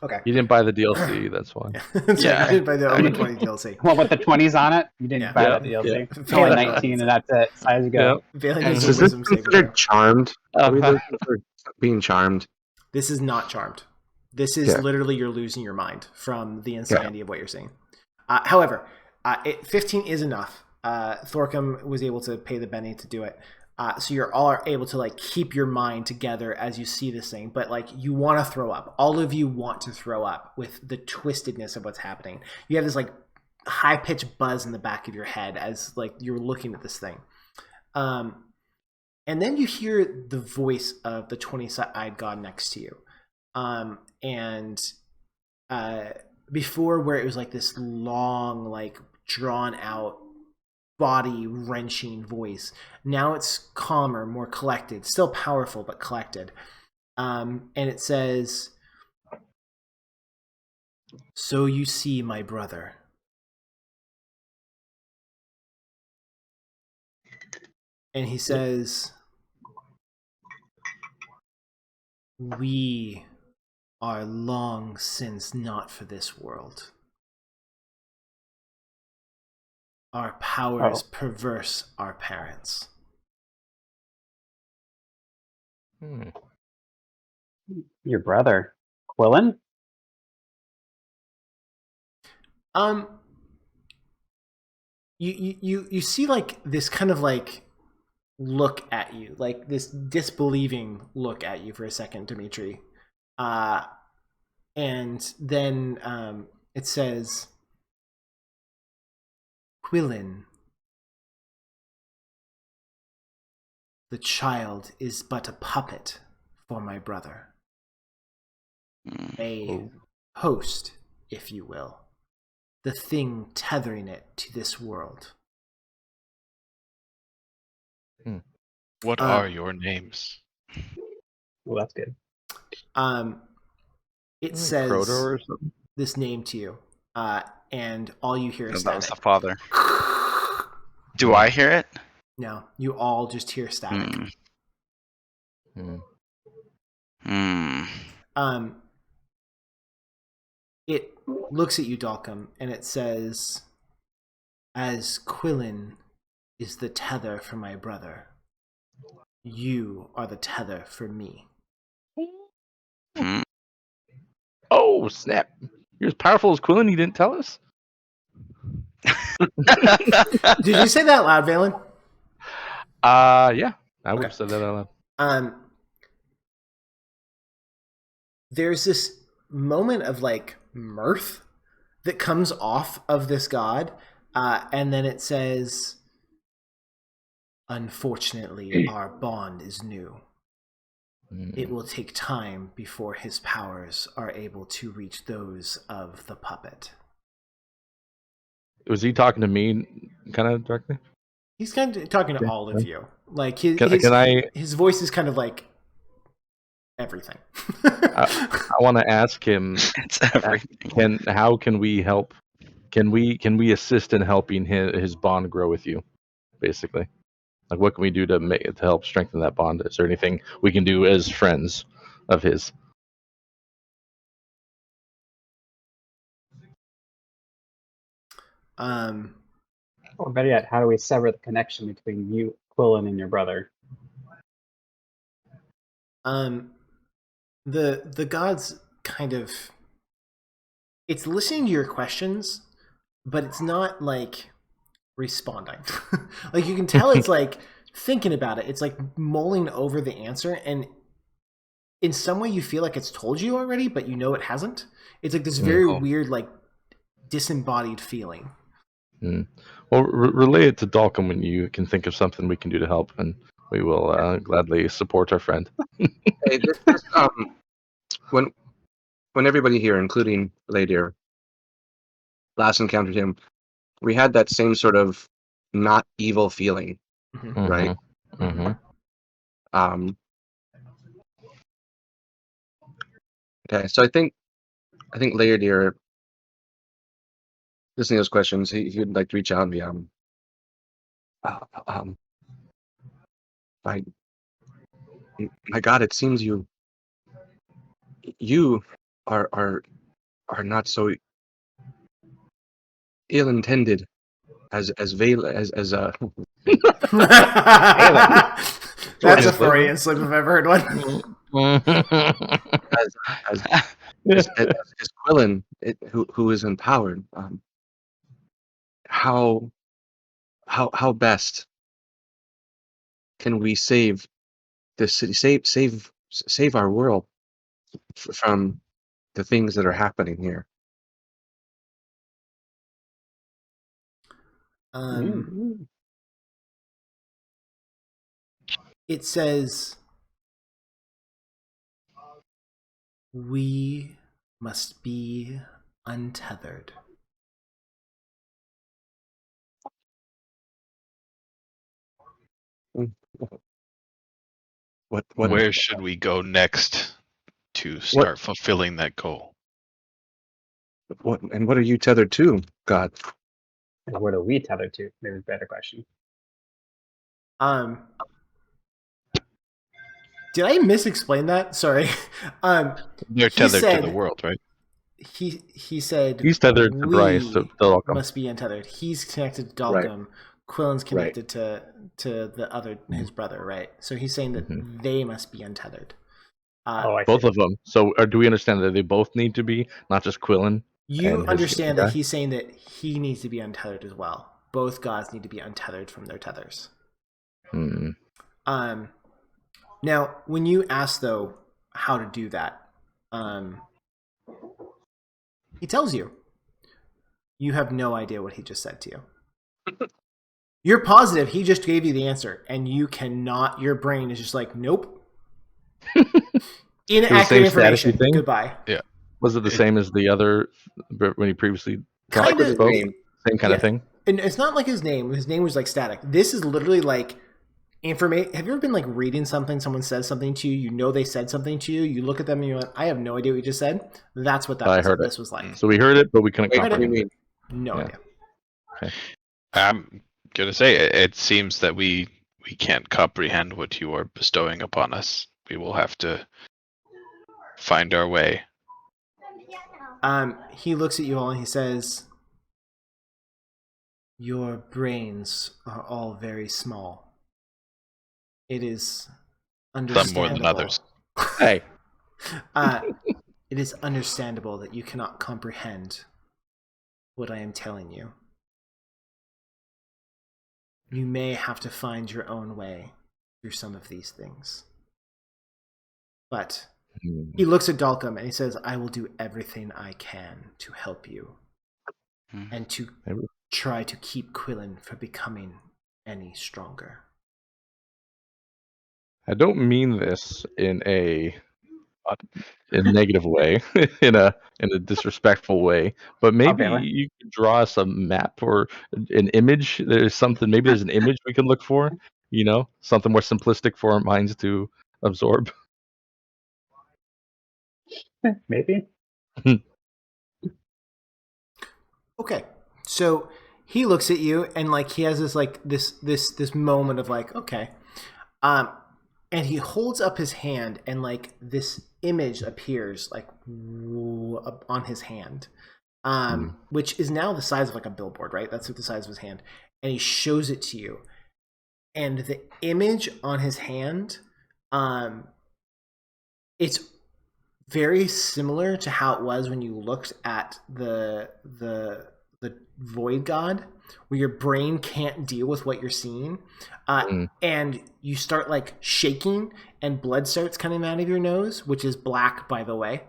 Okay. You didn't buy the DLC, that's why. So Yeah. I did buy the over 20 DLC. Well, with the 20s on it, you didn't Yeah. buy Yeah, that DLC. yeah. It's only 19, and that's it. As you go. Valen And needs Is a this wisdom saving throw. considered charmed? Are we Uh-huh. considered being charmed? This is not charmed. This is Okay. literally you're losing your mind from the insanity of what you're seeing. However, 15 is enough. Thorcum was able to pay the Benny to do it. So you're all able to like keep your mind together as you see this thing, but like you want to throw up. All of you want to throw up with the twistedness of what's happening. You have this like high pitched buzz in the back of your head as like you're looking at this thing. And then you hear the voice of the 20-eyed god next to you. Before, where it was like this long, like drawn out, body wrenching voice, now it's calmer, more collected, still powerful but collected. And it says, "So you see, my brother." And he says, "We are long since not for this world. Our powers perverse our parents." Your brother, Quillen? You see like this kind of like look at you, like this disbelieving look at you for a second, Dimitri. And then it says, "Quillen, the child is but a puppet for my brother. A host, if you will. The thing tethering it to this world." What are your names? Well, that's good. It Crota says or something? this name to you, and all you hear is That was the static. father. Do I hear it? No, you all just hear static. It looks at you, Dalcom, and it says, "As Quillen is the tether for my brother, you are the tether for me." Oh, snap. You're as powerful as Quillen, you didn't tell us? Did you say that loud, Valen? Yeah. I would have Okay. said that out loud. There's this moment of like mirth that comes off of this god, and then it says, "Unfortunately, our bond is new. It will take time before his powers are able to reach those of the puppet." Was he talking to me kind of directly? He's kind of talking to all of you. Like Can I his voice is kind of like everything. I want to ask him, It's everything. how can we help? Can we assist in helping his bond grow with you, basically? Like, what can we do to help strengthen that bond? Is there anything we can do as friends of his? Or better yet, how do we sever the connection between you, Quillen, and your brother? The gods kind of, it's listening to your questions, but it's not like responding. Like you can tell it's like thinking about it. It's like mulling over the answer, and in some way you feel like it's told you already, but you know it hasn't. It's like this very weird, like disembodied feeling. Well, relay it to Dalcom when you can think of something we can do to help, and we will gladly support our friend. Hey, when everybody here, including Ladir, last encountered him, we had that same sort of not evil feeling, right? Okay, so I think Ladir, listening to those questions, he would like to reach out and be my God, it seems you are not so ill-intended as That's a Freudian slip if I've ever heard one. as Quillen, who is empowered. How best can we save this city, save our world from the things that are happening here? Mm. It says, we must be untethered. What Where should we go next to start fulfilling that goal? what are you tethered to, God? And where do we tether to? Maybe a better question. Did I misexplain that? Sorry. They're He tethered to said- the world, right? He said He's tethered to Bryce, to Dalcum. must be untethered. He's connected to Dalcum. Quillen's connected to the other his brother, right? So he's saying that they must be untethered. I Both see. of them. So do we understand that they both need to be, not just Quillen? You and understand his that guy? he's saying that he needs to be untethered as well. Both gods need to be untethered from their tethers. Hmm. Now, when you ask though how to do that, he tells you. You have no idea what he just said to you. You're positive he just gave you the answer, and you cannot. Your brain is just like, nope. Inaccurate information. Thing? Goodbye. Yeah. Was it the same as the other when he previously Kind of. spoke? Same kind of thing. And it's not like his name. His name was like static. This is literally like information. Have you ever been like reading something? Someone says something to you. You know they said something to you. You look at them and you're like, I have no idea what you just said. That's what that. I heard this was like. So we heard it, but we couldn't Wait, what do you comprehend it. mean? No Yeah. idea. Okay. I'm gonna say it seems that we can't comprehend what you are bestowing upon us. We will have to find our way. He looks at you all and he says, your brains are all very small. It is understandable. Some more than others. Hey. It is understandable that you cannot comprehend what I am telling you. You may have to find your own way through some of these things. But he looks at Dalcum and he says, I will do everything I can to help you and to try to keep Quillen from becoming any stronger. I don't mean this in a negative way, in a disrespectful way, but maybe you could draw us a map or an image. There's something. Maybe there's an image we can look for. You know, something more simplistic for our minds to absorb. Maybe. Okay, so he looks at you and like he has this like this moment of like, okay, and he holds up his hand and like this image appears like on his hand, which is now the size of like a billboard, right? That's the size of his hand, and he shows it to you, and the image on his hand, it's very similar to how it was when you looked at the void god, where your brain can't deal with what you're seeing, and you start like shaking and blood starts coming out of your nose, which is black, by the way.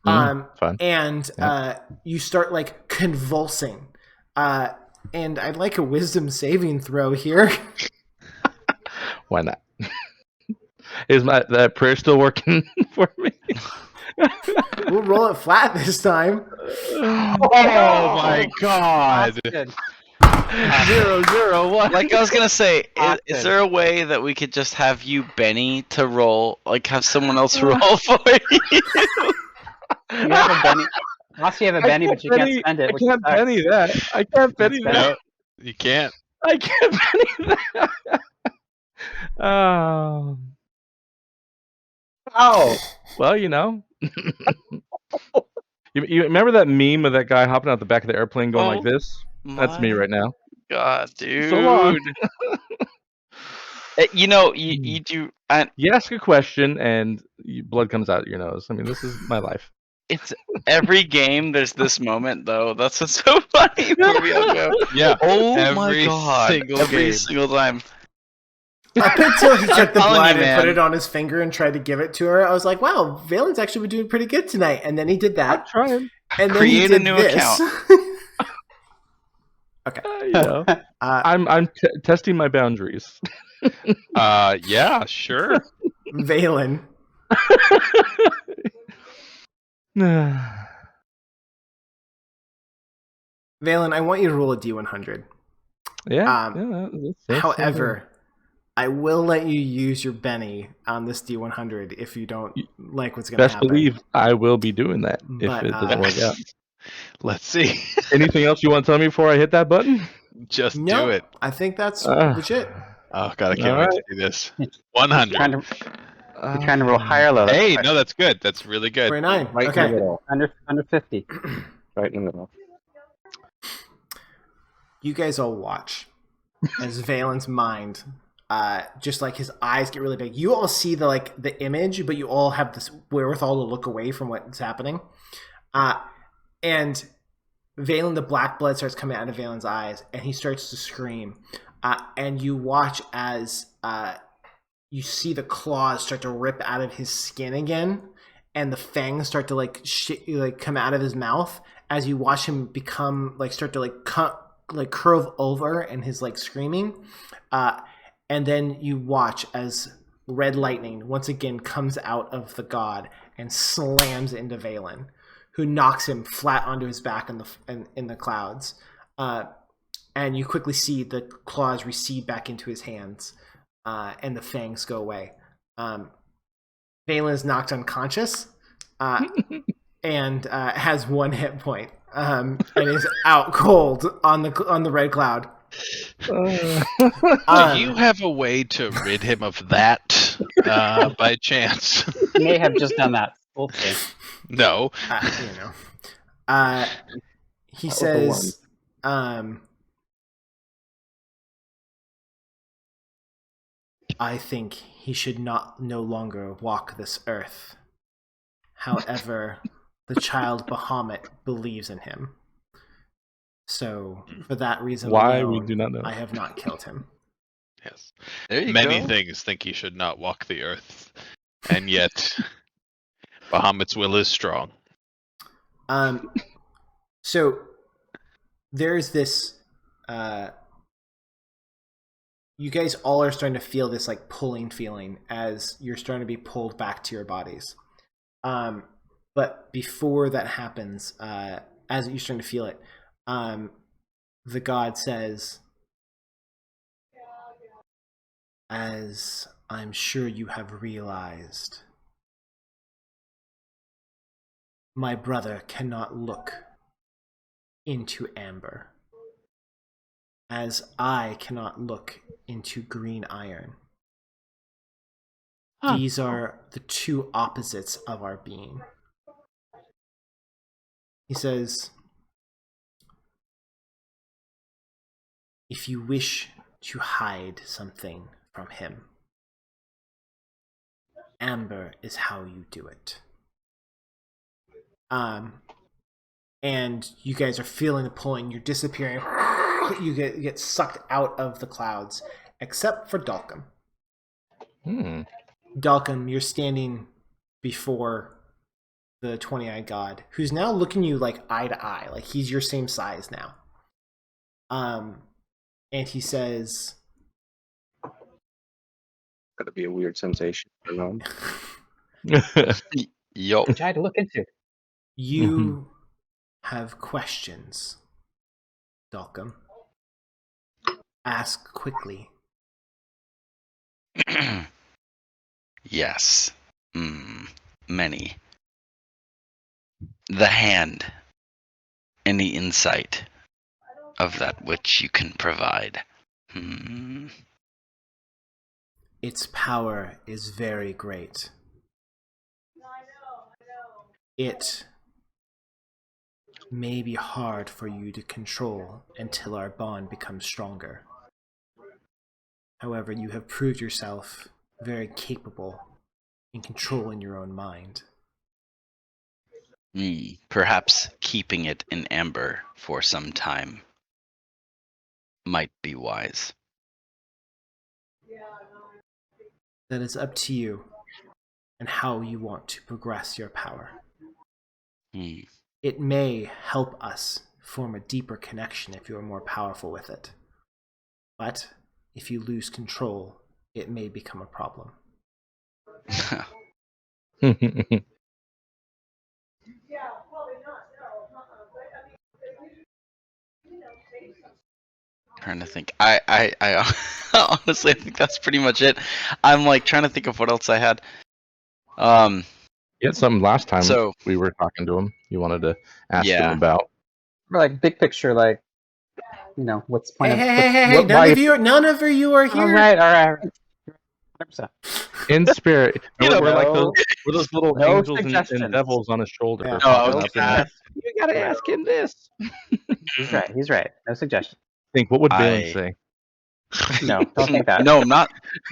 Fun. And you start like convulsing, and I'd like a wisdom saving throw here. Why not? Is that prayer still working for me? We'll roll it flat this time. Oh my god! 0-0-1. Like I was gonna say, is there a way that we could just have you, Benny, to roll? Like have someone else roll for you? You have a Benny. Also, you have a Benny, but you can't spend it. I can't Benny that. I can't Benny that. No, you can't. I can't Benny that. Oh. Well, you know. You remember that meme of that guy hopping out the back of the airplane going like this? That's me right now. God, dude. So long. You know, you do. You ask a question and blood comes out your nose. I mean, this is my life. It's every game. There's this moment though. That's what's so funny. Where we all go. Yeah. Oh Every my god! single Every game. single time. Up until he took the telling blood you, and put man. it on his finger and tried to give it to her, I was like, wow, Valen's actually been doing pretty good tonight. And then he did I'm that. trying. And then he Create a did new this. account. Okay. You know, I'm testing my boundaries. Yeah, sure. Valen. Valen, I want you to roll a D100. Yeah. However, I will let you use your Benny on this D100 if you don't like what's going to Best happen. believe I will be doing that if But, it doesn't work out. Let's see. Anything else you want to tell me before I hit that button? Just no, do it. I think that's legit. Oh god, I can't All wait right. to do this. You're 100. trying to roll higher or low. That's Hey, fine. no, that's good. That's really good. 49. Right in the Okay. middle. Under 50. Right in the middle. You guys all watch as Valen's mind, just like his eyes get really big. You all see the image, but you all have this wherewithal to look away from what's happening. And Valen, the black blood starts coming out of Valen's eyes, and he starts to scream. And you watch as you see the claws start to rip out of his skin again, and the fangs start to come out of his mouth as you watch him become start to curve over and his screaming. And then you watch as red lightning once again comes out of the god and slams into Valen, who knocks him flat onto his back in the clouds. And you quickly see the claws recede back into his hands, and the fangs go away. Valen is knocked unconscious and has 1 hit point, and is out cold on the red cloud. Do you have a way to rid him of that by chance? May have just done that. We'll see. No. He That was the says, I think he should no longer walk this earth. However, the child Bahamut believes in him. So, for that reason Why alone, we do not know. I have not killed him. Yes. There you Many go. things think he should not walk the earth, and yet Bahamut's will is strong. So there's this. You guys all are starting to feel this pulling feeling as you're starting to be pulled back to your bodies. But before that happens, as you're starting to feel it, the god says, as I'm sure you have realized, my brother cannot look into amber, as I cannot look into green iron. These are the two opposites of our being. He says, if you wish to hide something from him, amber is how you do it. And you guys are feeling the pulling, you're disappearing, you get sucked out of the clouds, except for Dalcum. Dalcum, you're standing before the 20-eyed god, who's now looking you eye to eye, he's your same size now. And he says, Gotta be a weird sensation for them. Yo. Which I had to look into. you have questions, Dalcum. Ask quickly. Yes. Many. The hand. Any insight of that which you can provide? Its power is very great. It may be hard for you to control until our bond becomes stronger. However, you have proved yourself very capable in controlling your own mind. Perhaps keeping it in amber for some time might be wise. that is up to you and how you want to progress your power. It may help us form a deeper connection if you are more powerful with it. But if you lose control, it may become a problem. Trying to think. I honestly, I think that's pretty much it. I'm like trying to think of what else I had. You had something last time So we were talking to him. You wanted to ask him yeah. about. Or like big picture, like, you know, what's the point Hey, of none of you are here. All right. 100%. In spirit, You we're, know, we're like we're those little no angels and suggestions. devils on his shoulder, Yeah. popping Oh, up. okay. And you gotta ask him this. He's right. He's right. No suggestions. Think, what would Valen I say? No, don't think that. no, I'm not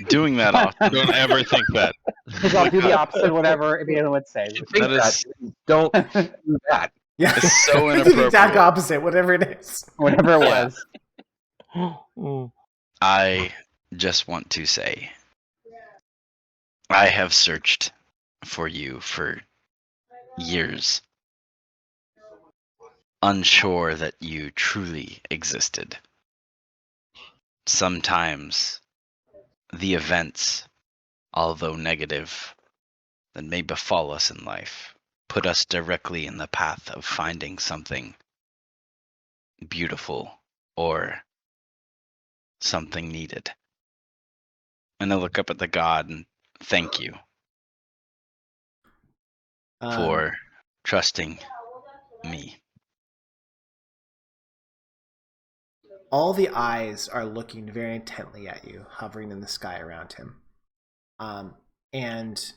doing that often. Don't ever think that. Because I'll do the opposite, whatever Valen would say. That is Don't do that. Yeah, It's so it's the exact inappropriate. opposite, whatever it is. Whatever it Yeah. was. I just want to say I have searched for you for years, unsure that you truly existed. Sometimes the events, although negative, that may befall us in life, put us directly in the path of finding something beautiful or something needed. And I look up at the god and thank you for trusting me. All the eyes are looking very intently at you, hovering in the sky around him. And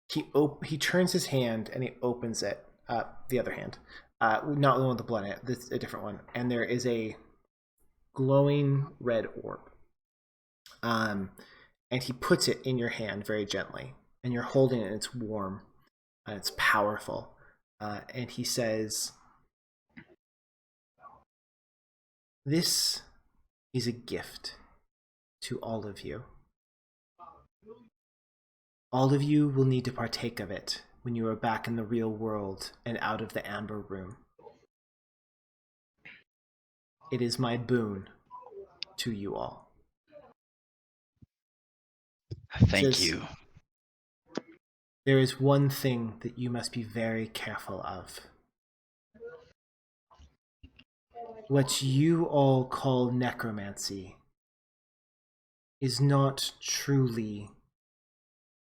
he turns his hand and he opens it, the other hand, not the one with the blood in it, this a different one. And there is a glowing red orb. And he puts it in your hand very gently, and you're holding it, and it's warm, and it's powerful. And he says, "This is a gift to all of you. All of you will need to partake of it when you are back in the real world and out of the amber room. It is my boon to you all." Thank you. There is one thing that you must be very careful of. What you all call necromancy is not truly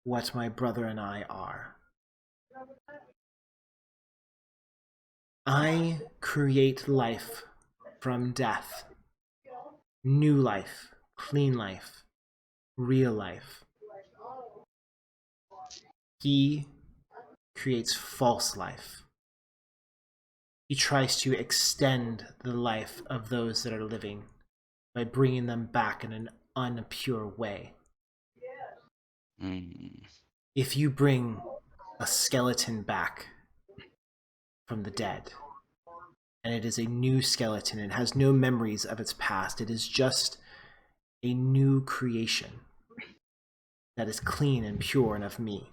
what my brother and I are. I create life from death. New life, clean life, real life. He creates false life. He tries to extend the life of those that are living by bringing them back in an unpure way. If you bring a skeleton back from the dead, and it is a new skeleton, it has no memories of its past, it is just a new creation that is clean and pure and of me.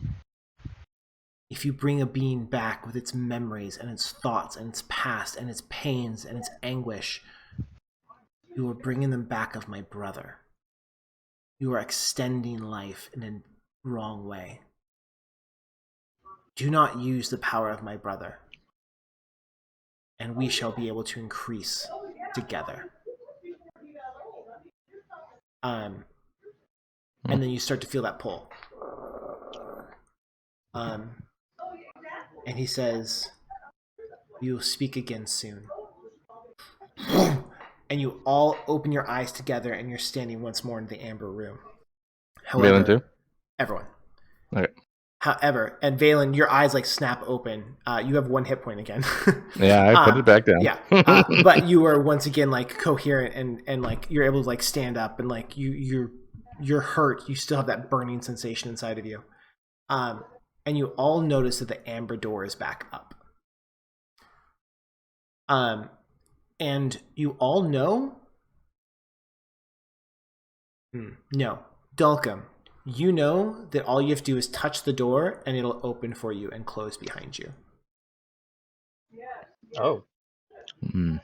If you bring a being back with its memories and its thoughts and its past and its pains and its anguish, you are bringing them back of my brother. You are extending life in a wrong way. Do not use the power of my brother, and we shall be able to increase together. And then you start to feel that pull. And he says, "We will speak again soon." And you all open your eyes together, and you're standing once more in the amber room. However, Valen too? Everyone. Okay. However, and Valen, your eyes like snap open. You have 1 hit point again. Yeah, I put it back down. Yeah, but you are once again like coherent and like you're able to like stand up and like you're hurt. You still have that burning sensation inside of you. And you all notice that the amber door is back up. And you all know. No, Dulcum, You know that all you have to do is touch the door and it'll open for you and close behind you. Oh, Hmm.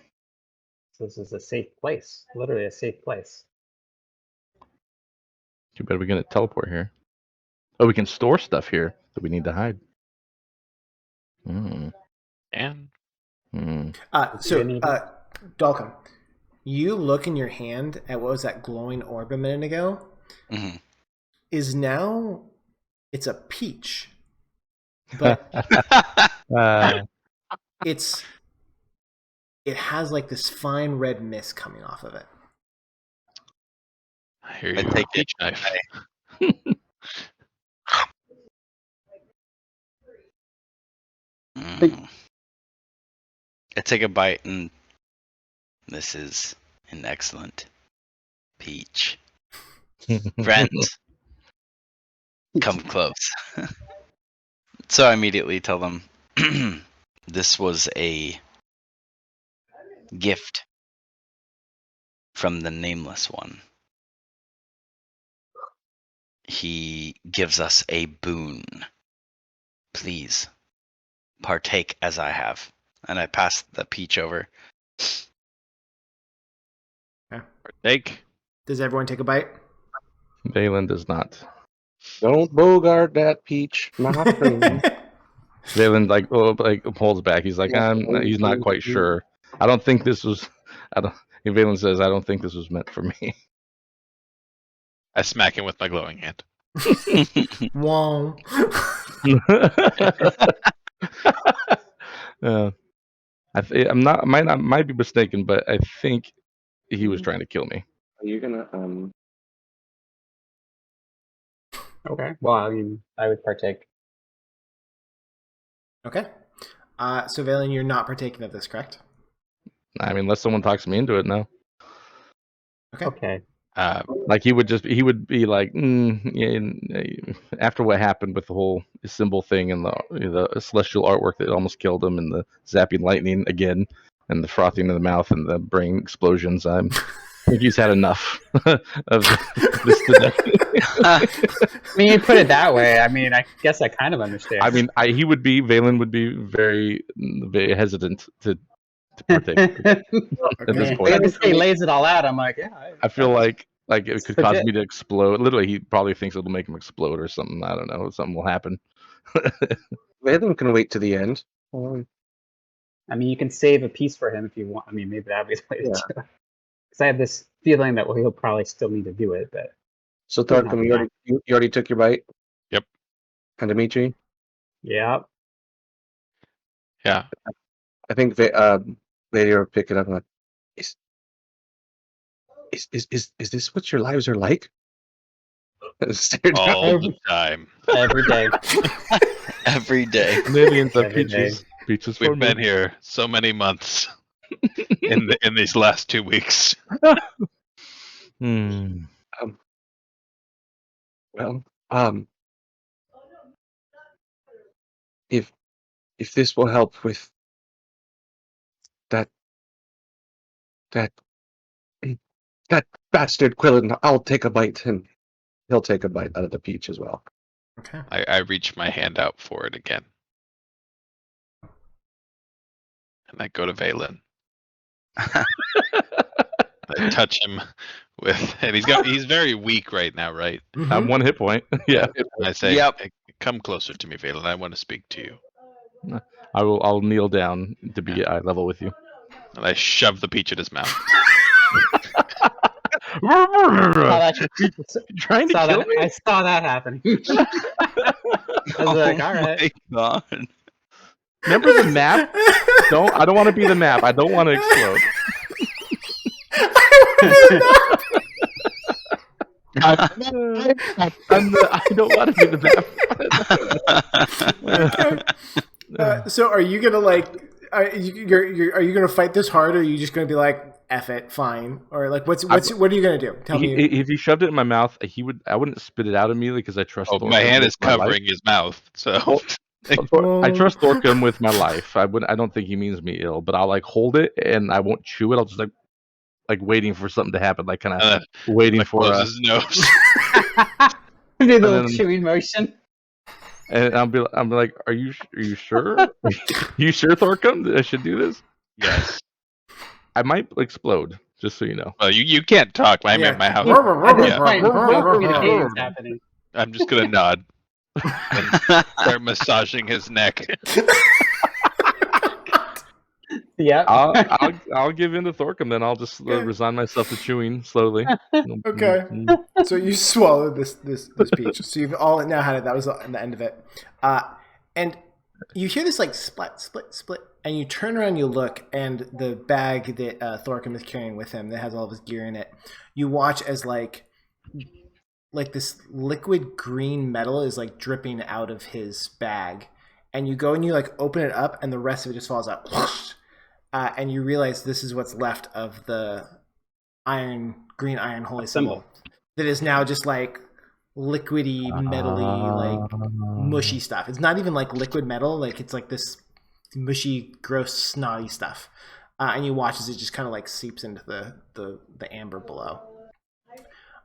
so this is a safe place. Literally a safe place. Too bad we can teleport here. Oh, we can store stuff here that we need to hide. Mm. And Dalcom, you look in your hand at what was that glowing orb a minute ago? Mhm. Is now it's a peach, but it has like this fine red mist coming off of it. here I you go, take it. peach knife. Mm. I take a bite, and this is an excellent peach. Friends, come close. So I immediately tell them this was a gift from the Nameless One. He gives us a boon. Please partake as I have. And I pass the peach over. Take. Does everyone take a bite? Valen does not. Don't bogart that peach, my friend. Valen pulls back. He's like, he's not quite sure. I don't think this was. I don't. And Valen says, I don't think this was meant for me. I smack him with my glowing hand. Whoa. I'm not. Might be mistaken, but I think he was trying to kill me. Are you gonna Okay. Well, I mean, I would partake. Okay. So Valen, you're not partaking of this, correct? I mean, unless someone talks me into it, no. Okay. Okay. Like he would be like, after what happened with the whole symbol thing and the celestial artwork that almost killed him, and the zapping lightning again, and the frothing in the mouth and the brain explosions. I think he's had enough of this today. I mean, you put it that way. I mean, I guess I kind of understand. I mean, Valen would be very, very hesitant to partake at this point. Like he lays it all out. I'm like, yeah. I feel like it could cause legit. me to explode. Literally, he probably thinks it'll make him explode or something. I don't know. Something will happen. Valen can wait to the end. I mean, you can save a piece for him if you want. I mean, maybe that'd be the way to Yeah. do it. Because I have this feeling that he'll probably still need to do it. But So Tarkum, you already took your bite? Yep. And Dimitri? yeah. Yeah. I think Vader will pick it up and like, is this what your lives are like? Stare down. All the time. Every day. Every day. Millions of Every day. peaches for We've been here so many months in these last 2 weeks. Well, if this will help with that bastard Quillen, I'll take a bite, and he'll take a bite out of the peach as well. Okay. I reach my hand out for it again. And I go to Valen. I touch him and he's very weak right now, right? Mm-hmm. I'm 1 hit point. Yeah. And I say, Yep. "Hey, come closer to me, Valen. I want to speak to you." I'll kneel down to be at eye level with you. And I shove the peach in his mouth. Trying to kill me? I saw that happening. I was like, all right. My God. Remember the map? I don't want to be the map. I don't want to explode. I don't want to be the map. So are you gonna are you gonna fight this hard, or are you just gonna be like, F it, fine, or like what are you gonna do? Tell me. If he shoved it in my mouth, I wouldn't spit it out immediately because I trust. Oh, my hand is covering his mouth, so I trust Thorkum with my life. I don't think he means me ill, but I'll like hold it and I won't chew it. I'll just like waiting for something to happen, like kind of waiting for close his nose. Do the And little then- chewing motion. And I'm like, are you sure? You sure, Thorcum, that I should do this? Yes. I might explode, just so you know. Well, you can't talk. I'm Yeah. at my house. At this Yeah. point, no communicating's happening. I'm just gonna nod and start massaging his neck. Yep. I'll give in to Thorcum, then I'll just resign myself to chewing slowly. Okay. So you swallowed this peach. So you've all now had it. That was the end of it. And you hear this like split, and you turn around, you look, and the bag that Thorcum is carrying with him that has all of his gear in it, you watch as like this liquid green metal is like dripping out of his bag, and you go and you like open it up, and the rest of it just falls out. And you realize this is what's left of the green iron holy symbol that is now just like liquidy, metally, like mushy stuff. It's not even like liquid metal, like it's like this mushy, gross, snotty stuff. And you watch as it just kind of like seeps into the amber below.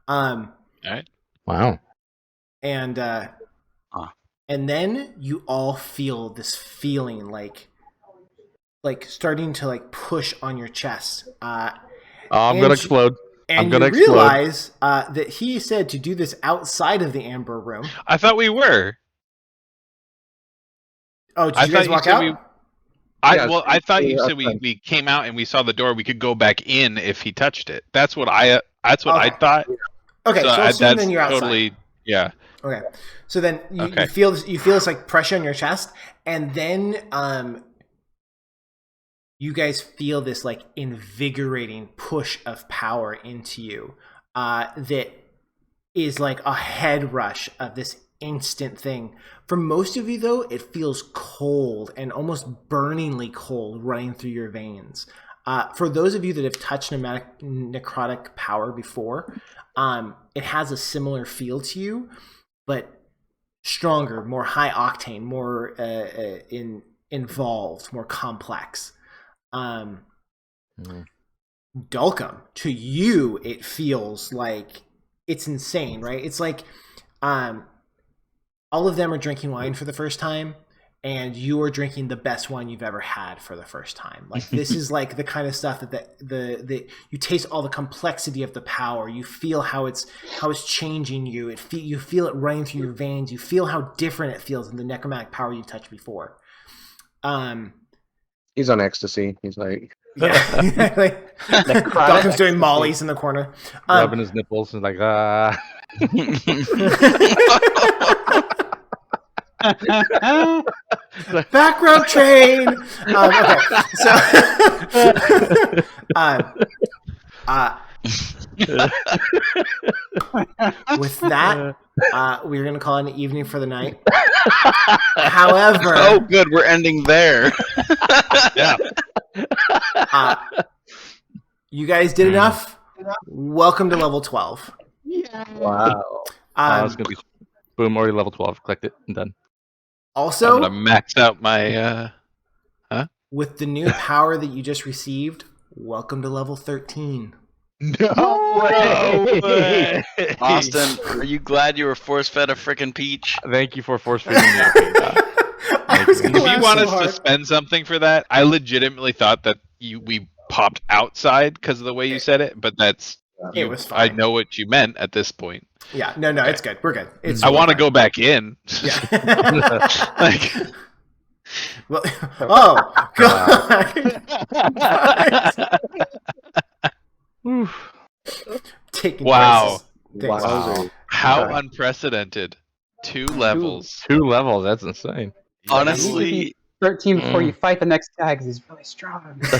All right. Wow. And then you all feel this feeling like starting to like push on your chest. I'm gonna explode. And I'm gonna you realize that he said to do this outside of the amber room. I thought we were. Oh, did you guys walk out? I thought you said we came out and we saw the door. We could go back in if he touched it. That's what I thought. Okay, so that's then you're outside. Totally, yeah. Okay, so then you feel this like pressure on your chest, and then you guys feel this like invigorating push of power into you that is like a head rush of this instant thing. For most of you, though, it feels cold and almost burningly cold running through your veins. For those of you that have touched necrotic power before, it has a similar feel to you, but stronger, more high octane, more involved, more complex. Dulcum, to you, it feels like it's insane, right? It's like all of them are drinking wine for the first time, and you are drinking the best wine you've ever had for the first time. Like this is like the kind of stuff that the you taste all the complexity of the power. You feel how it's changing you. You feel it running through your veins. You feel how different it feels than the necromantic power you've touched before. He's on ecstasy. He's like, yeah, like Dulcum's doing mollies in the corner, rubbing his nipples and like background train. Okay, so with that, we're gonna call it an evening for the night. However, oh, good, we're ending there. Yeah. You guys did enough. Welcome to level 12. wow. it's gonna be boom, already level 12. Clicked it and done. Also, I'm gonna max out my. with the new power that you just received, welcome to level 13. No way. Austin, are you glad you were force-fed a frickin' peach? Thank you for force feeding me. I was gonna If you laugh want so us hard. to spend something for that, I legitimately thought that we popped outside because of the way you said it, but that's It was I fine. know what you meant at this point. Yeah, no, Okay. it's good. We're good. It's I want to totally go back in. fine. Yeah. Like, Well, oh god. Oof. Taking Wow. places. Wow. how Okay. unprecedented. 2 levels. 2 levels. That's insane. Honestly, 13 before you fight the next guy because he's really strong. so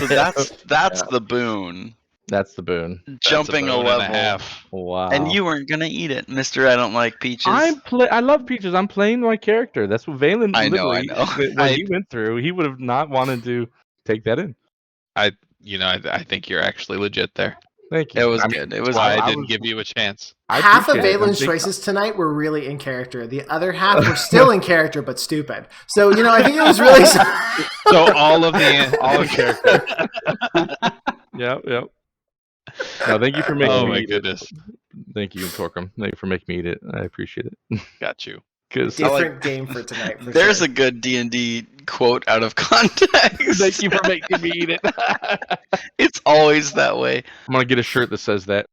that's the boon. That's the boon. Jumping That's a boon and level. half. Wow. And you weren't gonna eat it, Mr. I don't like peaches. I love peaches. I'm playing my character. That's what Valen I know, literally, I know. what he went through, he would have not wanted to take that in. I think you're actually legit there. Thank you. It was I mean, good. It was Why good. I didn't give you a chance. I Half of appreciate it. Valen's choices tonight were really in character. The other half were still in character but stupid. So I think it was really. So all in character. Yep. No, thank you for making Oh me my eat it. goodness. Thank you, Torquem. Thank you for making me eat it. I appreciate it. Got you. Because Different game for tonight. For There's sure. a good D&D quote out of context. thank you for making me eat it. It's always that way. I'm gonna get a shirt that says that.